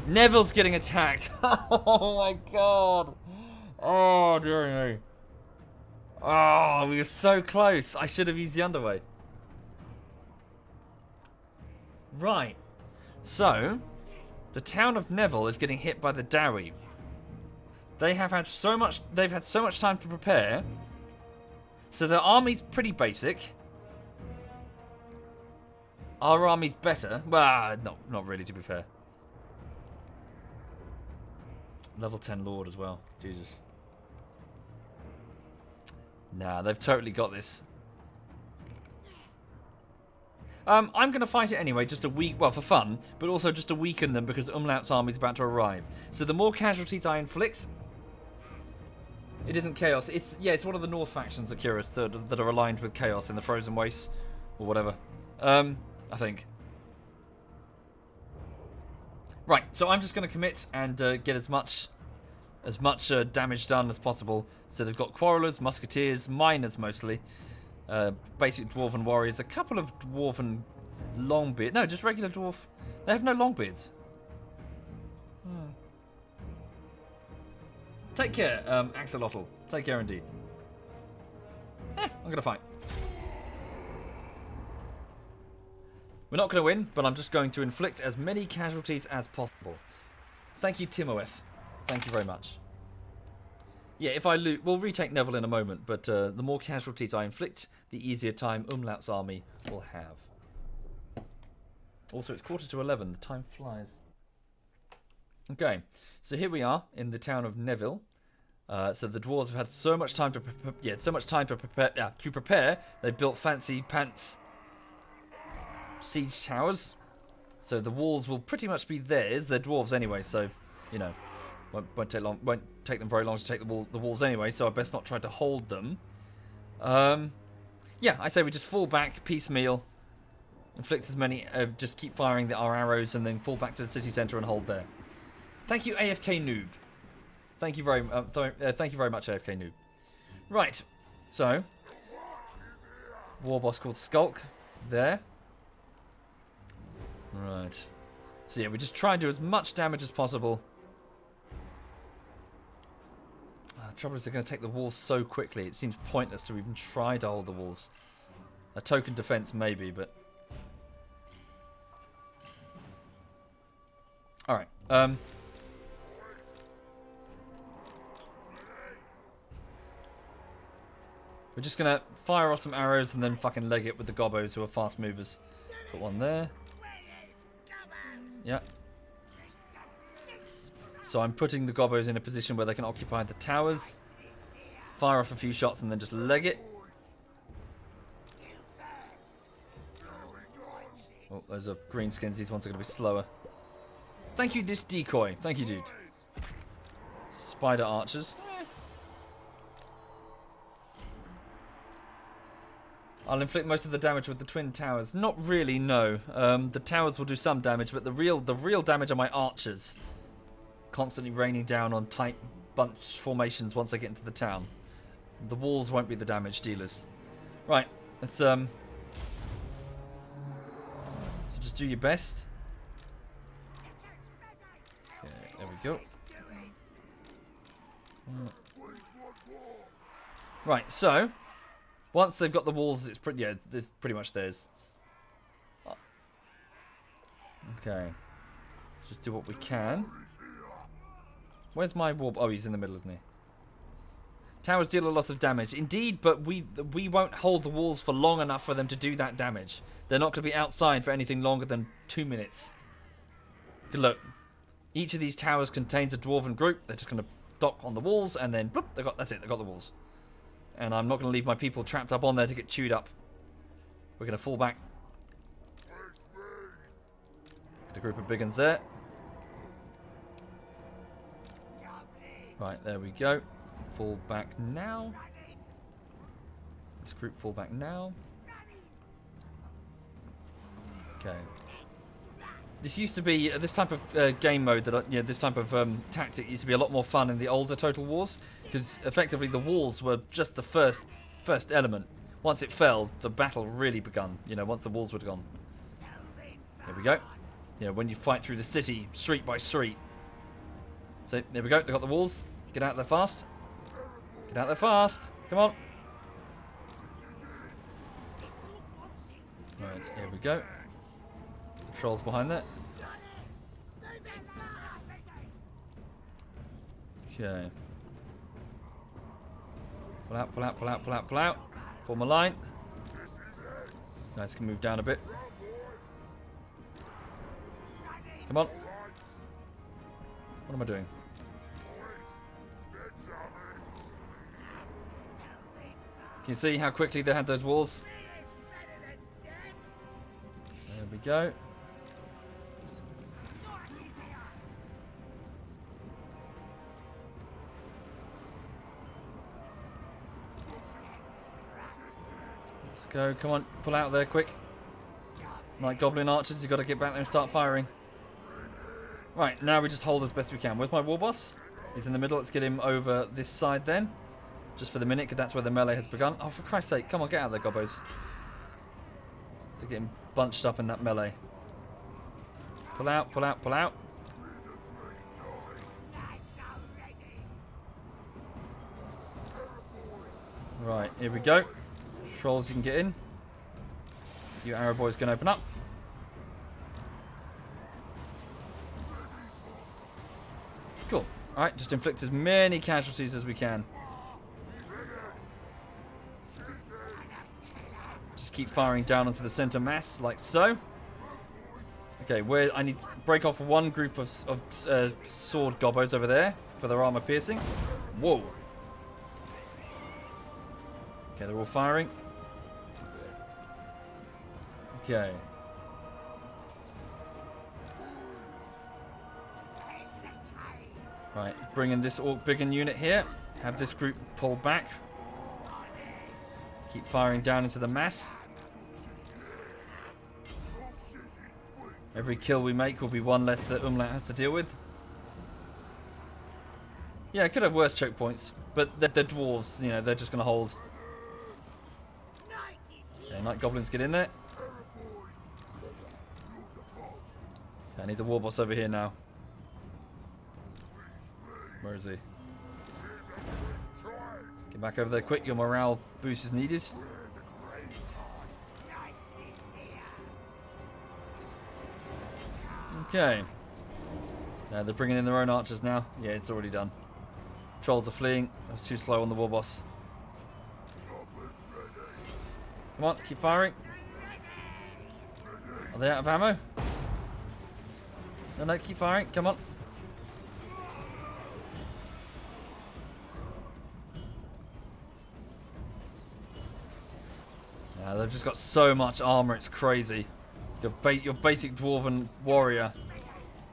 Neville's getting attacked. Oh my god. Oh, dear me. Oh, we were so close. I should have used the underway. Right. So, the town of Neville is getting hit by the Dowie. They've had so much time to prepare. So their army's pretty basic. Our army's better. Well, no, not really, to be fair. Level 10 Lord as well. Jesus. Nah, they've totally got this. I'm going to fight it anyway, just well, for fun, but also just to weaken them because Umlaut's army's about to arrive. So the more casualties I inflict, it isn't Chaos. It's one of the North factions of Curious that are aligned with Chaos in the Frozen Wastes or whatever. I think. Right, so I'm just going to commit and get as much damage done as possible. So they've got Quarrelers, Musketeers, Miners mostly. Basic Dwarven Warriors, a couple of Dwarven Longbeard. No, just regular Dwarf. They have no Longbeards. Take care, Axolotl. Take care indeed. I'm going to fight. We're not going to win, but I'm just going to inflict as many casualties as possible. Thank you, Timoeth. Thank you very much. Yeah, if I loot, we'll retake Neville in a moment, but the more casualties I inflict, the easier time Umlaut's army will have. Also, it's 11:15. The time flies. Okay, so here we are in the town of Neville. So the dwarves have had so much time to prepare. They built fancy pants siege towers. So the walls will pretty much be theirs. They're dwarves anyway, so you know. Won't take them very long to take the walls anyway, so I best not try to hold them. Yeah, I say we just fall back, piecemeal, inflict as many, just keep firing our arrows, and then fall back to the city centre and hold there. Thank you, AFK Noob. Thank you very much, AFK Noob. Right, so war boss called Skulk there. Right, so yeah, we just try and do as much damage as possible. The trouble is they're going to take the walls so quickly, it seems pointless to even try to hold the walls. A token defense maybe, but... Alright, We're just gonna fire off some arrows and then fucking leg it with the gobbos who are fast movers. Put one there. Yeah. So I'm putting the gobbos in a position where they can occupy the towers. Fire off a few shots and then just leg it. Oh, those are greenskins. These ones are going to be slower. Thank you, this decoy. Thank you, dude. Spider archers. I'll inflict most of the damage with the twin towers. Not really, no. The towers will do some damage, but the real damage are my archers. Constantly raining down on tight bunch formations once I get into the town. The walls won't be the damage dealers. Right, let's so just do your best. Okay, there we go. Right, so once they've got the walls, it's pretty it's pretty much theirs. Okay, let's just do what we can. Where's my warp? Oh, he's in the middle, isn't he? Towers deal a lot of damage. Indeed, but we won't hold the walls for long enough for them to do that damage. They're not going to be outside for anything longer than 2 minutes. Look, each of these towers contains a dwarven group. They're just going to dock on the walls and then bloop, that's it, they got the walls. And I'm not going to leave my people trapped up on there to get chewed up. We're going to fall back. Get a group of big uns there. Right, there we go. Fall back now. This group fall back now. Okay. This used to be this type of game mode this type of tactic used to be a lot more fun in the older Total Wars because effectively the walls were just the first element. Once it fell, the battle really begun. You know, once the walls were gone. There we go. You know, when you fight through the city, street by street. So there we go. They got the walls. Get out there fast. Get out there fast. Come on. Right, here we go. The trolls behind that. Okay. Pull out, pull out, pull out, pull out, pull out. Form a line. You guys can move down a bit. Come on. What am I doing? Can you see how quickly they had those walls? There we go. Let's go. Come on, pull out there quick. Like goblin archers, you've got to get back there and start firing. Right, now we just hold as best we can. Where's my war boss? He's in the middle. Let's get him over this side then. Just for the minute, because that's where the melee has begun. Oh, for Christ's sake, come on, get out there, gobbos. They're getting bunched up in that melee. Pull out, pull out, pull out. Right, here we go. Trolls, you can get in. You arrow boys can open up. Cool. Alright, just inflict as many casualties as we can. Just keep firing down onto the center mass, like so. Okay, where I need to break off one group of sword gobbos over there for their armor piercing. Whoa. Okay, they're all firing. Okay. Right, bring in this orc biggin unit here. Have this group pull back. Keep firing down into the mass. Every kill we make will be one less that Umlaut has to deal with. Yeah, it could have worse choke points, but they're dwarves, you know, they're just going to hold. Okay, night goblins get in there. Okay, I need the war boss over here now. Where is he? Get back over there quick, your morale boost is needed. Okay. Now they're bringing in their own archers now. Yeah, it's already done. Trolls are fleeing. I was too slow on the war boss. Come on, keep firing. Are they out of ammo? No, keep firing. Come on. Yeah, they've just got so much armor, it's crazy. Your basic dwarven warrior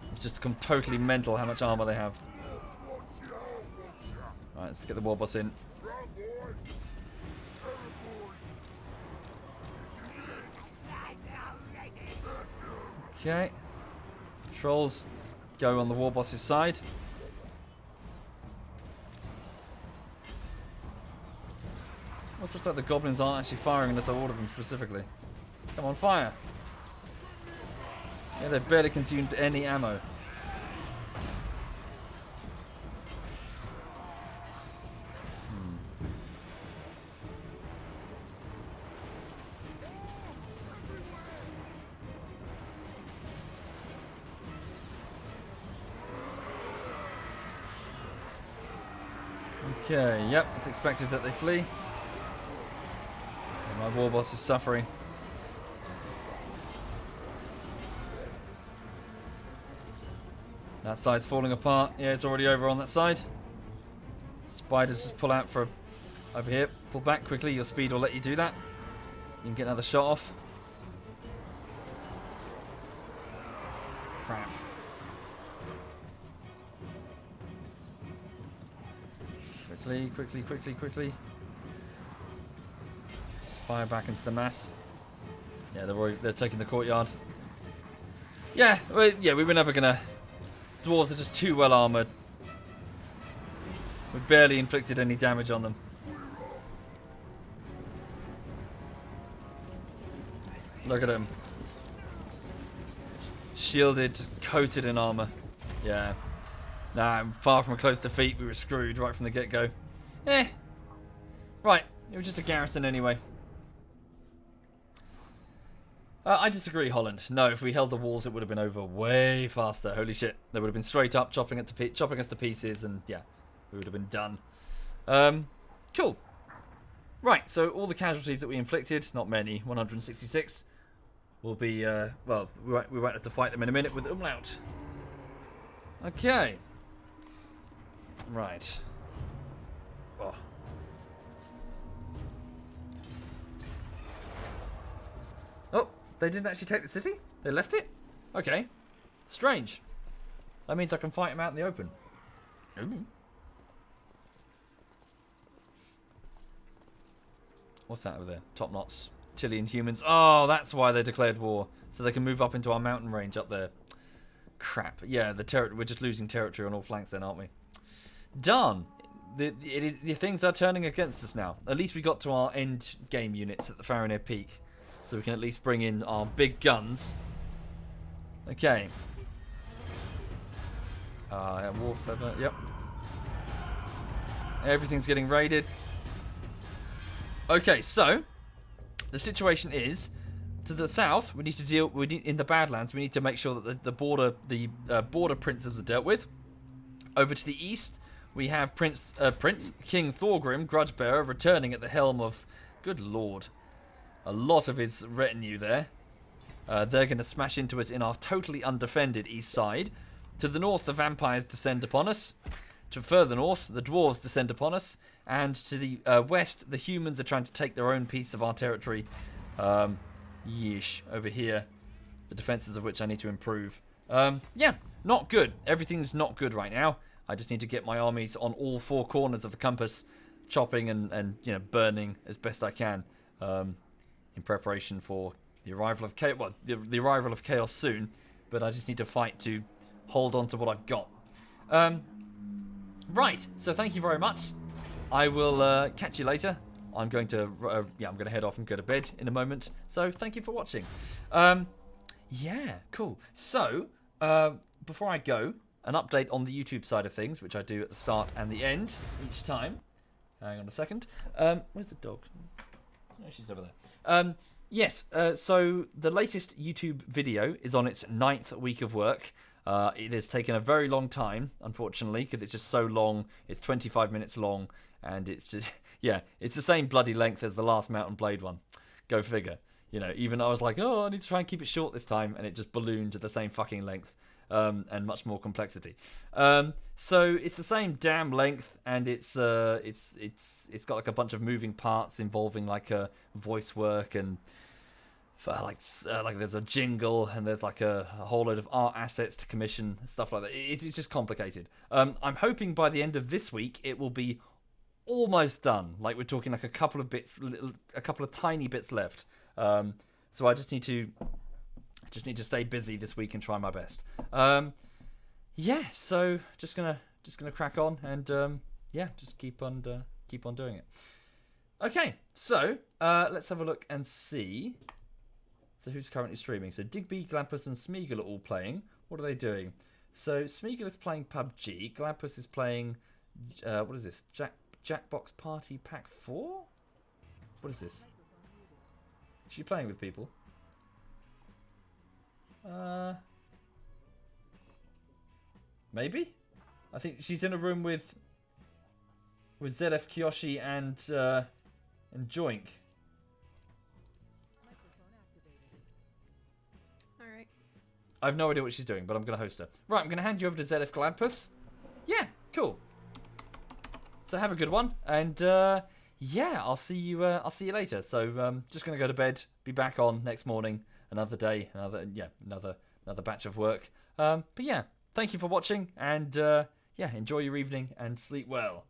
has just become totally mental how much armor they have. Right, let's get the war boss in. Okay. Trolls go on the war boss's side. What's just like the goblins aren't actually firing unless I order them specifically. Come on, fire! Yeah, they've barely consumed any ammo. Okay, yep, it's expected that they flee. And my war boss is suffering. That side's falling apart. Yeah, it's already over on that side. Spiders just pull out for over here. Pull back quickly. Your speed will let you do that. You can get another shot off. Crap. Quickly. Just fire back into the mass. Yeah, they're taking the courtyard. Yeah, we were never gonna. Dwarves are just too well armored. We barely inflicted any damage on them. Look at him. Shielded, just coated in armor. Yeah. Nah, far from a close defeat. We were screwed right from the get-go. Right. It was just a garrison anyway. I disagree, Holland. No, if we held the walls, it would have been over way faster. Holy shit. They would have been straight up, chopping us to pieces, and yeah, we would have been done. Cool. Right, so all the casualties that we inflicted, not many, 166, will be, well, we won't have to fight them in a minute with Umlaut. Okay. Right. Oh. Oh, they didn't actually take the city? They left it? Okay. Strange. That means I can fight them out in the open. Ooh. What's that over there? Top knots. Tillian humans. Oh, that's why they declared war. So they can move up into our mountain range up there. Crap. Yeah, we're just losing territory on all flanks then, aren't we? Darn. The things are turning against us now. At least we got to our end game units at the Farinir Peak. So we can at least bring in our big guns. Okay. Yeah, wolf leather. Yep. Everything's getting raided. Okay, so the situation is, to the south, we need to deal. In the Badlands, we need to make sure that the border princes are dealt with. Over to the east, we have King Thorgrim, Grudgebearer, returning at the helm of, good lord, a lot of his retinue there. They're going to smash into us in our totally undefended east side. To the north, the vampires descend upon us. To further north, the dwarves descend upon us. And to the west, the humans are trying to take their own piece of our territory. Yeesh, over here. The defenses of which I need to improve. Yeah, not good. Everything's not good right now. I just need to get my armies on all four corners of the compass, chopping and burning as best I can, in preparation for the arrival of chaos. Well, the arrival of chaos soon, but I just need to fight to hold on to what I've got. Right. So thank you very much. I will catch you later. I'm going to head off and go to bed in a moment. So thank you for watching. Yeah, cool. So before I go, an update on the YouTube side of things, which I do at the start and the end each time. Hang on a second. Where's the dog? Oh, she's over there. Yes, so the latest YouTube video is on its 9th week of work. It has taken a very long time, unfortunately, because it's just so long. It's 25 minutes long, and it's just, yeah, it's the same bloody length as the last Mount and Blade one. Go figure. You know, even I was like, oh, I need to try and keep it short this time, and it just ballooned to the same fucking length, and much more complexity. So it's the same damn length, and it's got like a bunch of moving parts involving like voice work and like there's a jingle and there's like a whole load of art assets to commission, stuff like that. It's just complicated. I'm hoping by the end of this week it will be almost done. Like we're talking like a couple of tiny bits left. So I just need to stay busy this week and try my best. Yeah, so just gonna crack on and just keep on doing it. Okay, so let's have a look and see. So who's currently streaming? So Digby, Glampus, and Smeagol are all playing. What are they doing? So Smeagol is playing PUBG. Glampus is playing what is this? Jackbox Party Pack 4? What is this? Is she playing with people? Maybe? I think she's in a room with ZF Kiyoshi and Joink. Alright. I have no idea what she's doing, but I'm going to host her. Right, I'm going to hand you over to ZF Gladpuss. Yeah, cool. So have a good one, and I'll see you later. So just going to go to bed, be back on next morning, another day, another batch of work. But yeah, thank you for watching, and enjoy your evening and sleep well.